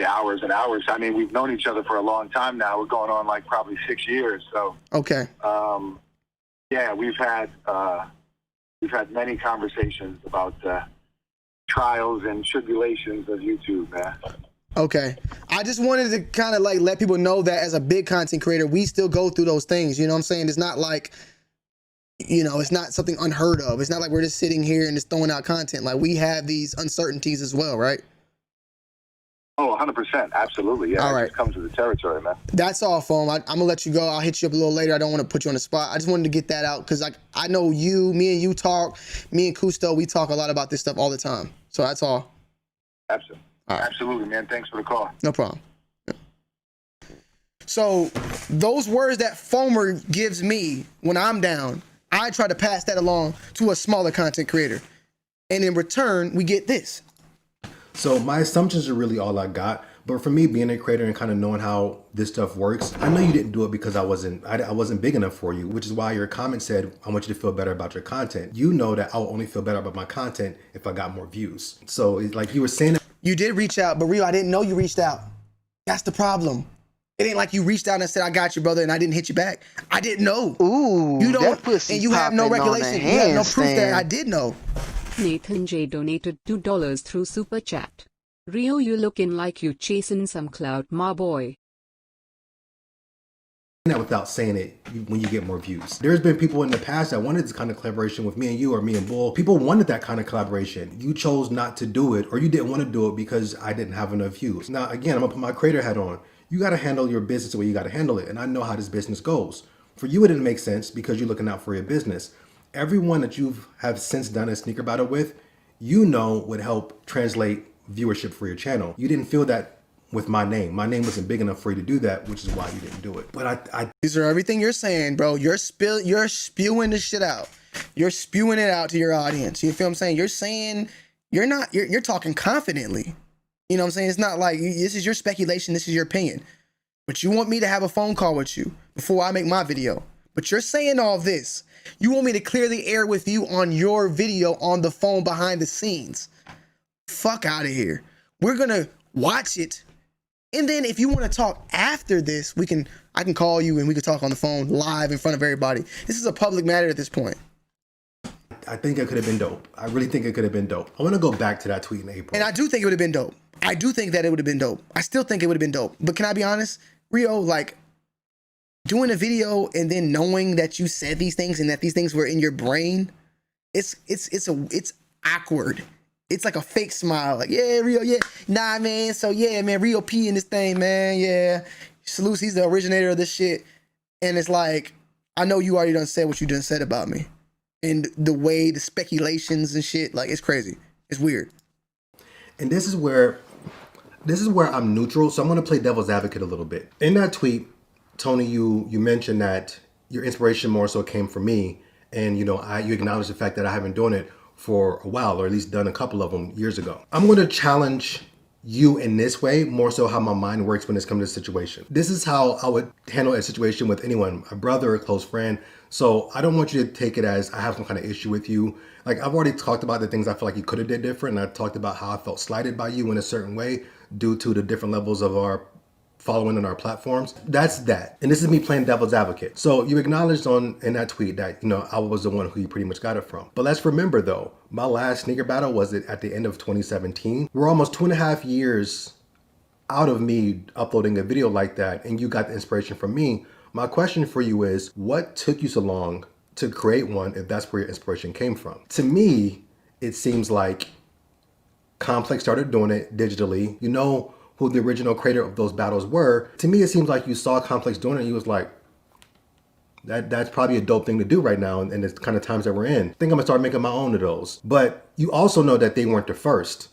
Speaker 5: hours and hours. I mean, we've known each other for a long time now. We're going on like probably 6 years. So
Speaker 3: Okay.
Speaker 5: yeah, we've had many conversations about trials and tribulations of YouTube, man.
Speaker 3: Okay. I just wanted to kind of like let people know that as a big content creator, we still go through those things. You know what I'm saying? It's not like, you know, it's not something unheard of. It's not like we're just sitting here and just throwing out content. Like we have these uncertainties as well, right?
Speaker 5: Oh, 100%. Absolutely. Yeah,
Speaker 3: all right.
Speaker 5: It just comes with the territory, man.
Speaker 3: That's all, Foam. I'm going to let you go. I'll hit you up a little later. I don't want to put you on the spot. I just wanted to get that out because I know me and you talk, me and Cousteau, we talk a lot about this stuff all the time. So that's all.
Speaker 5: Absolutely.
Speaker 3: All right.
Speaker 5: Absolutely, man. Thanks for the call.
Speaker 3: No problem. Yeah. So those words that Foamer gives me when I'm down, I try to pass that along to a smaller content creator. And in return, we get this.
Speaker 6: So my assumptions are really all I got. But for me, being a creator and kind of knowing how this stuff works, I know you didn't do it because I wasn't big enough for you, which is why your comment said, I want you to feel better about your content. You know that I'll only feel better about my content if I got more views. So it's like you were saying that.
Speaker 3: You did reach out, but Rio, I didn't know you reached out. That's the problem. It ain't like you reached out and said, I got you, brother, and I didn't hit you back. I didn't know.
Speaker 7: Ooh,
Speaker 3: you don't,
Speaker 7: that pussy
Speaker 3: and you have no
Speaker 7: popping on a
Speaker 3: recollection. You have no proof that
Speaker 7: handstand.
Speaker 3: I did know.
Speaker 8: Nathan J donated $2 through Super Chat. Rio, you looking like you chasing some clout, my boy.
Speaker 6: That without saying it when you get more views. There's been people in the past that wanted this kind of collaboration with me and you or me and Bull. People wanted that kind of collaboration. You chose not to do it or you didn't want to do it because I didn't have enough views. Now, again, I'm gonna put my creator hat on. You got to handle your business the way you got to handle it. And I know how this business goes. For you, it didn't make sense because you're looking out for your business. Everyone that you have since done a sneaker battle with, you know would help translate viewership for your channel. You didn't feel that with my name. My name wasn't big enough for you to do that, which is why you didn't do it. But
Speaker 3: These are everything you're saying, bro. You're spewing this shit out. You're spewing it out to your audience. You feel what I'm saying? You're saying you're talking confidently. You know what I'm saying? It's not like this is your speculation, this is your opinion. But you want me to have a phone call with you before I make my video. But you're saying all this. You want me to clear the air with you on your video on the phone behind the scenes. Fuck out of here. We're gonna watch it. And then if you want to talk after this, I can call you and we can talk on the phone live in front of everybody. This is a public matter at this point.
Speaker 6: I think it could have been dope. I really think it could have been dope. I want to go back to that tweet in April.
Speaker 3: And I do think it would have been dope. I do think that it would have been dope. I still think it would have been dope. But can I be honest? Rio, like doing a video and then knowing that you said these things and that these things were in your brain, it's awkward. It's like a fake smile. Like, yeah, Rio, yeah. Nah, man. So, yeah, man, Rio P in this thing, man. Yeah. Salutes, he's the originator of this shit. And it's like, I know you already done said what you done said about me. And the way, the speculations and shit, like, it's crazy. It's weird.
Speaker 6: And this is where I'm neutral. So I'm going to play devil's advocate a little bit. In that tweet, Tony, you mentioned that your inspiration more so came from me. And, you acknowledge the fact that I have been doing it for a while, or at least done a couple of them years ago. I'm going to challenge you in this way, more so how my mind works when it's come to this situation. This is how I would handle a situation with anyone, a brother or a close friend. So I don't want you to take it as I have some kind of issue with you. Like, I've already talked about the things I feel like you could have did different, and I talked about how I felt slighted by you in a certain way due to the different levels of our following on our platforms. That's that. And this is me playing devil's advocate. So you acknowledged in that tweet that, you know, I was the one who you pretty much got it from. But let's remember though, my last sneaker battle was at the end of 2017. We're almost 2.5 years out of me uploading a video like that, and you got the inspiration from me. My question for you is, what took you so long to create one if that's where your inspiration came from? To me, it seems like Complex started doing it digitally. You know who the original creator of those battles were. To me, it seems like you saw Complex doing it and you was like, that's probably a dope thing to do right now in the kind of times that we're in. I think I'm gonna start making my own of those. But you also know that they weren't the first.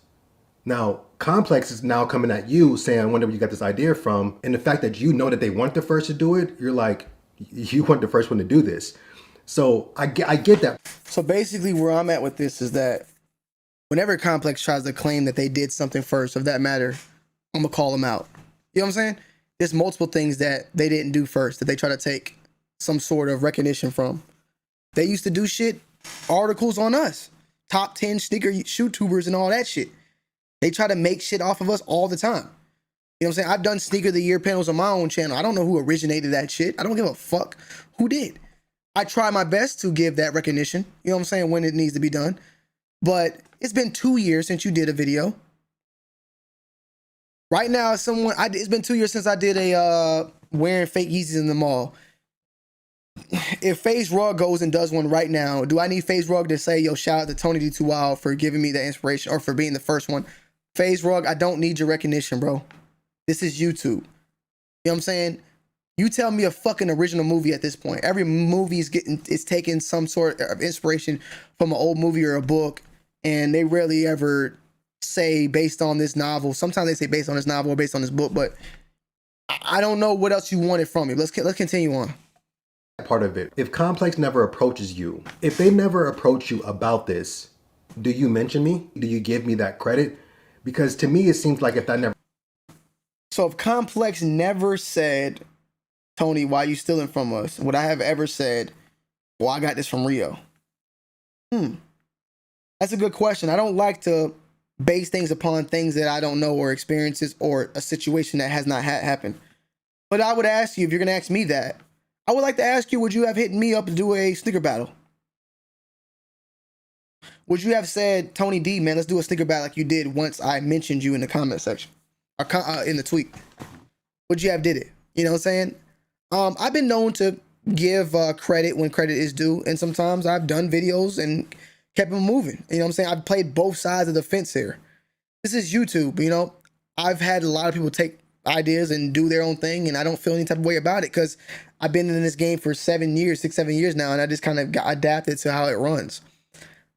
Speaker 6: Now, Complex is now coming at you saying, I wonder where you got this idea from. And the fact that you know that they weren't the first to do it, you're like, you weren't the first one to do this. So I get that.
Speaker 3: So basically where I'm at with this is that whenever Complex tries to claim that they did something first, of that matter, I'm gonna call them out. You know what I'm saying? There's multiple things that they didn't do first that they try to take some sort of recognition from. They used to do shit, articles on us, top 10 sneaker YouTubers and all that shit. They try to make shit off of us all the time. You know what I'm saying? I've done Sneaker of the Year panels on my own channel. I don't know who originated that shit. I don't give a fuck who did. I try my best to give that recognition, you know what I'm saying, when it needs to be done. But it's been 2 years since you did a video. Right now, it's been 2 years since I did a wearing fake Yeezys in the mall. If FaZe Rug goes and does one right now, do I need FaZe Rug to say, yo, shout out to Tony D2 Wild for giving me the inspiration or for being the first one? FaZe Rug, I don't need your recognition, bro. This is YouTube. You know what I'm saying? You tell me a fucking original movie at this point. Every movie is taking some sort of inspiration from an old movie or a book, and they rarely ever say based on this novel. Sometimes they say based on this novel or based on this book, but I don't know what else you wanted from me. Let's continue on.
Speaker 6: Part of it. If Complex never approaches you, if they never approach you about this, do you mention me? Do you give me that credit? Because to me, it seems like if that never...
Speaker 3: So if Complex never said, Tony, why you stealing from us? Would I have ever said, well, I got this from Rio? That's a good question. I don't like to base things upon things that I don't know or experiences or a situation that has not happened. But I would ask you, if you're going to ask me that, I would like to ask you, would you have hit me up to do a sneaker battle? Would you have said, Tony D, man, let's do a sneaker battle like you did once I mentioned you in the comment section or in the tweet? Would you have did it? You know what I'm saying? I've been known to give credit when credit is due, and sometimes I've done videos and kept them moving. You know what I'm saying? I've played both sides of the fence here. This is YouTube, you know? I've had a lot of people take ideas and do their own thing, and I don't feel any type of way about it because I've been in this game for 7 years, 7 years now, and I just kind of got adapted to how it runs.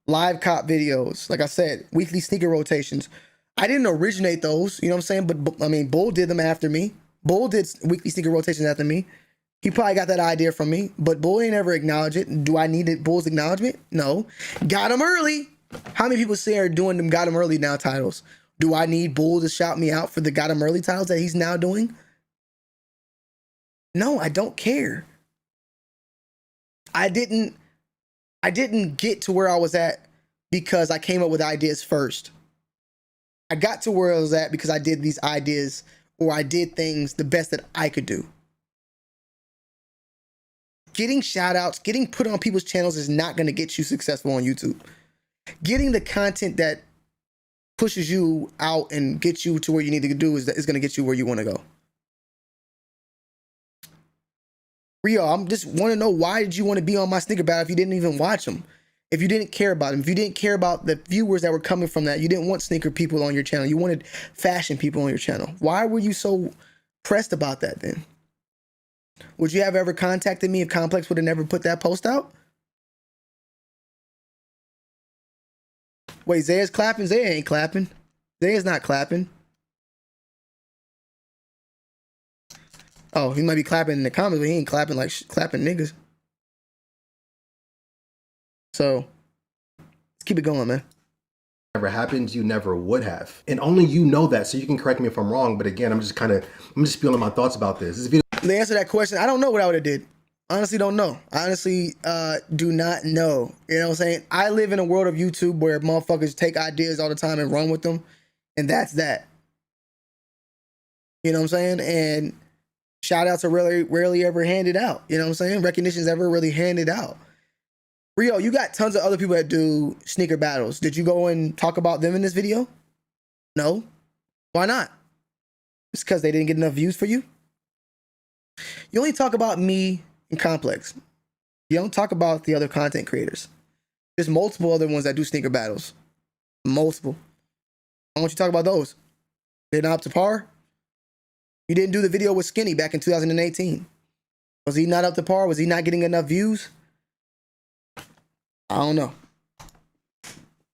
Speaker 3: Live cop videos, like I said, weekly sneaker rotations. I didn't originate those, you know what I'm saying? But I mean, Bull did them after me. Bull did weekly sneaker rotations after me. He probably got that idea from me, but Bull ain't ever acknowledged it. Do I need Bull's acknowledgement? No. Got him early. How many people say are doing them got him early now titles? Do I need Bull to shout me out for the got him early titles that he's now doing? No, I don't care. I didn't get to where I was at because I came up with ideas first. I got to where I was at because I did these ideas, or I did things the best that I could do. Getting shout outs, getting put on people's channels is not going to get you successful on YouTube. Getting the content that pushes you out and gets you to where you need to do is going to get you where you want to go. Rio, I'm just want to know, why did you want to be on my sneaker battle if you didn't even watch them? If you didn't care about them, if you didn't care about the viewers that were coming from that, you didn't want sneaker people on your channel. You wanted fashion people on your channel. Why were you so pressed about that then? Would you have ever contacted me if Complex would have never put that post out? Wait, Zaya's clapping? Zaya ain't clapping. Zaya's not clapping. Oh, he might be clapping in the comments, but he ain't clapping like clapping niggas. So, let's keep it going, man.
Speaker 6: Never happened, you never would have. And only you know that, so you can correct me if I'm wrong, but again, I'm just spilling my thoughts about this.
Speaker 3: To answer that question, I don't know what I would have did. Honestly, don't know. I honestly do not know. You know what I'm saying? I live in a world of YouTube where motherfuckers take ideas all the time and run with them, and that's that. You know what I'm saying? And shout outs are rarely ever handed out. You know what I'm saying? Recognition's ever really handed out. Rio, you got tons of other people that do sneaker battles. Did you go and talk about them in this video? No. Why not? It's because they didn't get enough views for you? You only talk about me and Complex. You don't talk about the other content creators. There's multiple other ones that do sneaker battles. Multiple. Why don't you talk about those? They're not up to par? You didn't do the video with Skinny back in 2018. Was he not up to par? Was he not getting enough views? I don't know.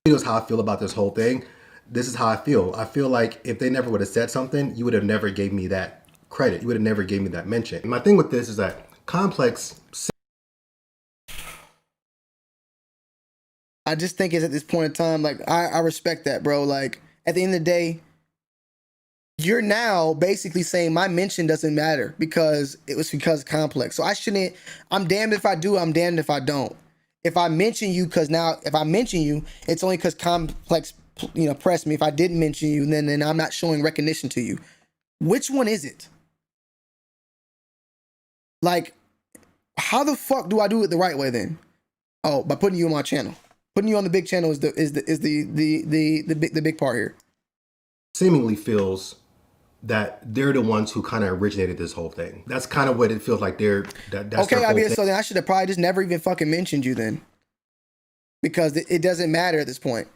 Speaker 6: Here's how I feel about this whole thing. This is how I feel. I feel like if they never would have said something, you would have never gave me that credit. You would have never gave me that mention. And my thing with this is that Complex...
Speaker 3: I just think it's at this point in time, like, I respect that, bro. Like, at the end of the day, you're now basically saying my mention doesn't matter because it was because Complex. So I shouldn't, I'm damned if I do, I'm damned if I don't. If I mention you, because now, if I mention you, it's only because Complex, you know, pressed me. If I didn't mention you, then I'm not showing recognition to you. Which one is it? Like, how the fuck do I do it the right way then? Oh, by putting you on my channel. Putting you on the big channel is the big part here.
Speaker 6: Seemingly feels that they're the ones who kind of originated this whole thing. That's kind of what it feels like. That's
Speaker 3: okay, IBS, so then I should have probably just never even fucking mentioned you then. Because it doesn't matter at this point.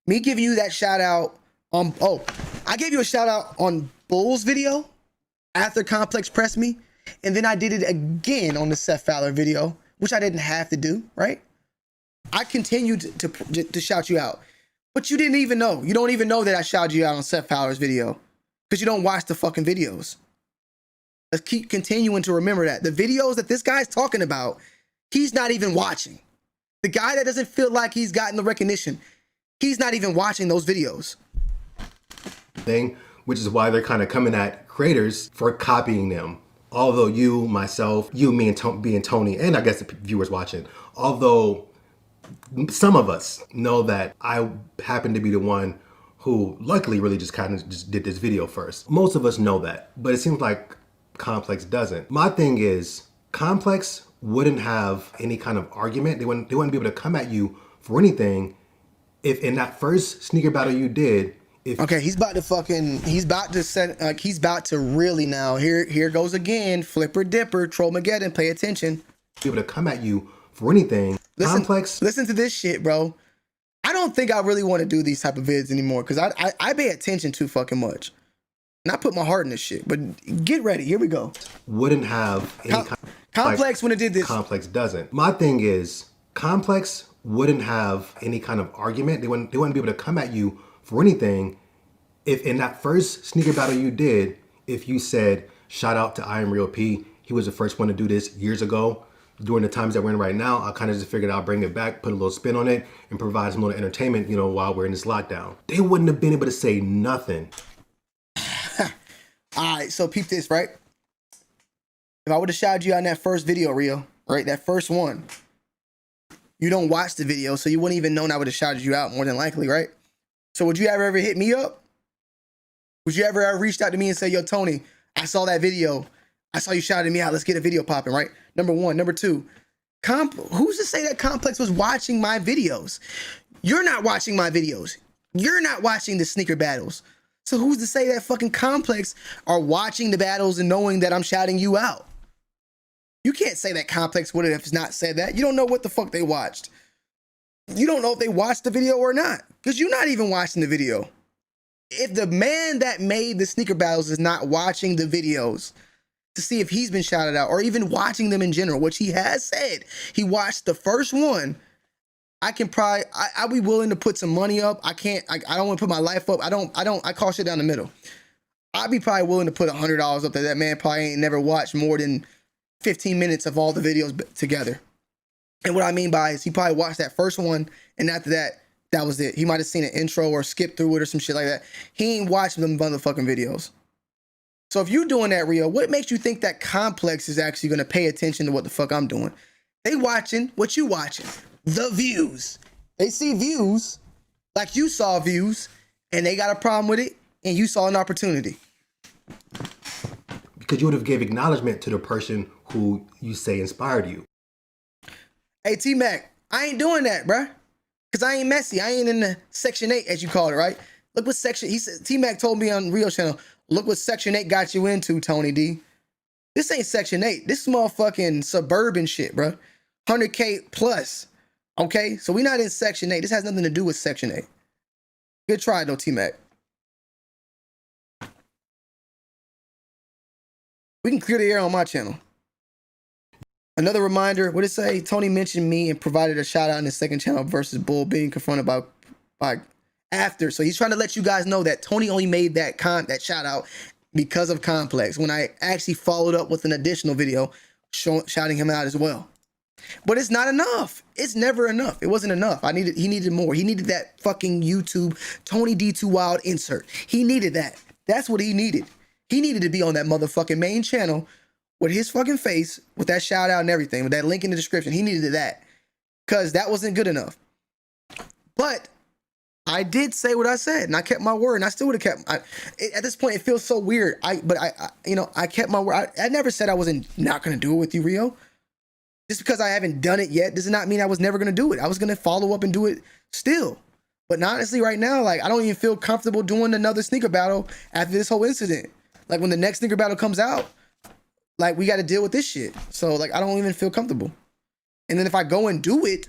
Speaker 3: Me giving you that shout out on, I gave you a shout out on Bull's video after Complex pressed me. And then I did it again on the Seth Fowler video, which I didn't have to do, right? I continued to shout you out. But you didn't even know. You don't even know that I shouted you out on Seth Fowler's video. Because you don't watch the fucking videos. Let's keep continuing to remember that. The videos that this guy's talking about, he's not even watching. The guy that doesn't feel like he's gotten the recognition, he's not even watching those videos.
Speaker 6: Which is why they're kind of coming at creators for copying them. Although you, myself, you, me, and Tony, and I guess the viewers watching, although some of us know that I happen to be the one who luckily really just kind of just did this video first. Most of us know that, but it seems like Complex doesn't. My thing is, Complex wouldn't have any kind of argument. They wouldn't be able to come at you for anything if in that first sneaker battle you did.
Speaker 3: Okay, he's about to really now, here goes again, flipper dipper, Trollmageddon, pay attention.
Speaker 6: Be able to come at you for anything. Complex.
Speaker 3: Listen to this shit, bro. I don't think I really want to do these type of vids anymore because I pay attention too fucking much. And I put my heart in this shit. But get ready. Here we go.
Speaker 6: Wouldn't have any
Speaker 3: Complex when it did this.
Speaker 6: Complex doesn't. My thing is, Complex wouldn't have any kind of argument. They wouldn't be able to come at you for anything if in that first sneaker battle you did, if you said, shout out to I Am Real P, he was the first one to do this years ago. During the times that we're in right now, I kind of just figured I'll bring it back, put a little spin on it, and provide some little entertainment, you know, while we're in this lockdown. They wouldn't have been able to say nothing.
Speaker 3: All right, so peep this, right? If I would have shouted you out in that first video, Rio, right, that first one, you don't watch the video, so you wouldn't even know I would have shouted you out more than likely, right? So would you ever hit me up? Would you ever reached out to me and say, yo, Tony, I saw that video. I saw you shouting me out. Let's get a video popping, right? Number one. Number two, who's to say that Complex was watching my videos? You're not watching my videos. You're not watching the sneaker battles. So who's to say that fucking Complex are watching the battles and knowing that I'm shouting you out? You can't say that Complex would have not said that. You don't know what the fuck they watched. You don't know if they watched the video or not because you're not even watching the video. If the man that made the sneaker battles is not watching the videos to see if he's been shouted out or even watching them in general, which he has said, he watched the first one, I can probably, I'll be willing to put some money up. I don't want to put my life up. I call shit down the middle. I'd be probably willing to put $100 up that man probably ain't never watched more than 15 minutes of all the videos together. And what I mean by is he probably watched that first one and after that, that was it. He might have seen an intro or skipped through it or some shit like that. He ain't watching them motherfucking videos. So if you're doing that, Rio, what makes you think that Complex is actually going to pay attention to what the fuck I'm doing? They watching what you watching. The views. They see views like you saw views and they got a problem with it and you saw an opportunity.
Speaker 6: Because you would have gave acknowledgement to the person who you say inspired you.
Speaker 3: Hey, T-Mac, I ain't doing that, bruh. Because I ain't messy. I ain't in the Section 8, as you call it, right? Look what Section... He said, T-Mac told me on Rio Channel, look what Section 8 got you into, Tony D. This ain't Section 8. This is motherfucking suburban shit, bruh. 100K plus. Okay? So we not in Section 8. This has nothing to do with Section 8. Good try, though, T-Mac. We can clear the air on my channel. Another reminder, what did it say? Tony mentioned me and provided a shout out in his second channel versus Bull being confronted by after. So he's trying to let you guys know that Tony only made that shout out because of Complex, when I actually followed up with an additional video shouting him out as well. But it's not enough. It's never enough. It wasn't enough. He needed more. He needed that fucking YouTube Tony D2 Wild insert. He needed that. That's what he needed. He needed to be on that motherfucking main channel with his fucking face, with that shout out and everything, with that link in the description. He needed that because that wasn't good enough. But I did say what I said, and I kept my word, and I still would have kept. At this point, it feels so weird. I kept my word. I never said I wasn't not gonna do it with you, Rio. Just because I haven't done it yet does not mean I was never gonna do it. I was gonna follow up and do it still. But honestly, right now, like I don't even feel comfortable doing another sneaker battle after this whole incident. Like when the next sneaker battle comes out, like we got to deal with this shit. So like I don't even feel comfortable. And then if I go and do it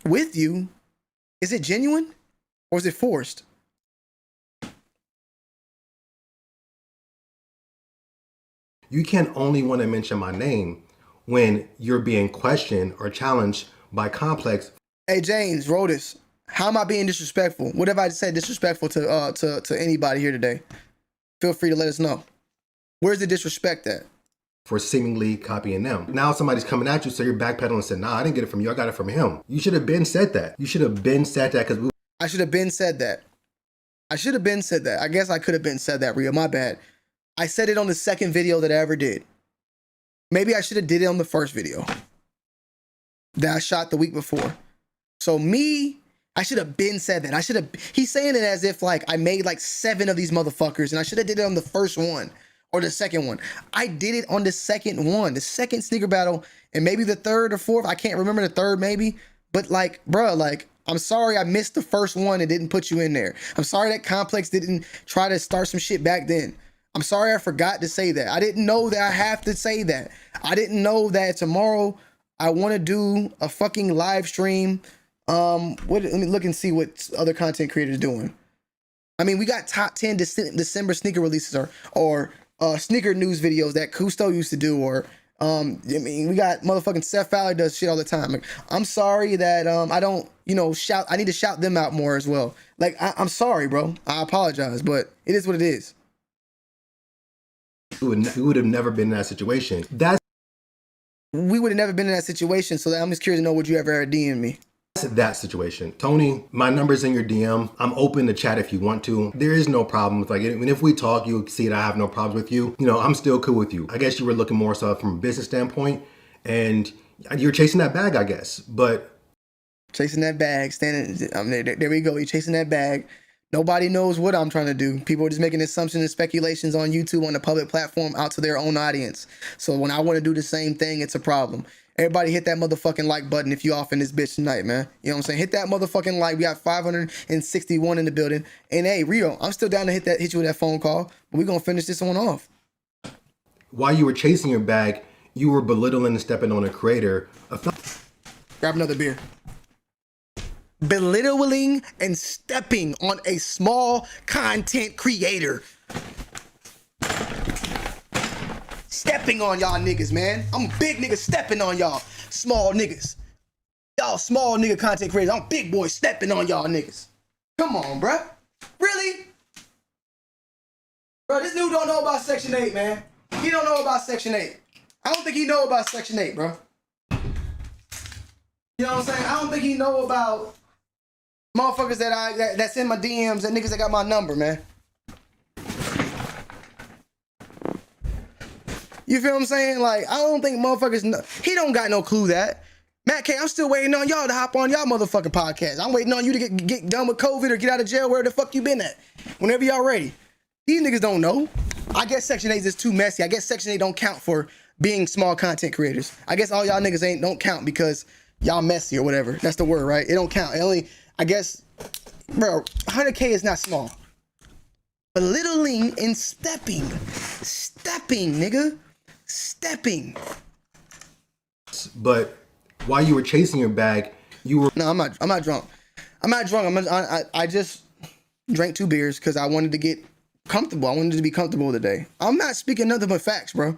Speaker 3: with you, is it genuine or is it forced?
Speaker 6: You can only want to mention my name when you're being questioned or challenged by Complex.
Speaker 3: Hey James, Rodis, how am I being disrespectful? What have I said disrespectful to anybody here today? Feel free to let us know. Where's the disrespect at?
Speaker 6: For seemingly copying them. Now somebody's coming at you, so you're backpedaling and said, nah, I didn't get it from you, I got it from him. You should have been said that. You should have been said that because
Speaker 3: I should have been said that. I should have been said that. I guess I could have been said that, Rio. My bad. I said it on the second video that I ever did. Maybe I should have did it on the first video that I shot the week before. So I should have been said that. He's saying it as if like I made like 7 of these motherfuckers and I should have did it on the first one or the second one. I did it on the second one, the second sneaker battle, and maybe the third or fourth. I can't remember the third maybe, but like, bruh, like, I'm sorry I missed the first one and didn't put you in there. I'm sorry that Complex didn't try to start some shit back then. I'm sorry I forgot to say that. I didn't know that I have to say that. I didn't know that tomorrow I want to do a fucking live stream. Let me look and see what other content creators doing. I mean, we got top 10 December sneaker releases or sneaker news videos that Cousteau used to do, or I mean, we got motherfucking Seth Fowler does shit all the time. Like, I'm sorry that I don't, shout. I need to shout them out more as well. Like, I'm sorry, bro. I apologize, but it is what it is.
Speaker 6: we would have never been in that situation.
Speaker 3: We would have never been in that situation. So I'm just curious to know, would you ever DM me?
Speaker 6: That situation. Tony, my number's in your DM. I'm open to chat if you want to. There is no problem with, like, even if we talk, you'll see that I have no problems with you. I'm still cool with you. I guess you were looking more so from a business standpoint, and you're chasing that bag, I guess. But
Speaker 3: chasing that bag, there we go. You're chasing that bag. Nobody knows what I'm trying to do. People are just making assumptions and speculations on YouTube, on the public platform, out to their own audience. So when I want to do the same thing, it's a problem. Everybody hit that motherfucking like button if you off in this bitch tonight, man. You know what I'm saying? Hit that motherfucking like. We got 561 in the building. And hey, Rio, I'm still down to hit you with that phone call, but we're going to finish this one off.
Speaker 6: While you were chasing your bag, you were belittling and stepping on a creator.
Speaker 3: Grab another beer. Belittling and stepping on a small content creator. Stepping on y'all niggas, man. I'm a big nigga stepping on y'all small niggas. Y'all small nigga content creators. I'm big boy stepping on y'all niggas. Come on, bruh. Really? Bro, this dude don't know about Section 8, man. He don't know about Section 8. I don't think he know about Section 8, bro. You know what I'm saying? I don't think he know about motherfuckers that's in my DMs and niggas that got my number, man. You feel what I'm saying? Like, I don't think motherfuckers know. He don't got no clue that. Matt K, I'm still waiting on y'all to hop on y'all motherfucking podcast. I'm waiting on you to get done with COVID or get out of jail, where the fuck you been at. Whenever y'all ready. These niggas don't know. I guess Section 8 is just too messy. I guess Section 8 don't count for being small content creators. I guess all y'all niggas don't count because y'all messy or whatever. That's the word, right? It don't count. It only, I guess, bro, 100K is not small. Belittling and stepping, nigga, stepping.
Speaker 6: But while you were chasing your bag, you were...
Speaker 3: No, I'm not drunk. I just drank 2 beers because I wanted to get comfortable. I wanted to be comfortable today. I'm not speaking nothing but facts, bro.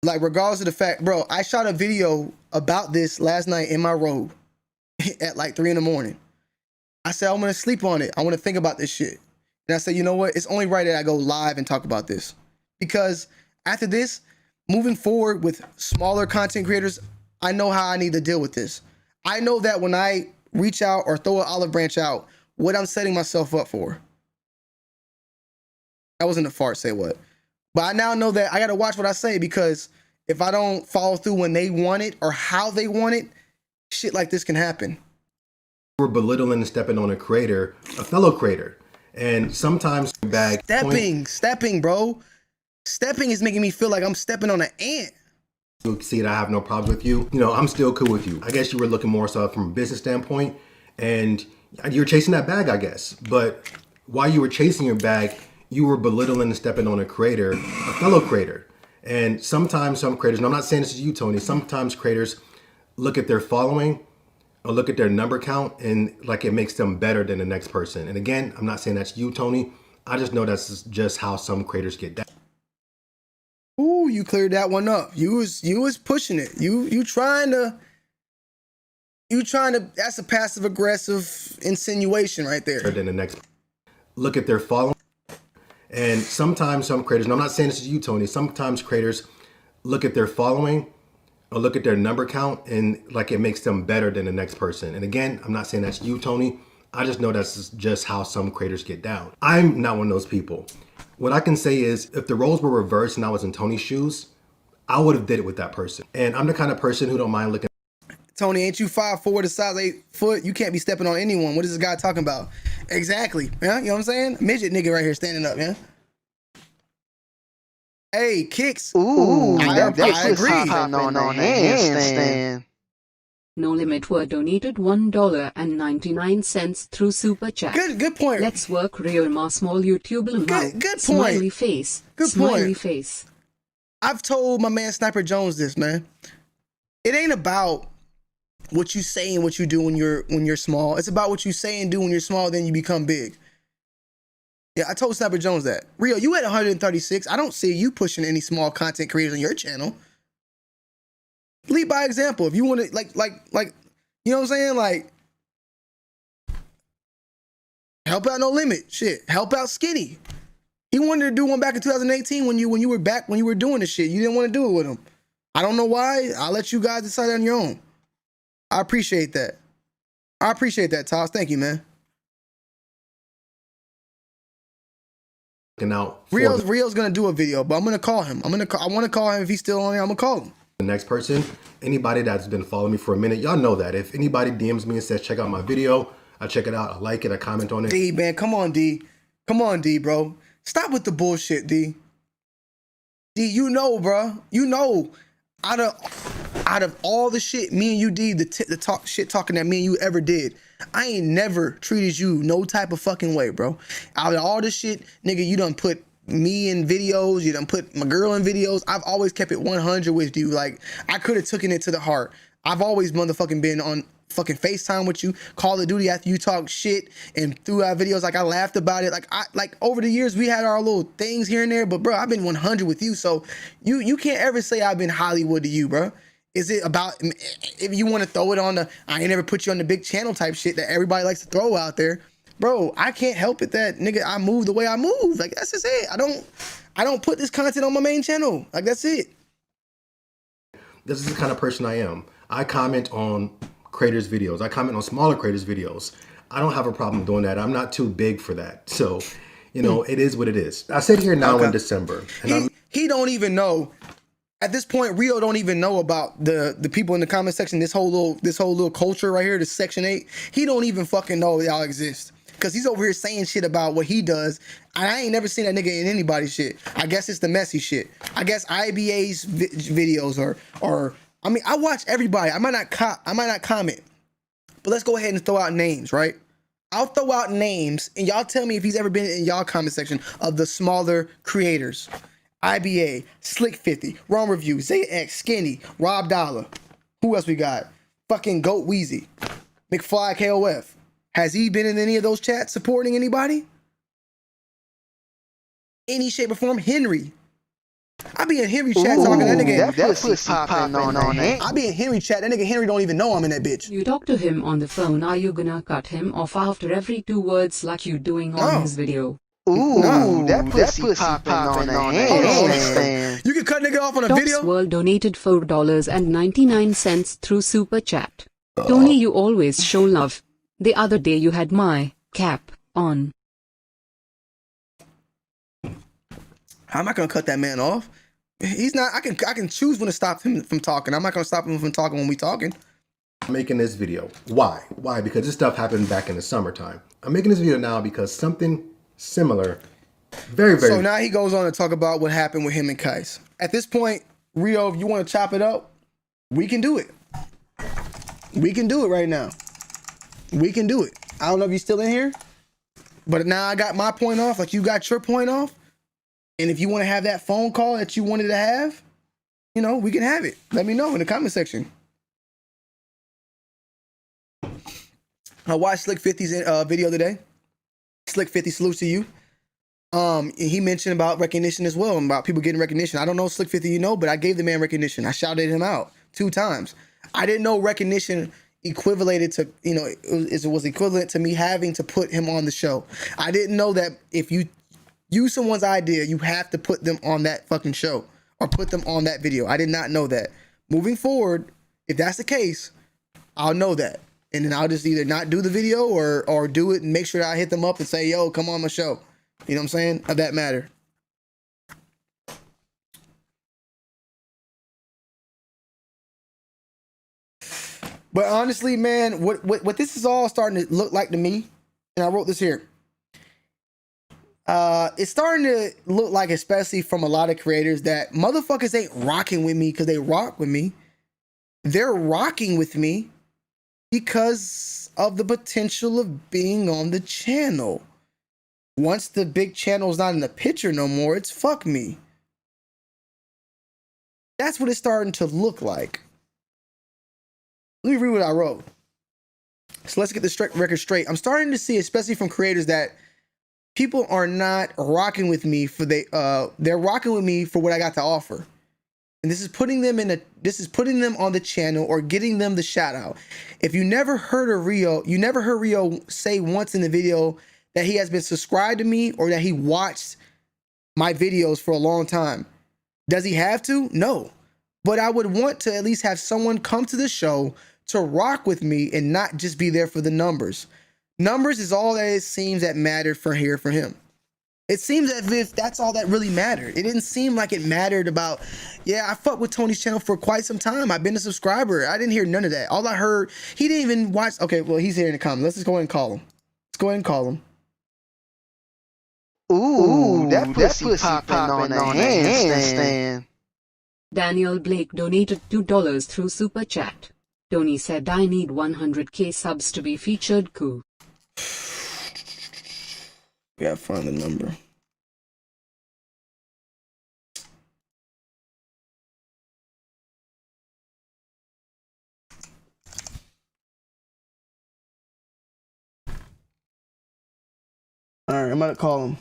Speaker 3: Like, regardless of the fact, bro, I shot a video about this last night in my robe at like 3 in the morning. I said, I'm going to sleep on it. I want to think about this shit. And I said, you know what? It's only right that I go live and talk about this. Because after this, moving forward with smaller content creators, I know how I need to deal with this. I know that when I reach out or throw an olive branch out, what I'm setting myself up for. That wasn't a fart, say what. But I now know that I got to watch what I say, because if I don't follow through when they want it or how they want it, shit like this can happen.
Speaker 6: We're belittling and stepping on a creator, a fellow creator. And sometimes
Speaker 3: stepping, bro. Stepping is making me feel like I'm stepping on an ant.
Speaker 6: You see that I have no problems with you. You know, I'm still cool with you. I guess you were looking more so from a business standpoint, and you're chasing that bag, I guess. But while you were chasing your bag, you were belittling and stepping on a creator, a fellow creator. And sometimes some creators, and I'm not saying this is you, Tony, sometimes creators look at their following or look at their number count and like it makes them better than the next person. And again, I'm not saying that's you, Tony. I just know that's just how some creators get down.
Speaker 3: Ooh, you cleared that one up. You was pushing it. You trying to, that's a passive aggressive insinuation right there.
Speaker 6: Than the next. Look at their following. And sometimes some creators, and I'm not saying this is you, Tony, sometimes creators look at their following or look at their number count and like it makes them better than the next person. And again, I'm not saying that's you, Tony. I just know that's just how some creators get down. I'm not one of those people. What I can say is if the roles were reversed and I was in Tony's shoes, I would have did it with that person. And I'm the kind of person who don't mind looking.
Speaker 3: Tony, ain't you 5'4" to size 8 foot? You can't be stepping on anyone. What is this guy talking about? Exactly. Yeah, you know what I'm saying? Midget nigga right here standing up, man. Hey, kicks.
Speaker 7: Ooh,
Speaker 3: I agree.
Speaker 7: On a handstand.
Speaker 8: No Limit were donated $1.99 through Super Chat.
Speaker 3: Good point.
Speaker 8: Let's work real ma small YouTube now.
Speaker 3: Good point.
Speaker 8: Smiley face.
Speaker 3: Good
Speaker 8: Smiley
Speaker 3: point.
Speaker 8: face.
Speaker 3: I've told my man Sniper Jones this, man. It ain't about what you say and what you do when you're small. It's about what you say and do when you're small, then you become big. Yeah, I told Sniper Jones that. Rio, you at 136. I don't see you pushing any small content creators on your channel. Lead by example. If you want to, like, you know what I'm saying? Like, help out No Limit. Shit, help out Skinny. He wanted to do one back in 2018 when you were doing this shit. You didn't want to do it with him. I don't know why. I'll let you guys decide on your own. I appreciate that. I appreciate that, Toss. Thank you, man. Rio's gonna do a video, but I'm gonna call him. I want to call him if he's still on there. I'm gonna call him.
Speaker 6: The next person, anybody that's been following me for a minute, y'all know that if anybody DMs me and says check out my video, I check it out, I like it, I comment on it.
Speaker 3: D, man, come on, D, bro. Stop with the bullshit, D. D, you know, bro. You know, out of all the shit me and you did, the talking that me and you ever did, I ain't never treated you no type of fucking way, bro. Out of all this shit, nigga, you done put me in videos, you done put my girl in videos. I've always kept it 100 with you. Like, I could have taken it to the heart. I've always motherfucking been on fucking FaceTime with you, Call of Duty after you talk shit, and through our videos, like, I laughed about it. Like over the years, we had our little things here and there, but bro, I've been 100 with you, so you can't ever say I've been Hollywood to you, bro. Is it about, if you want to throw it on the, I ain't never put you on the big channel type shit that everybody likes to throw out there, bro, I can't help it that, nigga, I move the way I move. Like, that's just it. I don't put this content on my main channel. Like, that's it.
Speaker 6: This is the kind of person I am. I comment on creators' videos. I comment on smaller creators' videos. I don't have a problem doing that. I'm not too big for that. So, you know, it is what it is. I sit here now in December. And
Speaker 3: he don't even know. At this point, Rio don't even know about the people in the comment section, this whole little culture right here, this Section 8. He don't even fucking know y'all exist. because he's over here saying shit about what he does. And I ain't never seen that nigga in anybody's shit. I guess it's the messy shit. I guess IBA's videos or I mean, I watch everybody. I might not comment, but let's go ahead and throw out names, right? I'll throw out names, and y'all tell me if he's ever been in y'all comment section of the smaller creators. IBA, Slick 50, Wrong Review, ZX, Skinny, Rob Dollar. Who else we got? Fucking Goat Wheezy, McFly KOF. Has he been in any of those chats supporting anybody? Any shape or form? Henry. I be in Henry chat talking to that nigga.
Speaker 7: That pussy popping on that.
Speaker 3: I be in Henry chat. That nigga Henry don't even know I'm in that bitch.
Speaker 8: You talk to him on the phone. Are you gonna cut him off after every 2 words like you doing on his video?
Speaker 7: Ooh, that pussy popping on a handstand.
Speaker 3: You can cut nigga off on a
Speaker 8: Tops
Speaker 3: video?
Speaker 8: World donated $4.99 through Super Chat. Tony, you always show love. The other day you had my cap on.
Speaker 3: How am I gonna cut that man off? He's not. I can choose when to stop him from talking. I'm not gonna stop him from talking when we talking.
Speaker 6: I'm making this video. Why? Why? Because this stuff happened back in the summertime. I'm making this video now because something similar, very.
Speaker 3: So now he goes on to talk about what happened with him and Kais. At this point, Rio, if you want to chop it up, we can do it. We can do it right now. We can do it. I don't know if you're still in here, but now I got my point off, like you got your point off. And if you want to have that phone call that you wanted to have, you know, we can have it. Let me know in the comment section. I watched Slick 50's video today. Slick 50, salute to you. He mentioned about recognition as well, and about people getting recognition. I don't know Slick 50, you know, but I gave the man recognition. I shouted him out 2 times. I didn't know recognition equivalated to, you know, it was equivalent to me having to put him on the show. I didn't know that if you use someone's idea, you have to put them on that fucking show or put them on that video. I did not know that. Moving forward, if that's the case, I'll know that. And then I'll just either not do the video or do it and make sure that I hit them up and say, yo, come on my show. You know what I'm saying? Of that matter. But honestly, man, what this is all starting to look like to me, and I wrote this here. It's starting to look like, especially from a lot of creators, that motherfuckers ain't rocking with me because they rock with me. They're rocking with me because of the potential of being on the channel. Once the big channel's not in the picture no more, it's fuck me. That's what it's starting to look like. Let me read what I wrote. So let's get the record straight. I'm starting to see, especially from creators, that people are not rocking with me for they're rocking with me for what I got to offer. And this is putting them on the channel or getting them the shout out. If you never heard of Rio, you never heard Rio say once in the video that he has been subscribed to me or that he watched my videos for a long time. Does he have to? No. But I would want to at least have someone come to the show to rock with me and not just be there for the numbers. Numbers is all that it seems that mattered for him. It seems as if that's all that really mattered. It didn't seem like it mattered about, yeah, I fucked with Tony's channel for quite some time. I've been a subscriber. I didn't hear none of that. All I heard, he didn't even watch. Okay, well, he's here in the comments. Let's just go ahead and call him. Let's go ahead and call him.
Speaker 7: Ooh, that pussy popping on a handstand.
Speaker 8: Daniel Blake donated $2 through Super Chat. Tony said, I need 100k subs to be featured. Cool.
Speaker 3: We gotta find the number. All right, I'm gonna call him.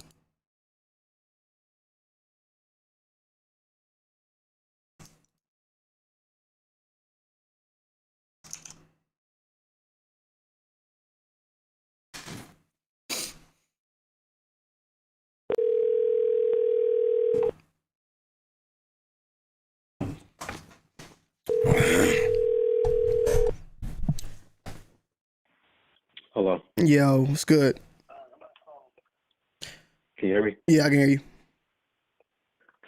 Speaker 4: Hello.
Speaker 3: Yo, what's good?
Speaker 4: Can you hear me?
Speaker 3: Yeah, I can hear you.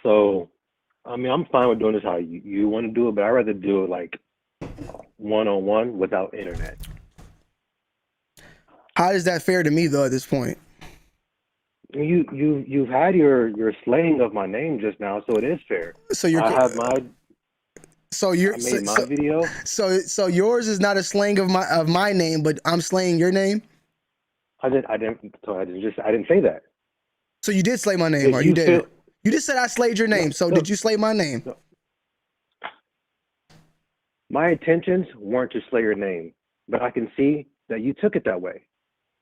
Speaker 4: So, I mean, I'm fine with doing this how you want to do it, but I'd rather do it like one-on-one without internet.
Speaker 3: How is that fair to me though at this point?
Speaker 4: You've had your slaying of my name just now, so it is fair.
Speaker 3: So you're
Speaker 4: I have my
Speaker 3: so you're
Speaker 4: I made my video.
Speaker 3: So yours is not a slang of my name, but I'm slaying your name.
Speaker 4: I didn't say that.
Speaker 3: So you did slay my name, or you did? You just said I slayed your name. So did you slay my name?
Speaker 4: No. My intentions weren't to slay your name, but I can see that you took it that way.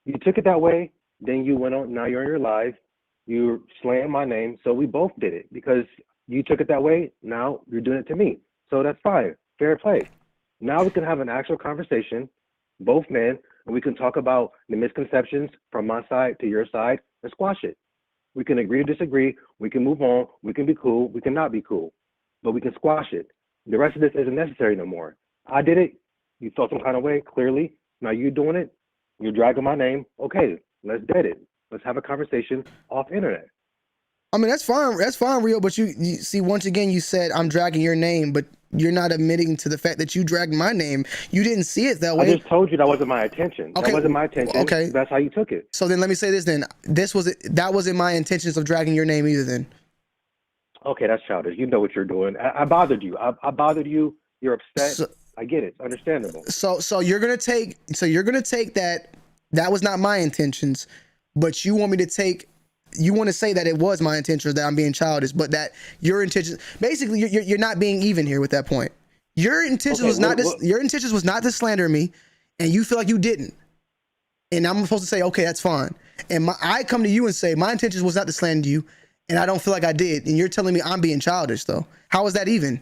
Speaker 4: You took it that way, then you went on, now you're in your live, you're slaying my name, so we both did it because you took it that way, now you're doing it to me. So that's fine, fair play. Now we can have an actual conversation, both men, and we can talk about the misconceptions from my side to your side and squash it. We can agree to disagree, we can move on, we can be cool, we can not be cool, but we can squash it. The rest of this isn't necessary no more. I did it, you felt some kind of way, clearly. Now you're doing it, you're dragging my name. Okay, let's dead it. Let's have a conversation off internet.
Speaker 3: I mean, that's fine, Rio. But you see, once again, you said I'm dragging your name, but you're not admitting to the fact that you dragged my name. You didn't see it that way.
Speaker 4: I just told you that wasn't my intention.
Speaker 3: Okay.
Speaker 4: That wasn't my intention.
Speaker 3: Okay.
Speaker 4: That's how you took it.
Speaker 3: So then let me say this then. That wasn't my intentions of dragging your name either then.
Speaker 4: Okay, that's childish. You know what you're doing. I bothered you. I bothered you. You're upset.
Speaker 3: So,
Speaker 4: I get it. It's understandable.
Speaker 3: So you're gonna take that was not my intentions, but you want me to take. You want to say that it was my intentions, that I'm being childish, but that your intentions, basically, you're not being even here with that point. Your intentions your intentions was not to slander me, and you feel like you didn't. And I'm supposed to say, okay, that's fine. And I come to you and say my intentions was not to slander you, and I don't feel like I did. And you're telling me I'm being childish, though. How is that even?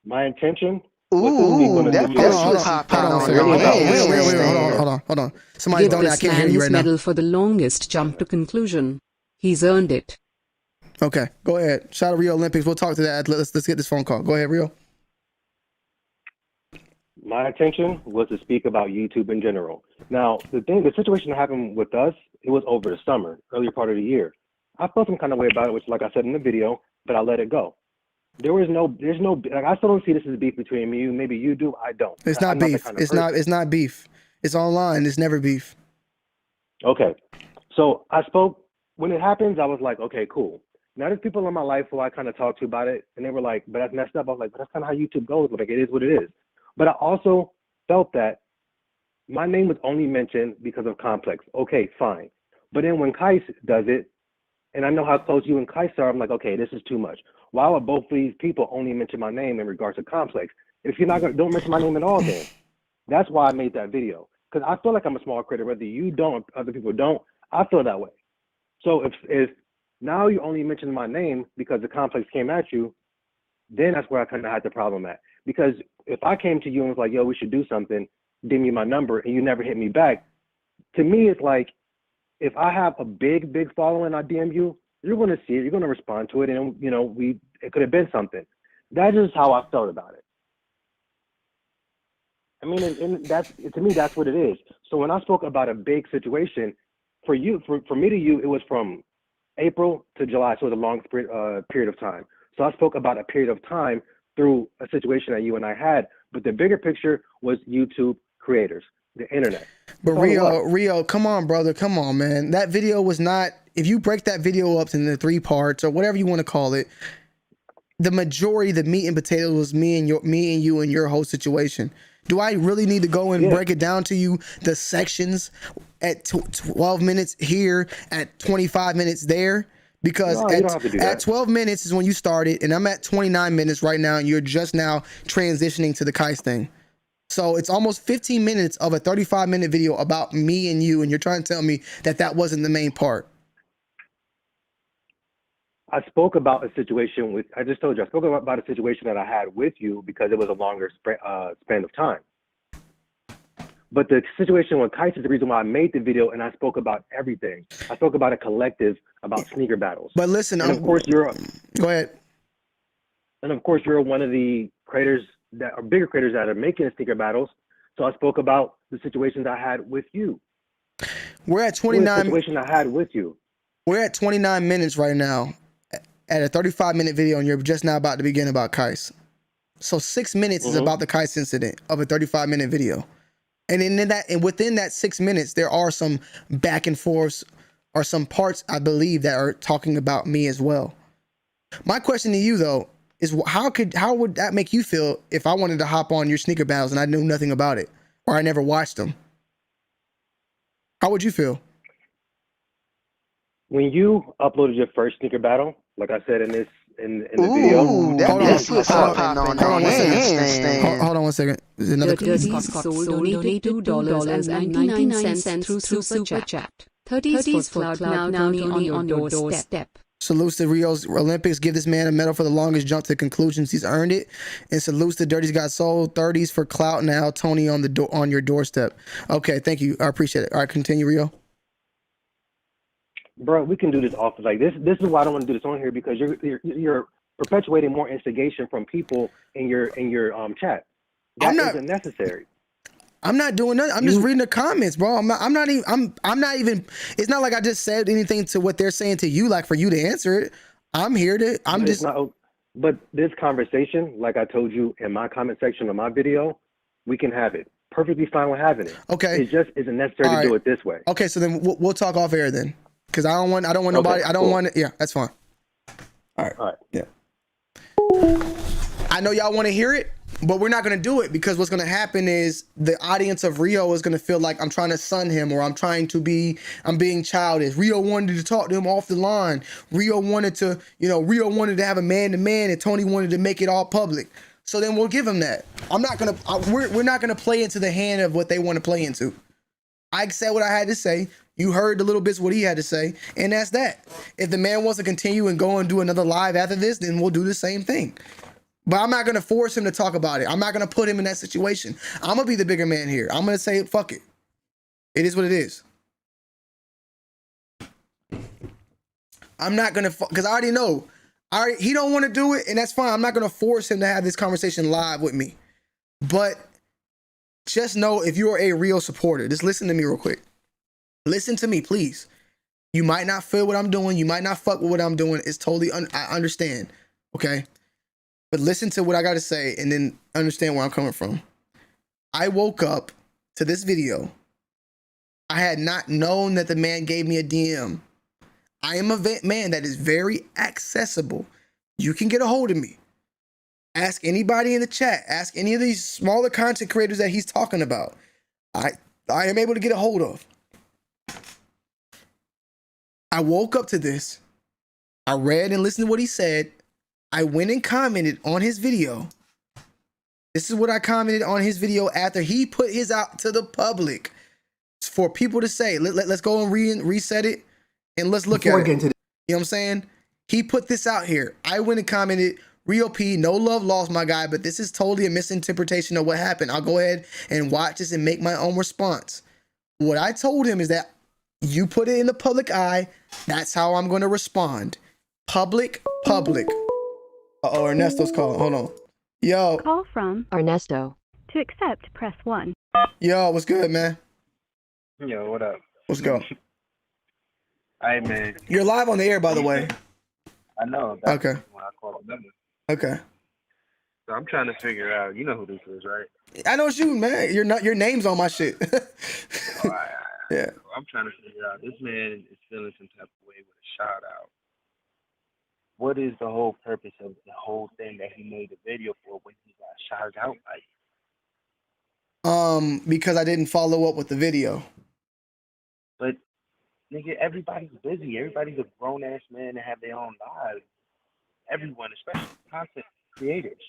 Speaker 4: My intention.
Speaker 7: Ooh, that pussy popping on your hand.
Speaker 3: Hold on. Somebody's doing that. I can't hear you right now.
Speaker 8: Medal for the longest jump to conclusion. He's earned it.
Speaker 3: Okay, go ahead. Shout out Rio Olympics. We'll talk to that. Let's get this phone call. Go ahead, Rio.
Speaker 4: My intention was to speak about YouTube in general. Now, the situation that happened with us, it was over the summer, earlier part of the year. I felt some kind of way about it, which, like I said in the video, but I let it go. There's no, like, I still don't see this as beef between me and you. Maybe you do, I don't.
Speaker 3: It's not beef. It's not beef. It's online. It's never beef.
Speaker 4: Okay. So I spoke, when it happens, I was like, okay, cool. Now there's people in my life who I kind of talked to about it, and they were like, but that's messed up. I was like, but that's kind of how YouTube goes. Like, it is what it is. But I also felt that my name was only mentioned because of Complex. Okay, fine. But then when Kais does it, and I know how close you and Kais are, I'm like, okay, this is too much. Why would both of these people only mention my name in regards to Complex? If you're not gonna, don't mention my name at all, then that's why I made that video. Because I feel like I'm a small creator, whether you don't, other people don't. I feel that way. So if now you only mention my name because the Complex came at you, then that's where I kind of had the problem at. Because if I came to you and was like, yo, we should do something, give me my number, and you never hit me back, to me it's like, if I have a big following, I DM you, you're going to see it, you're going to respond to it, and you know, it could have been something. That is how I felt about it. I mean, and that's, to me, that's what it is. So when I spoke about a big situation, for you, for me to you, it was from April to July, so it was a long period of time. So I spoke about a period of time through a situation that you and I had, but the bigger picture was YouTube creators, the internet.
Speaker 3: But Rio, come on, brother, come on, man. That video was not, if you break that video up into 3 parts or whatever you want to call it, the majority, the meat and potatoes was me and you and your whole situation. Do I really need to go and break it down to you, the sections at 12 minutes here, at 25 minutes there? Because at 12 minutes is when you started, and I'm at 29 minutes right now, and you're just now transitioning to the Kais thing. So it's almost 15 minutes of a 35-minute video about me and you, and you're trying to tell me that that wasn't the main part.
Speaker 4: I spoke about a situation with, I just told you, I spoke about a situation that I had with you because it was a longer span of time. But the situation with Kais is the reason why I made the video, and I spoke about everything. I spoke about a collective, about sneaker battles.
Speaker 3: But listen,
Speaker 4: and of course you're
Speaker 3: go ahead.
Speaker 4: And of course you're one of the creators that are bigger creators that are making the sneaker battles. So I spoke about the situations I had with you.
Speaker 3: We're at 29.
Speaker 4: Situation I had with you.
Speaker 3: We're at 29 minutes right now, at a 35-minute video, and you're just now about to begin about Kais. So 6 minutes is about the Kais incident of a 35-minute video. And within that 6 minutes, there are some back and forths or some parts, I believe, that are talking about me as well. My question to you though is how would that make you feel if I wanted to hop on your sneaker battles and I knew nothing about it or I never watched them? How would you feel?
Speaker 4: When you uploaded your first sneaker battle, like I said in the video.
Speaker 7: Ooh, that's popping on the handstand.
Speaker 3: Hold on one second. There's another
Speaker 8: Dirty Soul donated $2.99 through Super Chat. 30s for Cloud now on your doorstep.
Speaker 3: Salutes to Rio's Olympics. Give this man a medal for the longest jump to conclusions. He's earned it. And salutes to Dirty's Got Soul. 30s for Clout now. Tony on your doorstep. Okay, thank you. I appreciate it. All right, continue, Rio.
Speaker 4: Bro, we can do this off like this. This is why I don't want to do this on here, because you're perpetuating more instigation from people in your chat. That isn't necessary.
Speaker 3: I'm not doing nothing. I'm just reading the comments, bro. I'm not even. It's not like I just said anything to what they're saying to you, like for you to answer it.
Speaker 4: But this conversation, like I told you in my comment section of my video, we can have it. Perfectly fine with having it.
Speaker 3: Okay.
Speaker 4: It just isn't necessary to do it this way.
Speaker 3: Okay, so then we'll talk off air then, because I don't want nobody. I don't want it. Yeah, that's fine. All right. Yeah. I know y'all want to hear it, but we're not going to do it, because what's going to happen is the audience of Rio is going to feel like I'm trying to sun him, or I'm being childish. Rio wanted to talk to him off the line. Rio wanted to have a man-to-man, and Tony wanted to make it all public. So then we'll give him that. We're not going to play into the hand of what they want to play into. I said what I had to say. You heard the little bits what he had to say, and that's that. If the man wants to continue and go and do another live after this, then we'll do the same thing. But I'm not going to force him to talk about it. I'm not going to put him in that situation. I'm going to be the bigger man here. I'm going to say, fuck it. It is what it is. I'm not going to, because I already know. He don't want to do it, and that's fine. I'm not going to force him to have this conversation live with me. But just know, if you are a real supporter, just listen to me real quick. Listen to me, please. You might not feel what I'm doing. You might not fuck with what I'm doing. It's totally, I understand. Okay? But listen to what I got to say and then understand where I'm coming from. I woke up to this video. I had not known that the man gave me a DM. I am a man that is very accessible. You can get a hold of me. Ask anybody in the chat. Ask any of these smaller content creators that he's talking about. I am able to get a hold of. I woke up to this. I read and listened to what he said. I went and commented on his video. This is what I commented on his video after he put his out to the public for people to say. Let's go and reset it and let's look at it. You know what I'm saying? He put this out here. I went and commented, Rio P, no love lost, my guy, but this is totally a misinterpretation of what happened. I'll go ahead and watch this and make my own response. What I told him is that you put it in the public eye. That's how I'm going to respond. Public. Uh-oh, Ernesto's calling. Hold on. Yo.
Speaker 11: Call from Ernesto. To accept, press 1.
Speaker 3: Yo, what's good, man?
Speaker 12: Yo, what up?
Speaker 3: Let's go.
Speaker 12: Hey, man.
Speaker 3: You're live on the air, by the way.
Speaker 12: I know.
Speaker 3: Okay.
Speaker 12: When I call the number.
Speaker 3: Okay.
Speaker 12: So I'm trying to figure out, you know who this is, right?
Speaker 3: I know it's you, man. Your name's on my shit.
Speaker 12: All right.
Speaker 3: Yeah.
Speaker 12: So I'm trying to figure out, this man is feeling some type of way with a shout out. What is the whole purpose of the whole thing that he made the video for when he got shouted out like?
Speaker 3: Because I didn't follow up with the video.
Speaker 12: But nigga, everybody's busy. Everybody's a grown ass man and have their own lives. Everyone, especially content creators.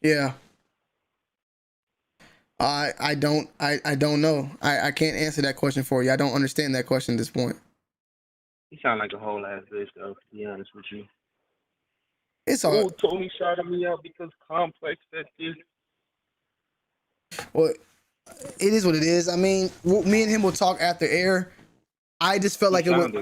Speaker 3: Yeah. I don't know. I can't answer that question for you. I don't understand that question at this point.
Speaker 12: You sound like a whole ass bitch though, to be honest with you.
Speaker 3: It's all.
Speaker 12: Oh, Tony shouted me out because Complex said this.
Speaker 3: Well, it is what it is. I mean, me and him will talk after air. I just felt like it was.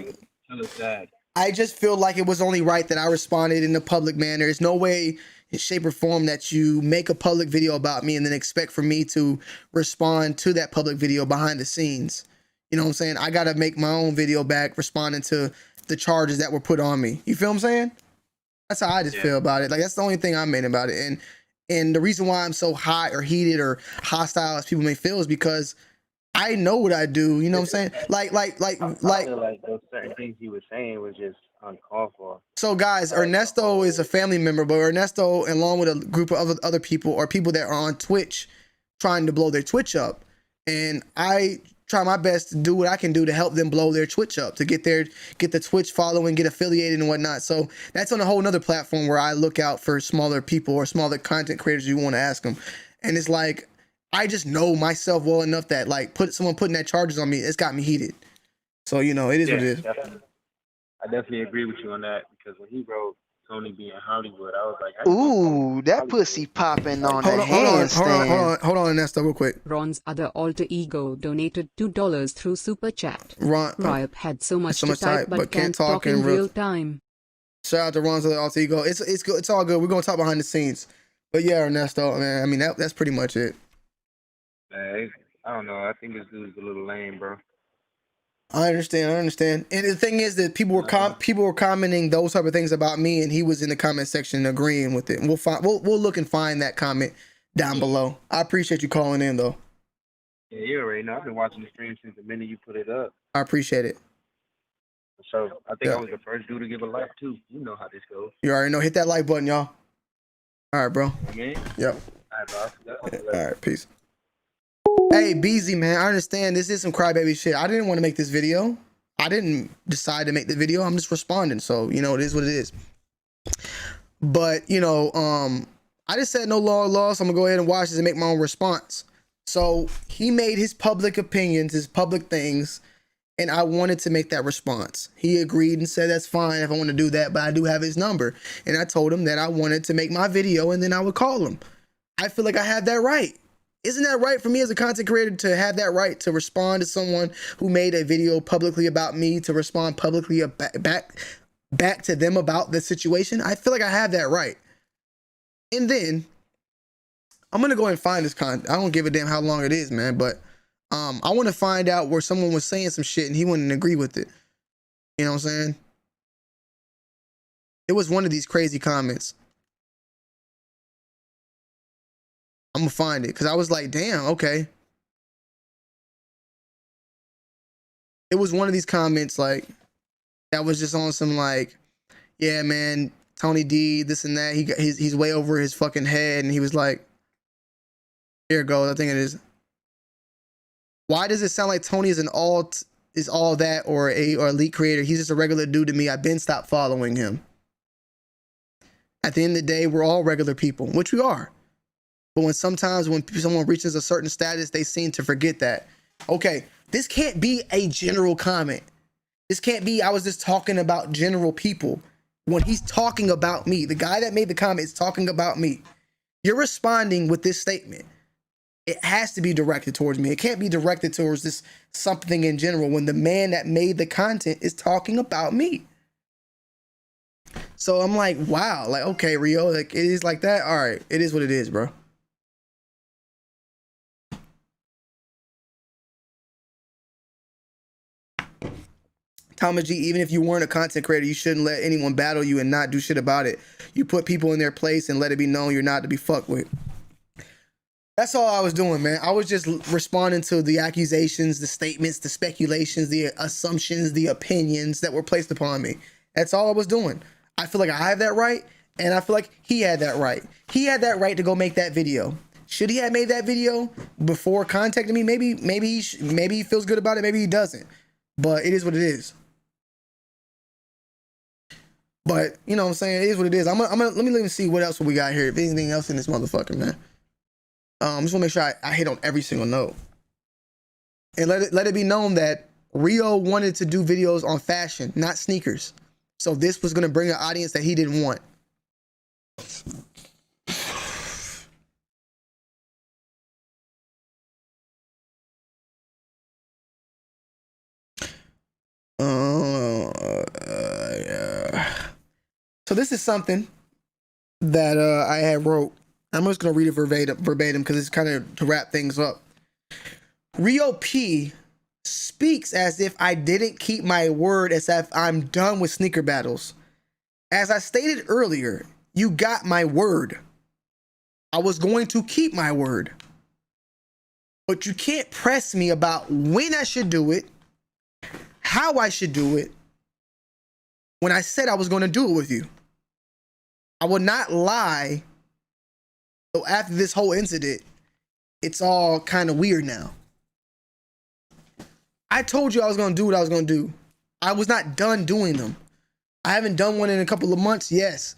Speaker 3: I just feel like it was only right that I responded in a public manner. There's no way, in shape or form, that you make a public video about me and then expect for me to respond to that public video behind the scenes. You know what I'm saying? I got to make my own video back responding to the charges that were put on me. You feel what I'm saying? That's how I just feel about it. Like, that's the only thing I made about it. And the reason why I'm so hot or heated or hostile as people may feel is because I know what I do. You know what I'm saying?
Speaker 12: I feel like those certain things he was saying was just uncalled for.
Speaker 3: So guys, Ernesto is a family member, but Ernesto, along with a group of other people, are people that are on Twitch trying to blow their Twitch up. And I try my best to do what I can do to help them blow their Twitch up, to get the Twitch following, get affiliated and whatnot. So that's on a whole nother platform where I look out for smaller people or smaller content creators you want to ask them. And it's like, I just know myself well enough that like someone putting that charges on me, it's got me heated. So, you know, it is what it is.
Speaker 12: Definitely. I definitely agree with you on that, because when he wrote Tony being Hollywood, I was like,
Speaker 7: Ooh, that pussy popping on a handstand.
Speaker 3: Hold on, Ernesto, real quick.
Speaker 8: Ron's other alter ego donated $2 through Super Chat.
Speaker 3: Ron,
Speaker 8: Ryop had so much to type, but can't talk in real time.
Speaker 3: Shout out to Ron's other alter ego. It's good. It's all good. We're gonna talk behind the scenes. But yeah, Ernesto, man, I mean that's pretty much it.
Speaker 12: I don't know. I think this dude's a little lame, bro.
Speaker 3: I understand. And the thing is that people were commenting those type of things about me, and he was in the comment section agreeing with it. And we'll look and find that comment down below. I appreciate you calling in though.
Speaker 12: Yeah, you already know. I've been watching the stream since the minute you put it up.
Speaker 3: I appreciate it.
Speaker 12: So I think I was the first dude to give a like too. You know how this goes.
Speaker 3: You already know. Hit that like button, y'all. All right, bro.
Speaker 12: Man.
Speaker 3: Yep.
Speaker 12: All right, bro.
Speaker 3: All right, peace. Hey, BZ, man, I understand this is some crybaby shit. I didn't want to make this video. I didn't decide to make the video. I'm just responding. So, you know, it is what it is. But, you know, I just said no law loss. I'm going to go ahead and watch this and make my own response. So he made his public opinions, his public things, and I wanted to make that response. He agreed and said that's fine if I want to do that, but I do have his number. And I told him that I wanted to make my video and then I would call him. I feel like I have that right. Isn't that right for me as a content creator to have that right to respond to someone who made a video publicly about me, to respond publicly back to them about the situation? I feel like I have that right. And then I'm going to go and find this content. I don't give a damn how long it is, man, but I want to find out where someone was saying some shit and he wouldn't agree with it. You know what I'm saying? It was one of these crazy comments. I'm gonna find it because I was like, damn, okay. It was one of these comments like that was just on some like, yeah, man, Tony D, this and that. He's way over his fucking head, and he was like, here it goes. I think it is. Why does it sound like Tony is all that or elite creator? He's just a regular dude to me. I've been stopped following him. At the end of the day, we're all regular people, which we are. But when someone reaches a certain status, they seem to forget that. Okay, this can't be a general comment. This can't be, I was just talking about general people. When he's talking about me, the guy that made the comment is talking about me. You're responding with this statement. It has to be directed towards me. It can't be directed towards this something in general when the man that made the content is talking about me. So I'm like, wow, like, okay, Rio, like it is like that. All right, it is what it is, bro. Thomas G, even if you weren't a content creator, you shouldn't let anyone battle you and not do shit about it. You put people in their place and let it be known you're not to be fucked with. That's all I was doing, man. I was just responding to the accusations, the statements, the speculations, the assumptions, the opinions that were placed upon me. That's all I was doing. I feel like I have that right, and I feel like he had that right. He had that right to go make that video. Should he have made that video before contacting me? Maybe he feels good about it. Maybe he doesn't. But it is what it is. But you know what I'm saying? It is what it is. Let me see what else we got here. If anything else in this motherfucker, man. I just want to make sure I hit on every single note. And let it be known that Rio wanted to do videos on fashion, not sneakers. So this was going to bring an audience that he didn't want. So this is something that I had wrote. I'm just going to read it verbatim because it's kind of to wrap things up. Rio P speaks as if I didn't keep my word, as if I'm done with sneaker battles. As I stated earlier, you got my word. I was going to keep my word. But you can't press me about when I should do it, how I should do it, when I said I was going to do it with you. I will not lie. So after this whole incident, it's all kind of weird now. I told you I was going to do what I was going to do. I was not done doing them. I haven't done one in a couple of months, yes.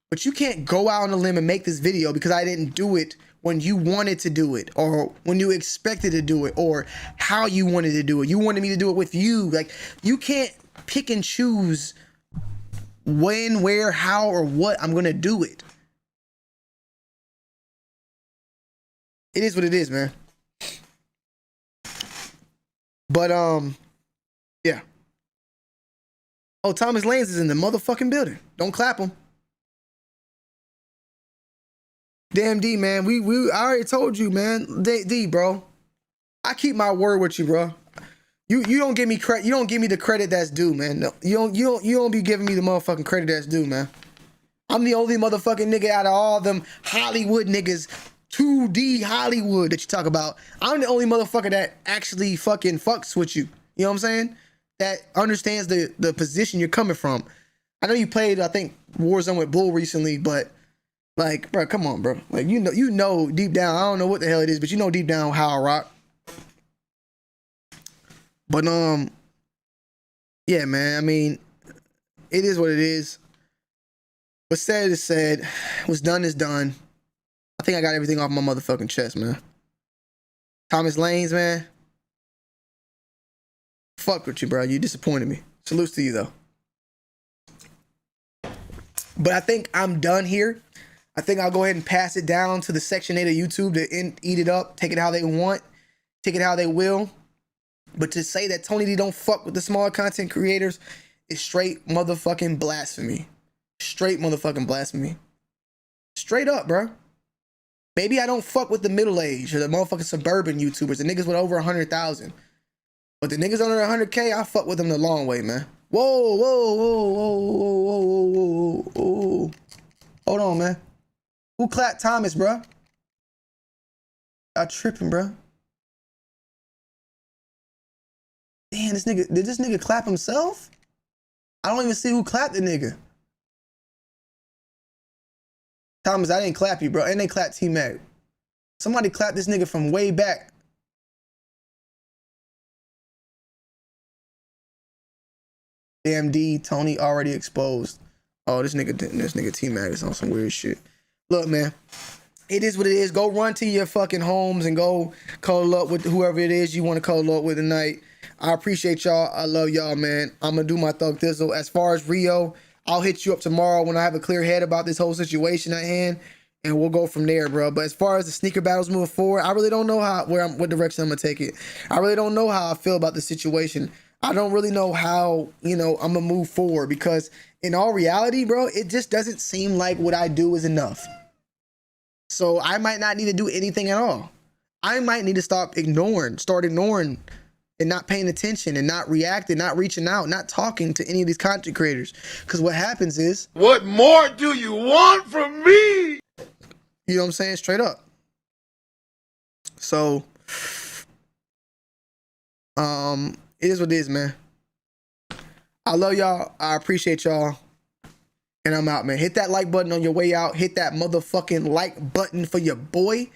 Speaker 3: But you can't go out on a limb and make this video because I didn't do it when you wanted to do it, or when you expected to do it, or how you wanted to do it. You wanted me to do it with you. Like, you can't pick and choose when, where, how, or what I'm going to do it. It is what it is, man. But, yeah. Oh, Thomas Lanes is in the motherfucking building. Don't clap him. Damn, D, man. I already told you, man. D, bro. I keep my word with you, bro. You don't give me credit. You don't give me the credit that's due, man. No, you don't be giving me the motherfucking credit that's due, man. I'm the only motherfucking nigga out of all them Hollywood niggas, 2D Hollywood that you talk about. I'm the only motherfucker that actually fucking fucks with you. You know what I'm saying? That understands the position you're coming from. I know you played, I think, Warzone with Bull recently, but like, bro, come on, bro. Like, you know deep down, I don't know what the hell it is, but you know deep down how I rock. But yeah, man. I mean, it is what it is. What's said is said. What's done is done. I think I got everything off my motherfucking chest, man. Thomas Lanes, man. Fuck with you, bro. You disappointed me. Salutes to you, though. But I think I'm done here. I think I'll go ahead and pass it down to the Section 8 of YouTube to eat it up, take it how they want, take it how they will. But to say that Tony D don't fuck with the smaller content creators is straight motherfucking blasphemy. Straight motherfucking blasphemy. Straight up, bro. Maybe I don't fuck with the middle age or the motherfucking suburban YouTubers, the niggas with over 100,000. But the niggas under 100K, I fuck with them the long way, man. Whoa, whoa, whoa, whoa, whoa, whoa, whoa, whoa. Hold on, man. Who clapped Thomas, bro? I tripping, bro. Damn, did this nigga clap himself? I don't even see who clapped the nigga. Thomas, I didn't clap you, bro. And they clapped T-Mac. Somebody clapped this nigga from way back. Damn, D, Tony already exposed. Oh, this nigga T-Mac is on some weird shit. Look, man. It is what it is. Go run to your fucking homes and go cuddle up with whoever it is you want to cuddle up with tonight. I appreciate y'all. I love y'all, man. I'm going to do my thug thizzle. As far as Rio, I'll hit you up tomorrow when I have a clear head about this whole situation at hand, and we'll go from there, bro. But as far as the sneaker battles moving forward, I really don't know what direction I'm going to take it. I really don't know how I feel about the situation. I don't really know how, I'm going to move forward, because in all reality, bro, it just doesn't seem like what I do is enough. So I might not need to do anything at all. I might need to start ignoring and not paying attention and not reacting, not reaching out, not talking to any of these content creators. Because what happens is,
Speaker 13: what more do you want from me?
Speaker 3: You know what I'm saying? Straight up. So, it is what it is, man. I love y'all. I appreciate y'all. And I'm out, man. Hit that like button on your way out. Hit that motherfucking like button for your boy.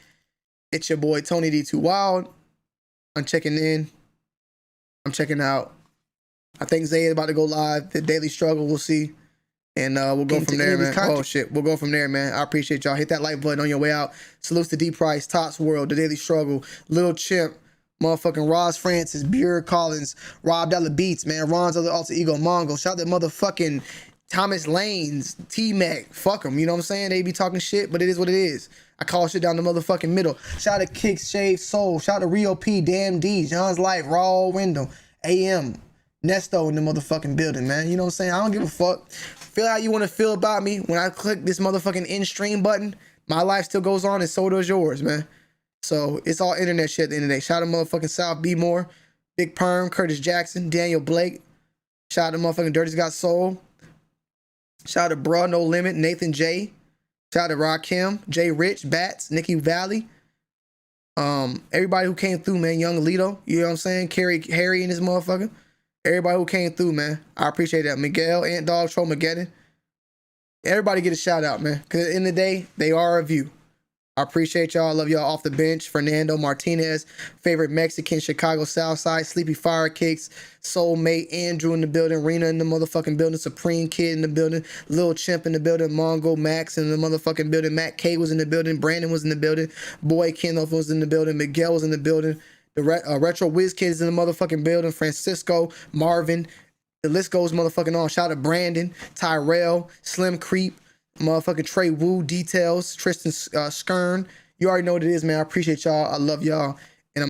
Speaker 3: It's your boy, Tony D2 Wild. I'm checking in. I'm checking out. I think Zay is about to go live. The Daily Struggle, we'll see. And we'll go from there, man. Oh, shit. We'll go from there, man. I appreciate y'all. Hit that like button on your way out. Salutes to D Price, Tots World, The Daily Struggle, Lil Chimp, motherfucking Roz Francis, Buer Collins, Rob Dollar Beats, man. Ron's other alter ego, Mongo. Shout out to motherfucking Thomas Lanes, T-Mac. Fuck them. You know what I'm saying? They be talking shit, but it is what it is. I call shit down the motherfucking middle. Shout out to Kicks, Shave Soul. Shout out to Rio P, Damn D, John's Life, Raw Window, AM, Nesto in the motherfucking building, man. You know what I'm saying? I don't give a fuck. Feel how you want to feel about me. When I click this motherfucking end stream button, my life still goes on and so does yours, man. So it's all internet shit at the end of the day. Shout out to motherfucking South B More, Big Perm, Curtis Jackson, Daniel Blake. Shout out to motherfucking Dirty's Got Soul. Shout out to Bruh No Limit, Nathan J. Shout out to Rakim, Jay Rich, Bats, Nikki Valley. Everybody who came through, man. Young Alito, you know what I'm saying? Harry and his motherfucker. Everybody who came through, man. I appreciate that. Miguel, Ant Dog, Trollmageddon. Everybody get a shout out, man. Because in the day, they are a view. I appreciate y'all. I love y'all off the bench. Fernando Martinez, favorite Mexican, Chicago Southside, Sleepy Fire Kicks, Soulmate, Andrew in the building, Rena in the motherfucking building, Supreme Kid in the building, Lil Chimp in the building, Mongo Max in the motherfucking building, Matt K was in the building, Brandon was in the building, Boy Kenneth was in the building, Miguel was in the building, the Retro Whiz Kid is in the motherfucking building, Francisco, Marvin, the list goes motherfucking on. Shout out to Brandon, Tyrell, Slim Creep, motherfucking Trey Woo, Details, Tristan Skern. You already know what it is, man. I appreciate y'all. I love y'all.